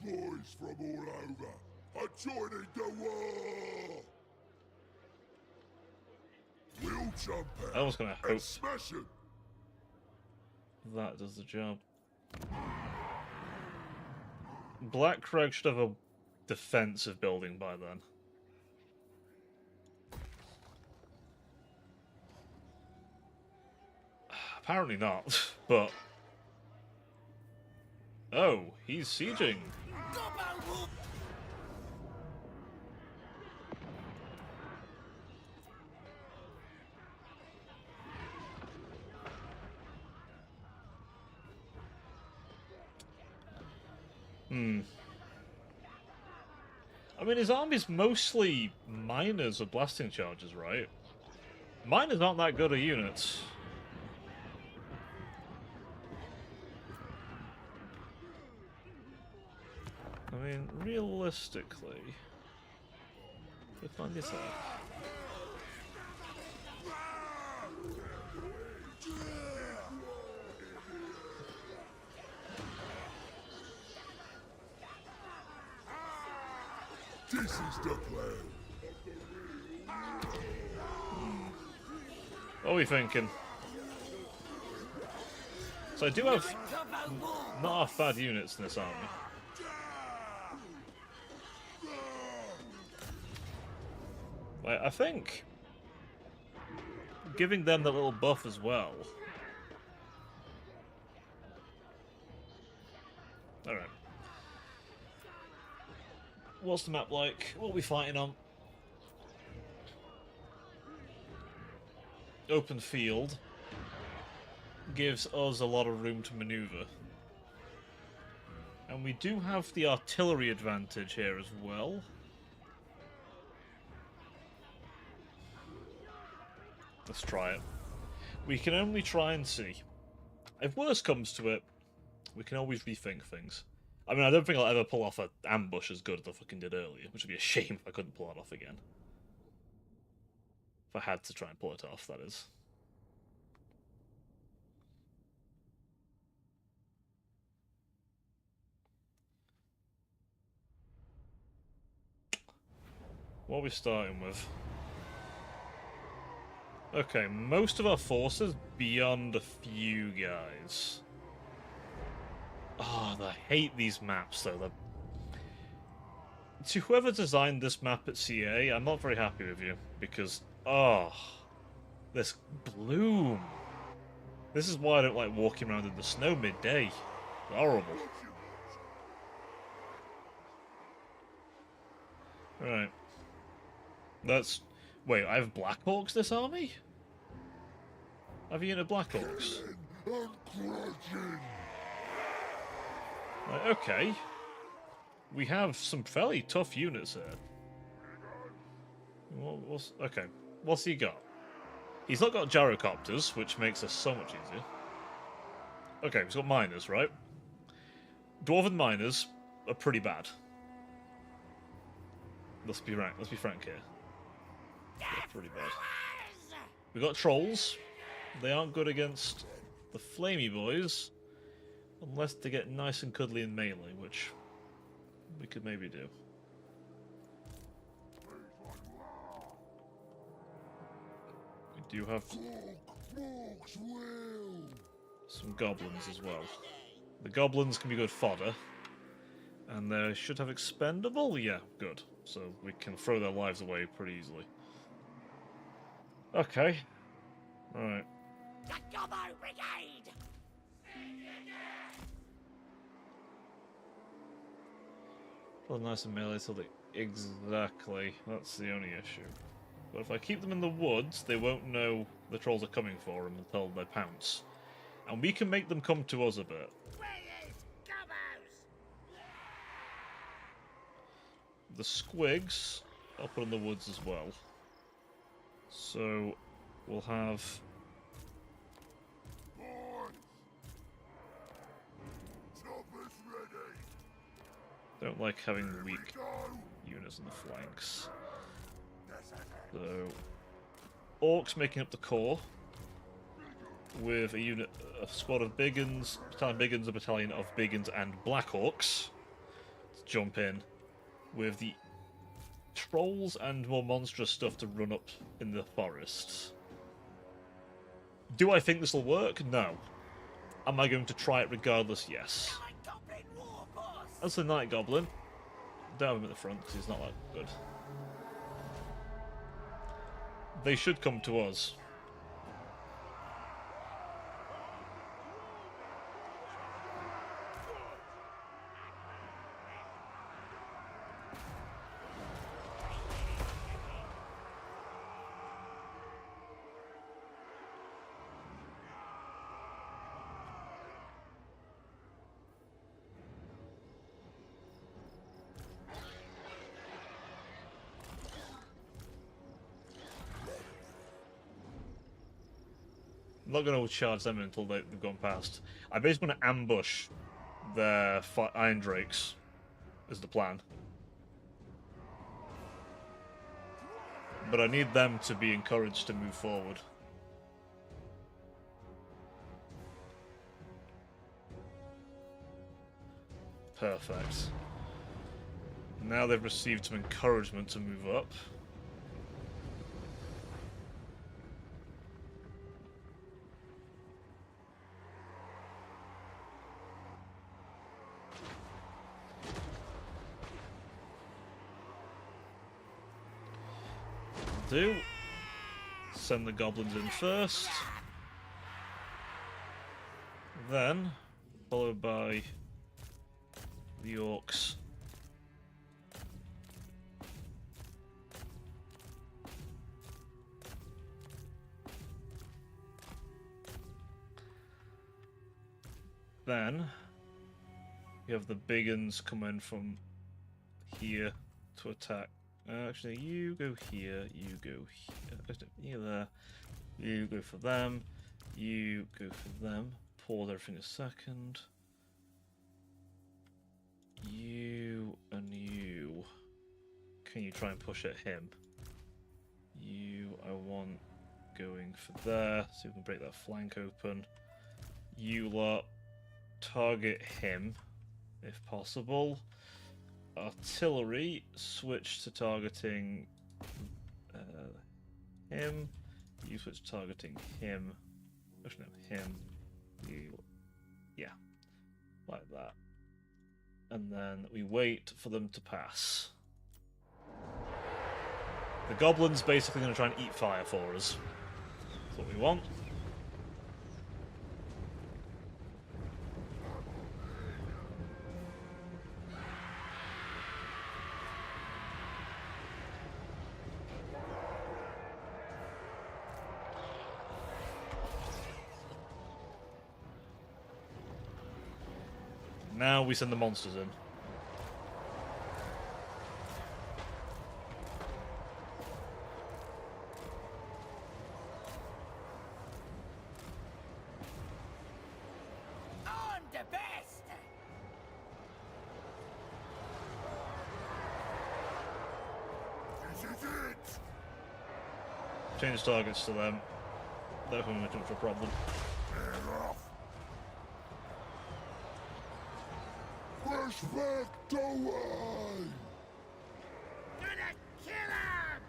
Speaker 3: Boys from all over are joining the war. We'll jump out
Speaker 1: I was gonna
Speaker 3: and
Speaker 1: hope
Speaker 3: smash him.
Speaker 1: that does the job. Black Crag should have a defensive building by then. Apparently not, but... Oh, he's sieging.
Speaker 5: Gobbo wolf.
Speaker 1: I mean, his army's mostly miners or blasting charges, right? Miners aren't that good at units. I mean, realistically, if I this out.
Speaker 3: This is the plan.
Speaker 1: What are we thinking? So I do have not half bad units in this army. Like, I think giving them the little buff as well. Alright. What's the map like? What are we fighting on? Open field gives us a lot of room to maneuver. And we do have the artillery advantage here as well. Let's try it. We can only try and see. If worse comes to it, we can always rethink things. I mean, I don't think I'll ever pull off an ambush as good as I fucking did earlier, which would be a shame if I couldn't pull it off again. If I had to try and pull it off, that is. What are we starting with? Okay, most of our forces beyond a few guys. Oh, I hate these maps, though. To whoever designed this map at CA, I'm not very happy with you, because, oh, this bloom. This is why I don't like walking around in the snow midday. It's horrible. Right. That's... Wait, I have Blackhawks this army? Have you unit Blackhawks? Right, okay. We have some fairly tough units here. Okay, what's he got? He's not got gyrocopters, which makes us so much easier. Okay, he's got miners, right? Dwarven miners are pretty bad. Let's be frank here. They're pretty bad. We got trolls. They aren't good against the flamey boys, unless they get nice and cuddly in melee, which we could maybe do. We do have some goblins as well. The goblins can be good fodder, and they should have expendable. Yeah, good. So we can throw their lives away pretty easily. Okay. Alright.
Speaker 5: The Gobbo Brigade!
Speaker 1: Well, nice and melee till they... Exactly. That's the only issue. But if I keep them in the woods, they won't know the trolls are coming for them until they pounce. And we can make them come to us a bit.
Speaker 5: Where is Gobbos?
Speaker 1: The squigs, I'll put in the woods as well. So, we'll have... Don't like having weak units on the flanks. So, orcs making up the core, with a squad of Biggins, battalion Biggins, a battalion of Biggins and Blackhawks to jump in, with the trolls and more monstrous stuff to run up in the forests. Do I think this will work? No. Am I going to try it regardless? Yes. That's the Night Goblin. Don't have him at the front because he's not that good. They should come to us. not going to charge them until they've gone past. I'm basically going to ambush their Iron Drakes, is the plan. But I need them to be encouraged to move forward. Perfect. Now they've received some encouragement to move up. Do send the goblins in first, then followed by the orcs. Then you have the big uns coming from here to attack. Actually, you go here, you go here, there. You go for them, you go for them. Pause everything a second. You and you. Can you try and push at him? You, I want going for there, so we can break that flank open. You lot, target him, if possible. Artillery, switch to targeting him. You switch to targeting him. Actually, no, him. You, yeah, like that. And then we wait for them to pass. The goblins basically going to try and eat fire for us. That's what we want. Now we send the monsters in.
Speaker 5: On the best!
Speaker 3: This is it!
Speaker 1: Change targets to them. They're coming much of a problem.
Speaker 3: They're off! Rush back the way!
Speaker 5: Gonna kill him!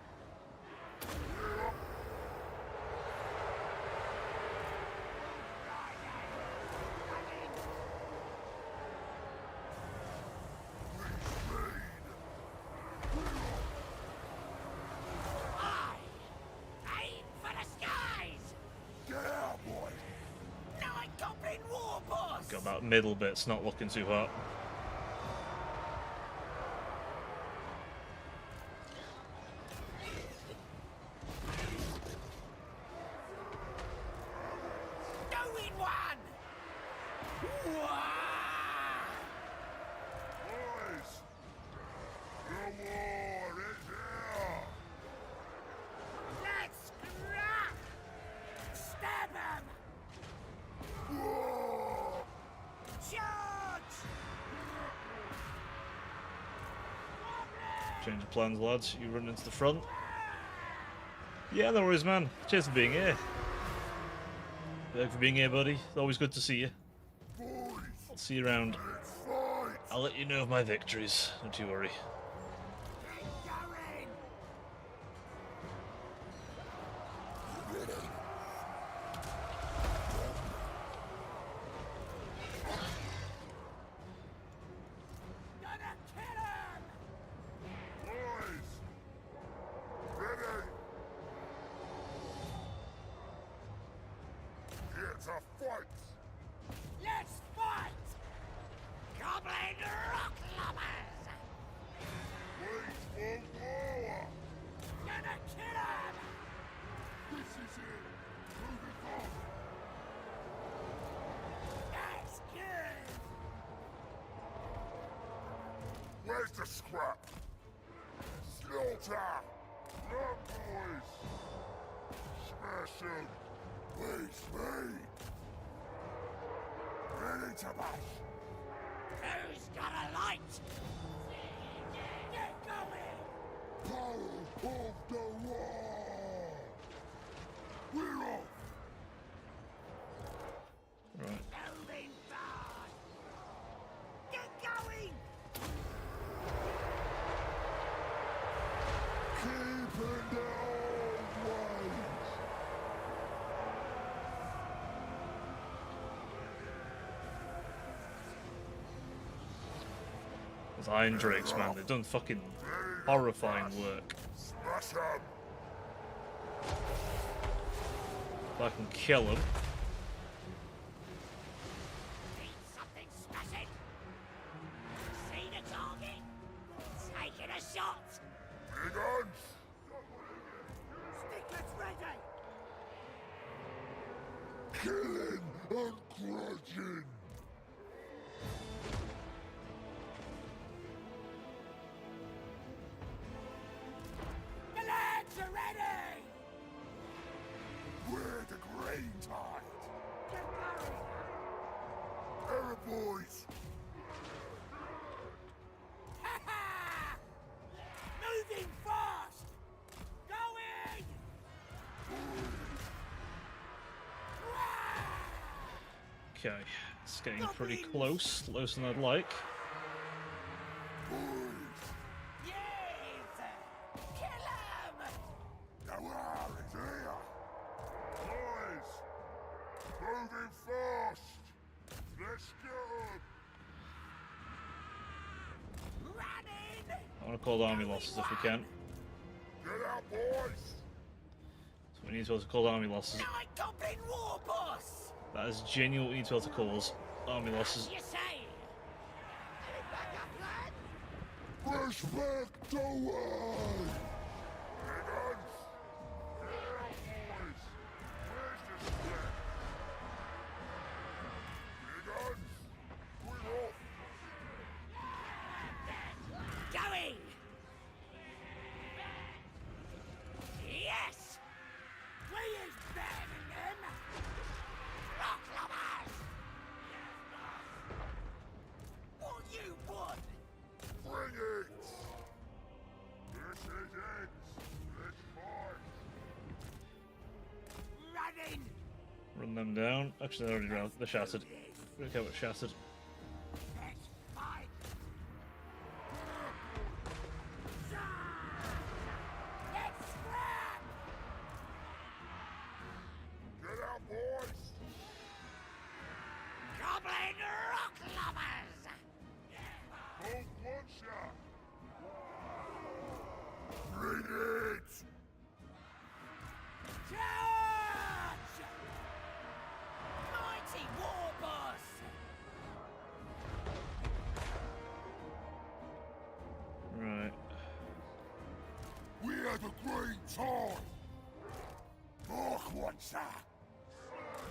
Speaker 5: Aim for the skies!
Speaker 3: Yeah, boy!
Speaker 5: Nine Goblin War Boss!
Speaker 1: Got that middle bit's not looking too hot.
Speaker 5: Doing one! Wah!
Speaker 3: Boys! The war is here!
Speaker 5: Let's scrap! Stab him!
Speaker 3: Whoa!
Speaker 5: Charge!
Speaker 1: Change of plans, lads. You run into the front. Yeah, no worries, man. Cheers for being here. Thanks for being here, buddy. Always good to see you.
Speaker 3: Boys!
Speaker 1: I'll see you around.
Speaker 3: Let's fight!
Speaker 1: I'll let you know of my victories. Don't you worry.
Speaker 5: Keep going! Gonna kill him!
Speaker 3: Boys! Ready! It's a fight!
Speaker 5: Let's fight! Goblin rock lovers!
Speaker 3: Wait for war!
Speaker 5: Gonna kill him!
Speaker 3: This is it! Move it on!
Speaker 5: That's good!
Speaker 3: Where's the scrap? Slaughter! Run, boys! Smash 'em! Please, me. Ready to bash.
Speaker 5: Who's got a light? Get going!
Speaker 3: Power of the war. We're off.
Speaker 1: Right.
Speaker 5: Moving fast! Get going!
Speaker 3: Keeping the old ways.
Speaker 1: Those Iron Drakes, man, they've done fucking horrifying work.
Speaker 3: Smash 'em.
Speaker 1: If I can kill them.
Speaker 5: Need something smashing! See the target? Taking a shot!
Speaker 3: Big guns.
Speaker 5: Sticklets ready!
Speaker 3: Killing and grudging.
Speaker 5: The lads are ready!
Speaker 3: We're the green tide.
Speaker 5: Get going!
Speaker 3: Arrow boys.
Speaker 5: Ha ha! Moving fast! Going!
Speaker 1: Okay, it's getting pretty close. Closer than I'd like.
Speaker 5: Yes! Kill him!
Speaker 3: The war is here. Boys. Moving fast. Let's go.
Speaker 5: Running!
Speaker 1: I want to call the army losses if we can.
Speaker 3: Get out, boys.
Speaker 1: So we need to be able to call army losses.
Speaker 5: Night Goblin War Boss!
Speaker 1: That is genuine what we need to be able to cause army losses.
Speaker 5: You say? Any backup plan?
Speaker 3: Respect the way. Big guns. Get out, boys. Where's the split? Big guns. We're off.
Speaker 5: Going! Yes! We is better than them! Rock lovers! What you want?
Speaker 3: Bring it. This is it. Let's fight.
Speaker 5: Running!
Speaker 1: Run them down. Actually, they're already round. They're shattered. Okay, what's shattered?
Speaker 5: Let's fight! Let's scrap!
Speaker 3: Get out, boys.
Speaker 5: Goblin rock lovers!
Speaker 3: Both one shot. Bring it.
Speaker 5: Charge! Mighty War Boss!
Speaker 1: Right.
Speaker 3: We are the green tide. Mark what's that?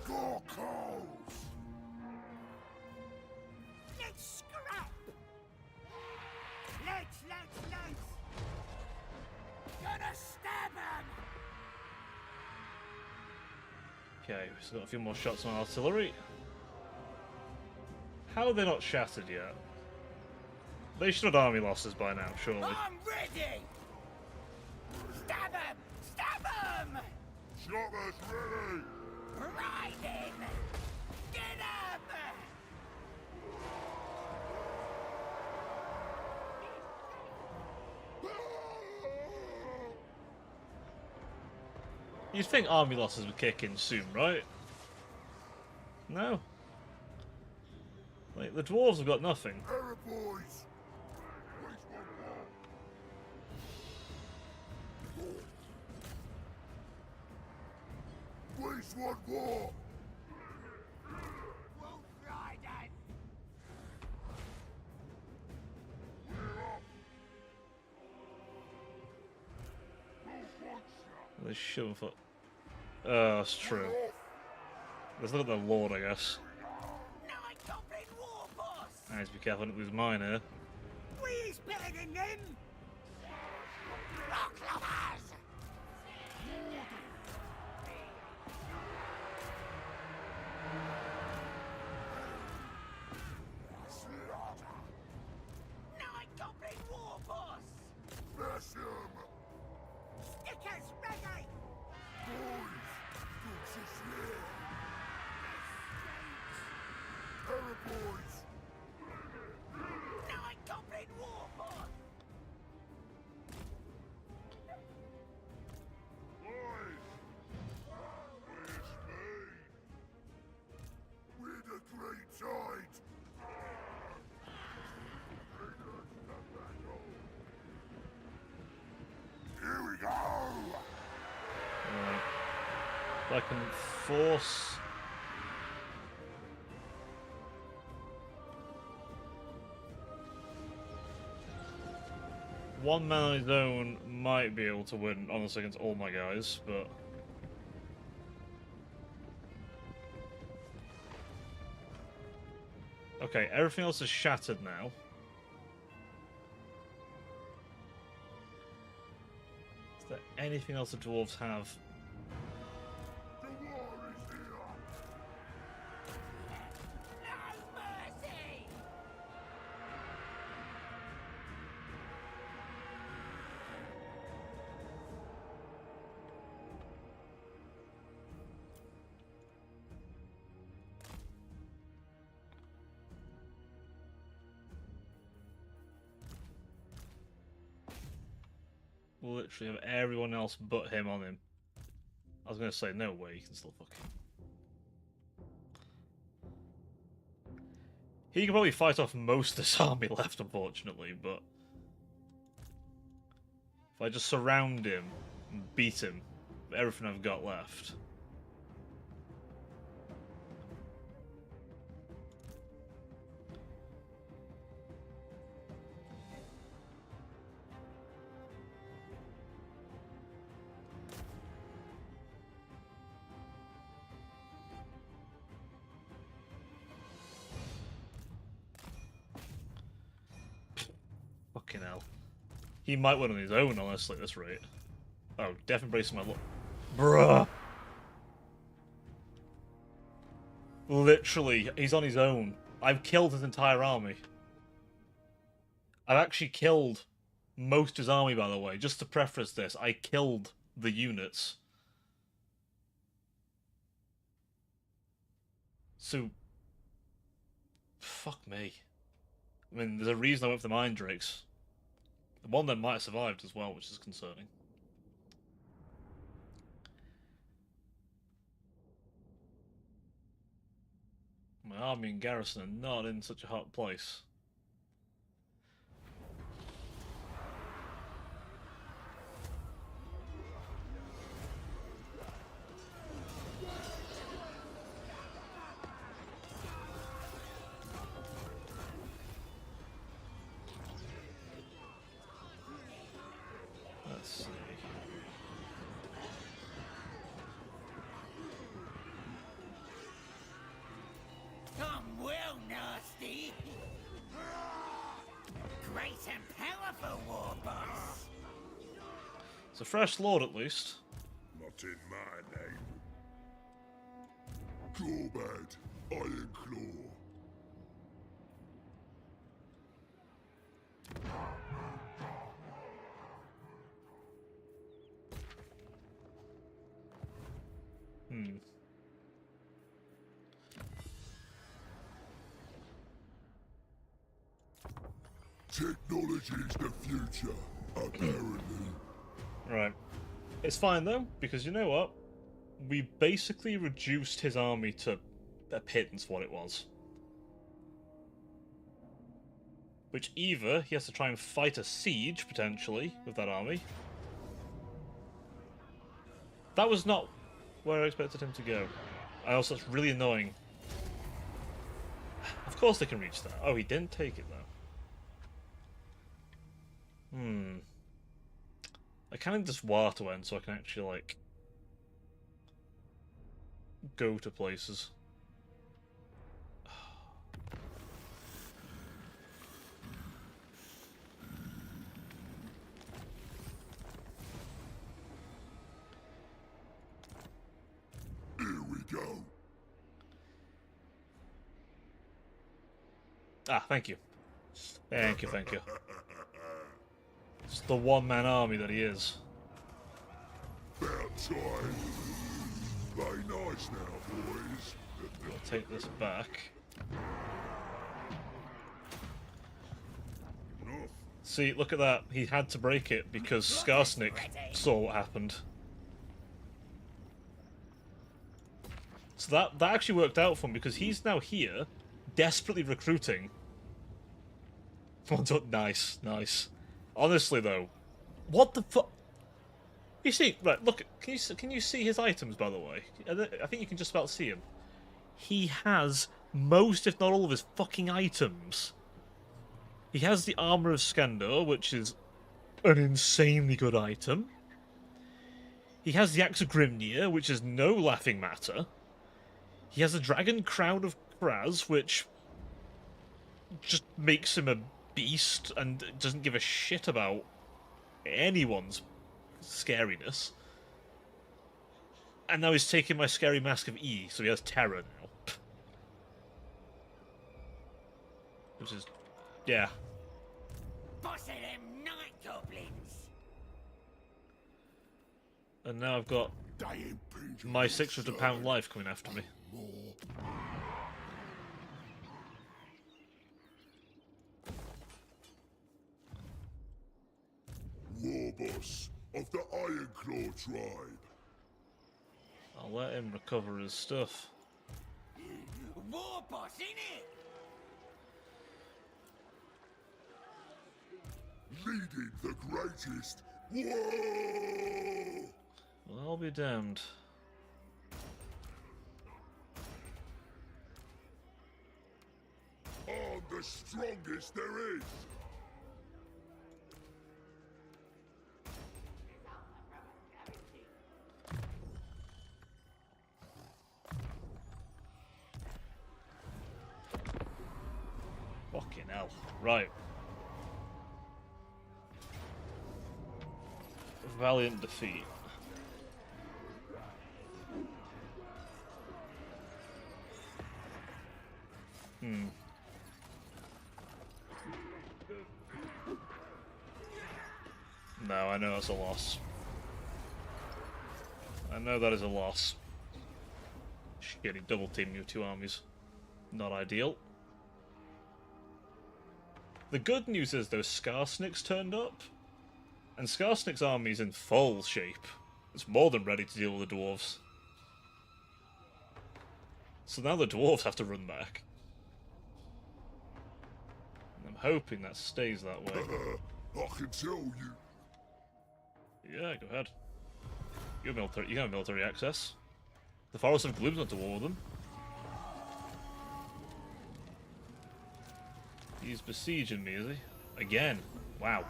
Speaker 3: Gorkos.
Speaker 5: Let's scrap! Let's! Gonna stab him!
Speaker 1: Okay, we've still got a few more shots on artillery. How are they not shattered yet? They should have army losses by now, surely.
Speaker 5: I'm ready! Stab him! Stab him!
Speaker 3: Choppers ready.
Speaker 5: Riding! Get him!
Speaker 1: You'd think army losses would kick in soon, right? No. Like, the dwarves have got nothing.
Speaker 3: Arrow boys. Waste one more.
Speaker 5: Wolf riding!
Speaker 1: They shouldn't for. Oh, that's true. Let's look at the lord, I guess.
Speaker 5: Night Goblin War Boss!
Speaker 1: I need to be careful I don't lose mine here.
Speaker 5: We is better than them! Rock lovers!
Speaker 1: I can force... One man on his own might be able to win, honestly, against all my guys, but... Okay, everything else is shattered now. Is there anything else the dwarves have?
Speaker 3: The war is here!
Speaker 5: No mercy!
Speaker 1: Literally have everyone else but him on him. I was gonna say, no way, you can still fucking... He can probably fight off most of this army left, unfortunately, but... If I just surround him and beat him, with everything I've got left... Fucking hell. He might win on his own, honestly, at this rate. Oh, Death Embrace my luck. Bruh! Literally, he's on his own. I've killed his entire army. I've actually killed most of his army, by the way. Just to preface this, I killed the units. So... Fuck me. I mean, there's a reason I went for the Mind Drakes. One of them might have survived as well, which is concerning. My army and garrison are not in such a hot place. Let's see.
Speaker 5: I'm well nasty. Great and powerful war boss.
Speaker 1: It's a fresh lord, at least.
Speaker 3: Not in my name. Gorbad, Iron Claw. Technology is the future, apparently.
Speaker 1: Right. It's fine, though, because you know what? We basically reduced his army to a pittance what it was. Which either he has to try and fight a siege, potentially, with that army. That was not where I expected him to go. I also, it's really annoying. Of course they can reach that. Oh, he didn't take it, though. I kind of just war to end so I can actually, like, go to places.
Speaker 3: Here we go.
Speaker 1: Ah, thank you. Thank you, thank you. It's the one-man army that he is.
Speaker 3: About time. Play nice now, boys.
Speaker 1: I'll take this back.
Speaker 3: Enough.
Speaker 1: See, look at that. He had to break it because Skarsnik saw what happened. So that actually worked out for him because he's now here, desperately recruiting. Well done. Nice, nice. Honestly, though, what the fuck? You see, right? Look, can you see his items? By the way, I think you can just about see him. He has most, if not all, of his fucking items. He has the armor of Skandor, which is an insanely good item. He has the axe of Grimnir, which is no laughing matter. He has the dragon crown of Kraz, which just makes him a beast and doesn't give a shit about anyone's scariness. And now he's taking my scary mask of E, so he has terror now. Which is, yeah.
Speaker 5: Boss of them night goblins.
Speaker 1: And now I've got
Speaker 3: They impinge on
Speaker 1: my
Speaker 3: your
Speaker 1: £600 life coming after me.
Speaker 3: more. War boss of the Ironclaw tribe.
Speaker 1: I'll let him recover his stuff.
Speaker 5: War boss, innit?
Speaker 3: Leading the greatest war.
Speaker 1: Well, I'll be damned.
Speaker 3: I'm the strongest there is.
Speaker 1: Fucking hell. Right. Valiant defeat. No, I know that's a loss. I know that is a loss. Shit, he double teamed you 2 armies. Not ideal. The good news is those Skarsniks turned up. And Skarsnik's army's in full shape. It's more than ready to deal with the dwarves. So now the dwarves have to run back. And I'm hoping that stays that way.
Speaker 3: I can tell you.
Speaker 1: Yeah, go ahead. You have military access. The Forest of Gloom's not to war with them. He's besieging me, is he? Again. Wow.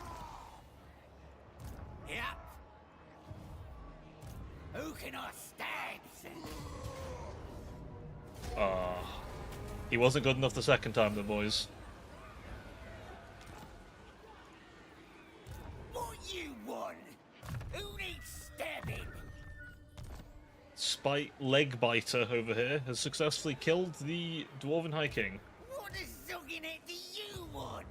Speaker 5: Yep. Who can I stab?
Speaker 1: He wasn't good enough the second time, the boys.
Speaker 5: What you want? Who needs stabbing?
Speaker 1: Spite Legbiter over here has successfully killed the Dwarven High King.
Speaker 5: What a zogginette do you want?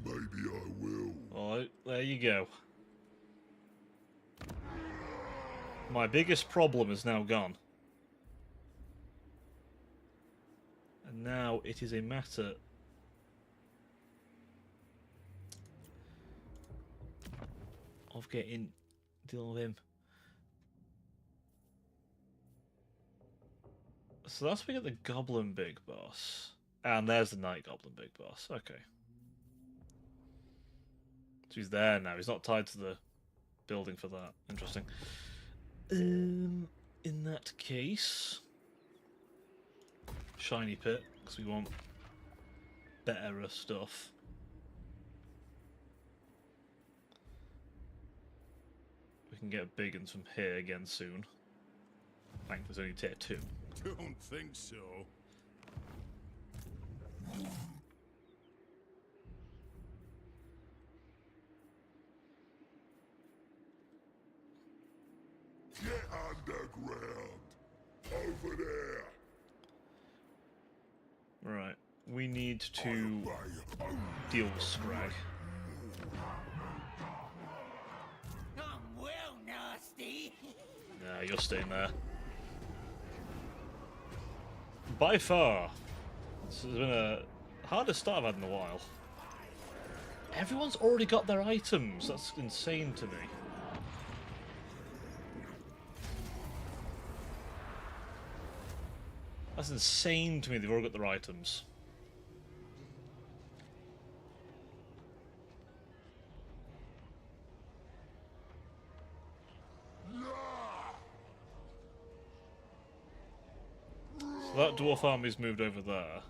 Speaker 3: Maybe I will.
Speaker 1: Alright, there you go. My biggest problem is now gone. And now it is a matter of dealing with him. So that's we get the Goblin Big Boss. And there's the Night Goblin Big Boss. Okay. So he's there now. He's not tied to the building for that. Interesting. In that case, Shiny Pit, because we want better stuff. We can get big ones from here again soon. Thankfully, it's only tier 2.
Speaker 2: Don't think so.
Speaker 3: Get underground. Over there.
Speaker 1: Right. We need to
Speaker 3: Obey.
Speaker 1: deal with Scrag.
Speaker 5: I'm well nasty.
Speaker 1: Nah, you're staying there. By far, this has been a hardest start I've had in a while. Everyone's already got their items. That's insane to me. That's insane to me. They've all got their items. that dwarf army's moved over there.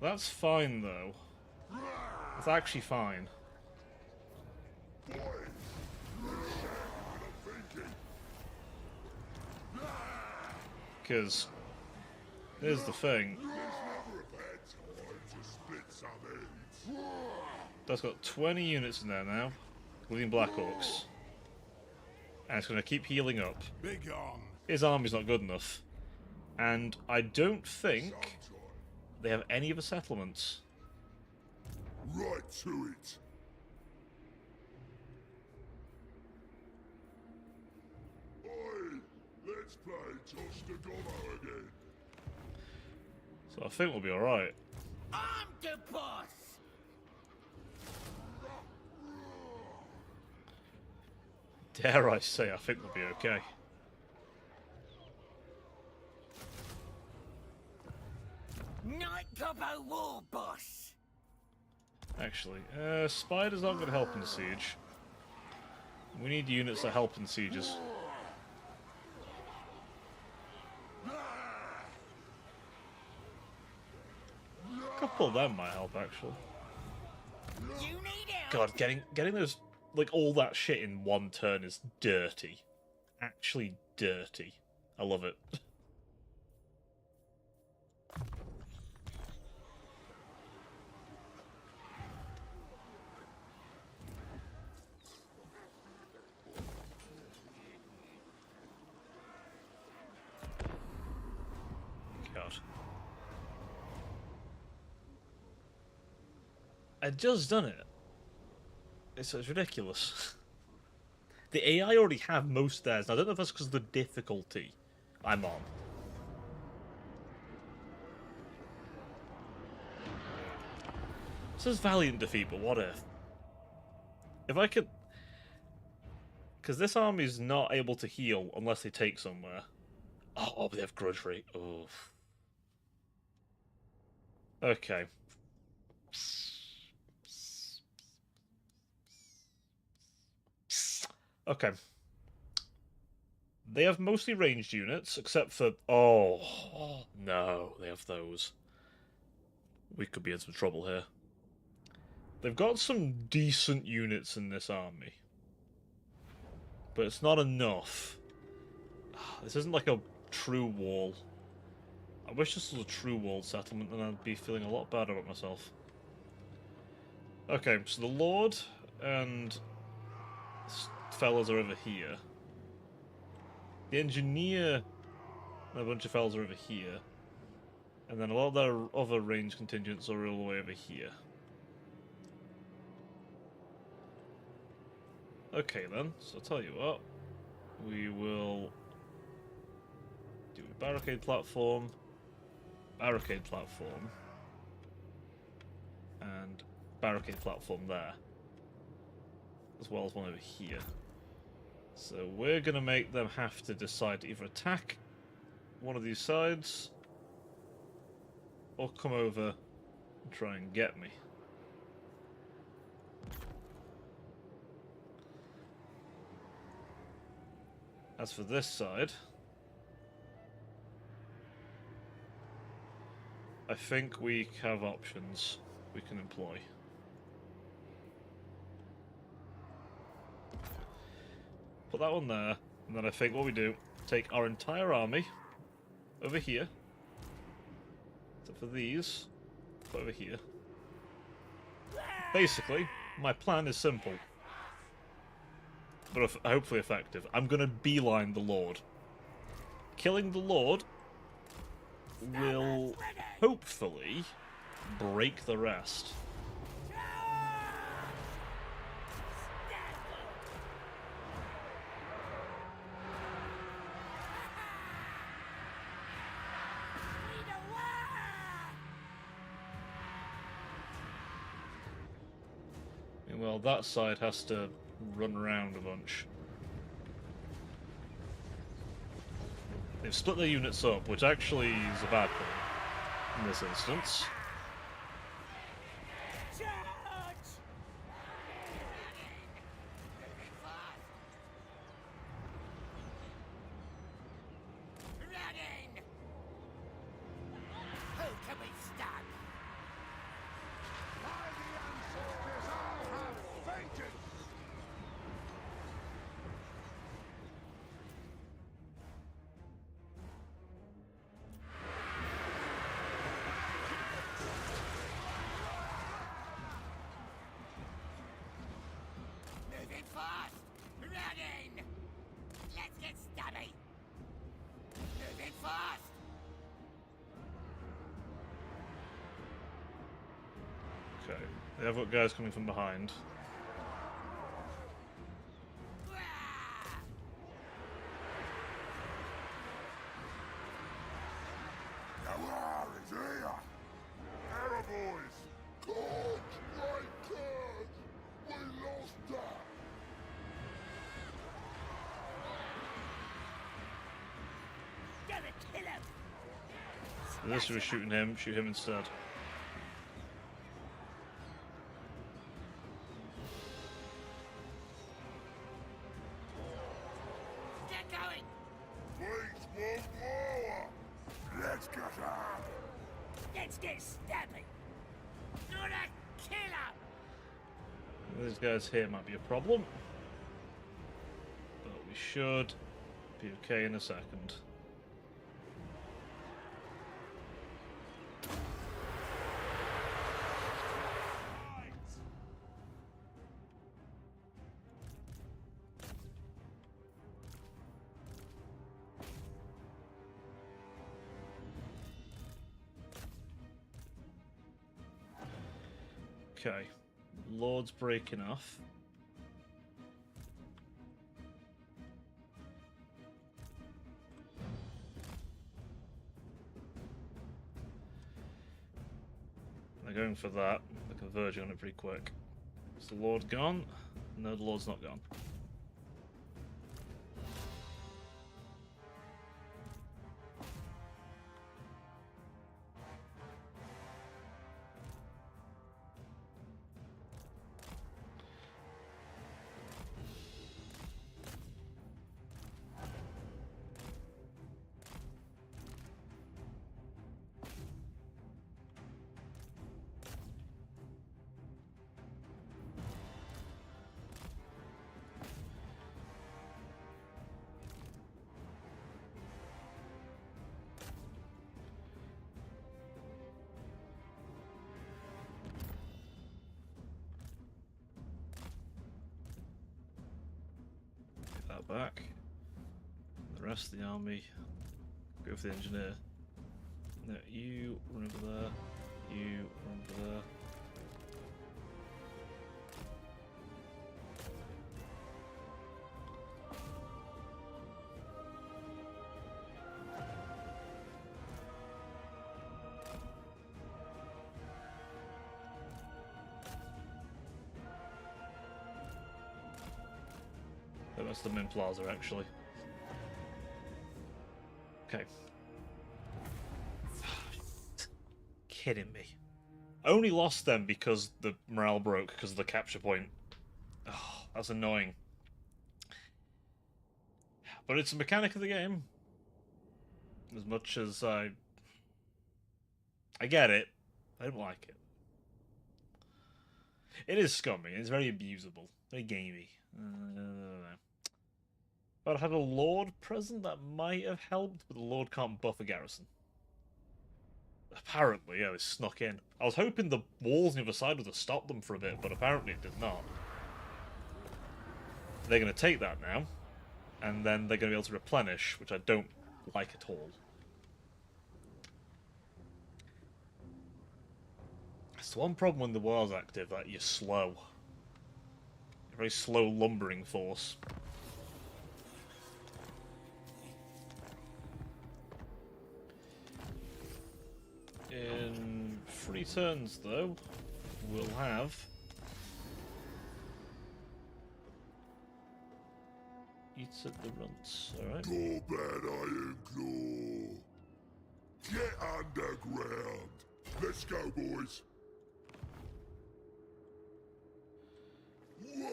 Speaker 1: That's fine, though. It's actually fine. Because here's the thing. That's got 20 units in there now, including Blackhawks. And it's going to keep healing up.
Speaker 2: Big on.
Speaker 1: His army's not good enough. And I don't think they have any other settlements.
Speaker 3: Right to it. Oi, let's play Toss the Gobbo again.
Speaker 1: So I think we'll be alright.
Speaker 5: I'm the boss!
Speaker 1: Dare I say, I think we'll be okay.
Speaker 5: Night Gobbo War Boss!
Speaker 1: Actually, spiders aren't going to help in the siege. We need units that help in sieges. A couple of them might help, actually.
Speaker 5: You need help!
Speaker 1: God, getting those, like, all that shit in one turn is dirty. Actually dirty. I love it. God. I just done it. It's ridiculous. The AI already have most theirs. I don't know if that's because of the difficulty I'm on. It says Valiant defeat, but what if? If I could... Because this army's not able to heal unless they take somewhere. Oh, but they have grudge rate. Oh. Okay. Okay. They have mostly ranged units, except for... Oh, no, they have those. We could be in some trouble here. They've got some decent units in this army. But it's not enough. This isn't like a true wall. I wish this was a true walled settlement, and I'd be feeling a lot better about myself. Okay, so the Lord and fellas are over here. The Engineer and a bunch of fellas are over here. And then a lot of their other range contingents are all the way over here. Okay then, so I'll tell you what. We will do a barricade platform, and barricade platform there. As well as one over here. So we're going to make them have to decide to either attack one of these sides or come over and try and get me. As for this side, I think we have options we can employ. Put that one there, and then I think what we do, take our entire army over here, except for these, put over here. Basically, my plan is simple, but hopefully effective. I'm going to beeline the Lord. Killing the Lord will hopefully break the rest. Well, that side has to run around a bunch. They've split their units up, which actually is a bad thing in this instance.
Speaker 5: it fast! Running! Let's get stabby! Move it fast!
Speaker 1: Okay. They have got guys coming from behind.
Speaker 5: Wah!
Speaker 3: Nawar is here! Arrow boys! Coach, right coach! We lost that!
Speaker 5: Gotta kill him!
Speaker 1: This was shooting him. Shoot him instead.
Speaker 5: Get going!
Speaker 3: Please, one more! Let's get up!
Speaker 5: Let's get stabby! Gonna kill him!
Speaker 1: These guys here might be a problem. But we should be okay in a second. Okay, Lord's breaking off. They're going for that. They're converging on it pretty quick. Is the Lord gone? No, the Lord's not gone. Get that back. The rest of the army go for the engineer. No, you run over there. You run over there. Oh, that's the main plaza, actually. Okay. Kidding me. I only lost them because the morale broke because of the capture point. Oh, that's annoying. But it's a mechanic of the game. As much as I get it, I don't like it. It is scummy. It's very abusable. Very gamey. I don't know. But I had a Lord present that might have helped, but the Lord can't buff a garrison. Apparently, yeah, they snuck in. I was hoping the walls on the other side would have stopped them for a bit, but apparently it did not. They're going to take that now, and then they're going to be able to replenish, which I don't like at all. It's the one problem when the war's active, that you're slow. You're a very slow lumbering force. In 3 turns, though, we'll have eats at the runts. Alright.
Speaker 3: Go bad Iron Claw! Get underground! Let's go, boys! Whoa!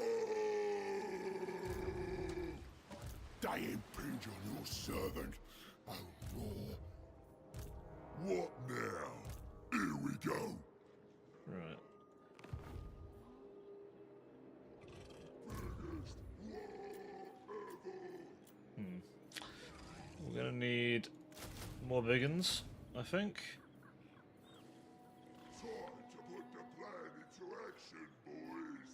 Speaker 3: They impinge on your servant, oh Law. What now? Here we go!
Speaker 1: Right. We're gonna need more big uns, I think.
Speaker 3: Time to put the plan into action, boys!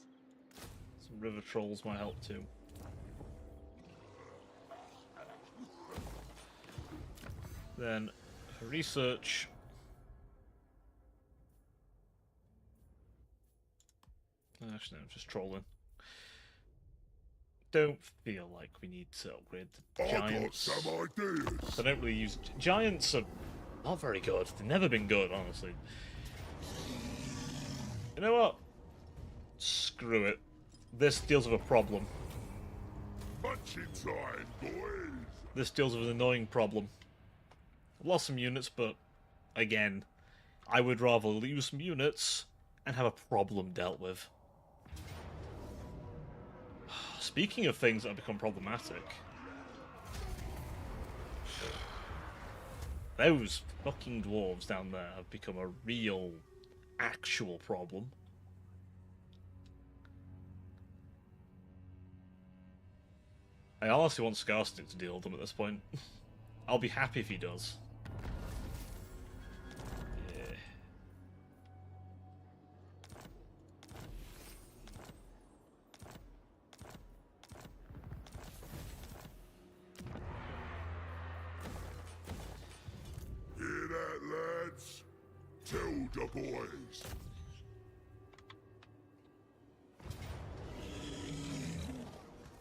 Speaker 1: Some River trolls might help too. Then, for research... Actually, no, I'm just trolling. Don't feel like we need to upgrade the giants.
Speaker 3: I got some ideas.
Speaker 1: I don't really use... Giants are not very good. They've never been good, honestly. You know what? Screw it. This deals with a problem.
Speaker 3: Punching time, boys.
Speaker 1: This deals with an annoying problem. I've lost some units, but again, I would rather lose some units and have a problem dealt with. Speaking of things that have become problematic, those fucking dwarves down there have become a real, actual problem. I honestly want Scarstick to deal with them at this point. I'll be happy if he does. Yeah.
Speaker 3: Hear that, lads? Tell the boys.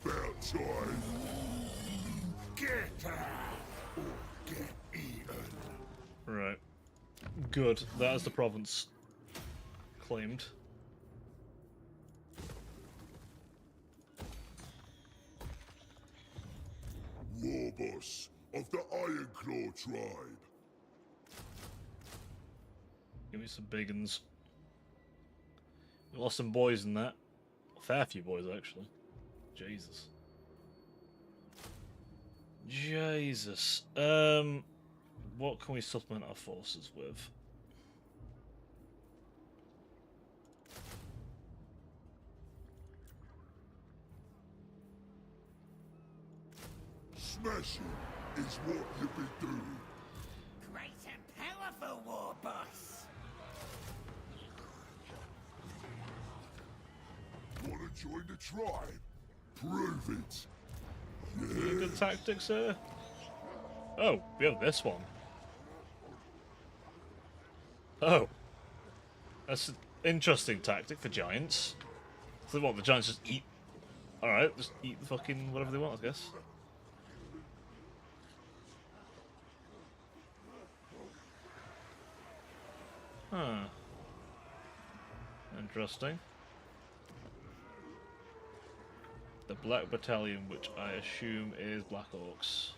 Speaker 3: About time. Get her or get eaten.
Speaker 1: Right. Good. That is the province claimed.
Speaker 3: War boss of the Ironclaw tribe.
Speaker 1: Give me some big uns. We lost some boys in that. A fair few boys, actually. Jesus. Jesus. What can we supplement our forces with?
Speaker 3: Smashing is what you be doing.
Speaker 5: Great and powerful, war boss.
Speaker 3: Wanna join the tribe? Prove it.
Speaker 1: Good tactics here. Oh, we have this one. Oh. That's an interesting tactic for giants. So what, the giants just eat... Alright, just eat the fucking whatever they want, I guess. Huh. Interesting. The Black Battalion, which I assume is Black Orcs.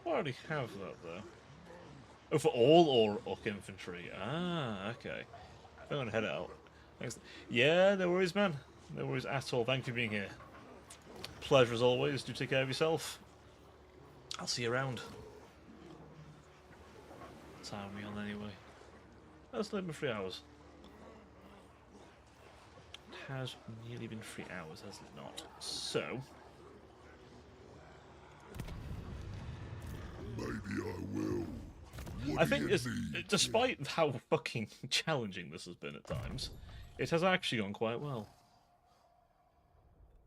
Speaker 1: I already have that, though. Oh, for all Orc infantry. Ah, okay. I'm gonna head out. Thanks. Yeah, no worries, man. No worries at all. Thank you for being here. Pleasure as always. Do take care of yourself. I'll see you around. What time are we on anyway? That's only been 3 hours. It has nearly been 3 hours, hasn't it not? So...
Speaker 3: Maybe I will. What
Speaker 1: I
Speaker 3: do
Speaker 1: think,
Speaker 3: you
Speaker 1: it's,
Speaker 3: need?
Speaker 1: despite how fucking challenging this has been at times, it has actually gone quite well.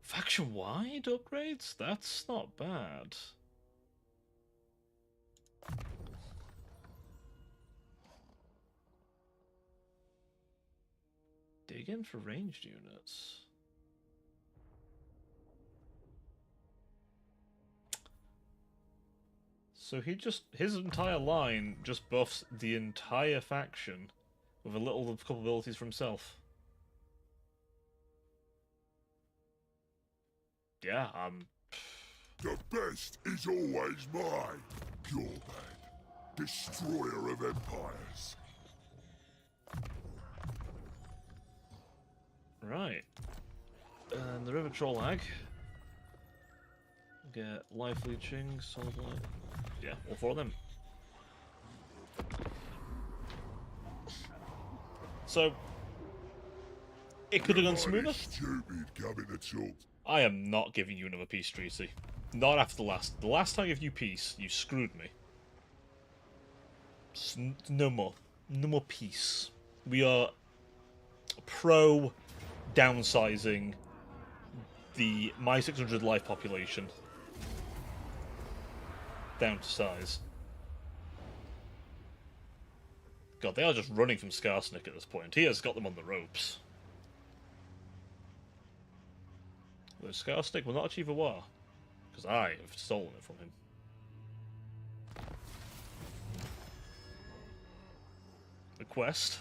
Speaker 1: Faction-wide upgrades? That's not bad. Dig in for ranged units. So his entire line just buffs the entire faction with a couple abilities for himself. Yeah,
Speaker 3: The best is always mine. Purebad, destroyer of empires.
Speaker 1: right. And the River Troll Hag. Get life leeching, solid life. Yeah, all 4 of them. So it could have gone smoother.
Speaker 3: Stupid coming to talk.
Speaker 1: I am not giving you another peace treaty. Not after the last. The last time I gave you peace, you screwed me. No more. no more peace. We are pro downsizing the my 600 life population down to size. God, they are just running from Skarsnik at this point. He has got them on the ropes. Though Skarsnik will not achieve a war, because I have stolen it from him. The quest.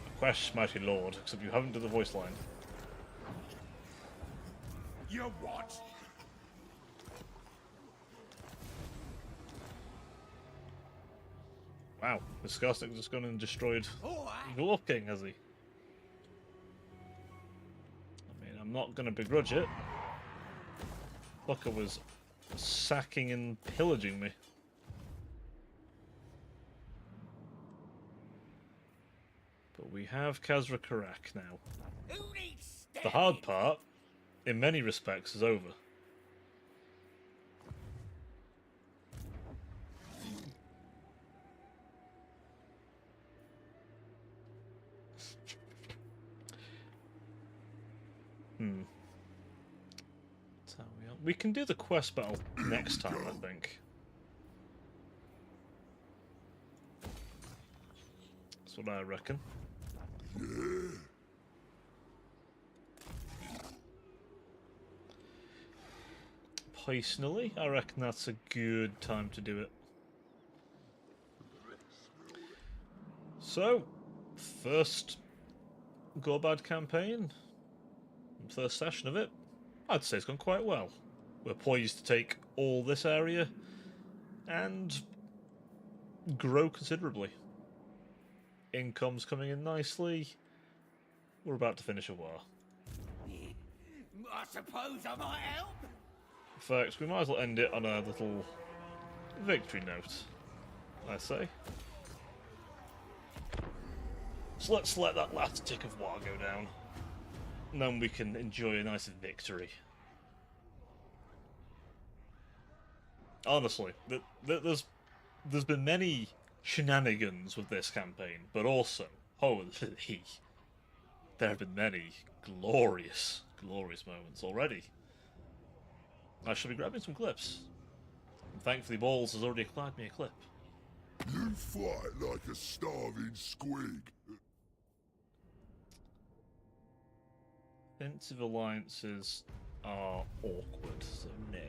Speaker 1: The quest, mighty lord, except you haven't done the voice line.
Speaker 2: You what?
Speaker 1: Wow, the Skarsnik just gone and destroyed
Speaker 5: All right.
Speaker 1: the Dwarf King, has he? I mean, I'm not going to begrudge it. Fucker was sacking and pillaging me. But we have Khazra Karak now.
Speaker 5: Who needs
Speaker 1: The hard part, in many respects, is over. So we can do the quest battle next time, I think. That's what I reckon. Personally, I reckon that's a good time to do it. So, first Gorbad campaign, first session of it, I'd say it's gone quite well. We're poised to take all this area and grow considerably. Income's coming in nicely. We're about to finish a war.
Speaker 5: I suppose I might help.
Speaker 1: Folks, we might as well end it on a little victory note, I say. So let's let that last tick of war go down. And then we can enjoy a nice victory. Honestly, there's been many shenanigans with this campaign, but also, holy, there have been many glorious, glorious moments already. I shall be grabbing some clips. And thankfully, Balls has already acquired me a clip.
Speaker 3: You fight like a starving squig.
Speaker 1: Defensive alliances are awkward, so no.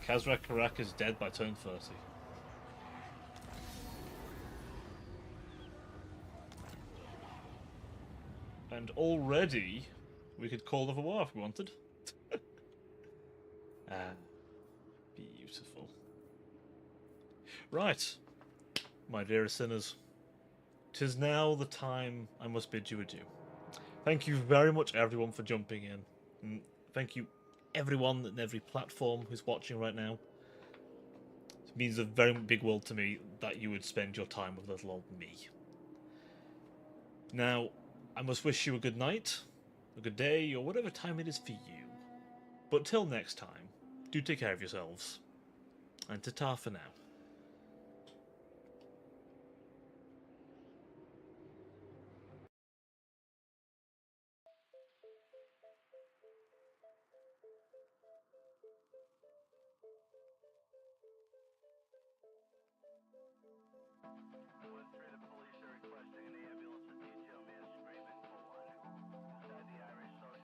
Speaker 1: Khazra Karak is dead by turn 30. And already, we could call it a war if we wanted. Beautiful. Right, my dearest sinners. 'Tis now the time I must bid you adieu. Thank you very much, everyone, for jumping in. And thank you, everyone in every platform who's watching right now. It means a very big world to me that you would spend your time with little old me. Now, I must wish you a good night, a good day, or whatever time it is for you. But till next time, do take care of yourselves, and ta-ta for now.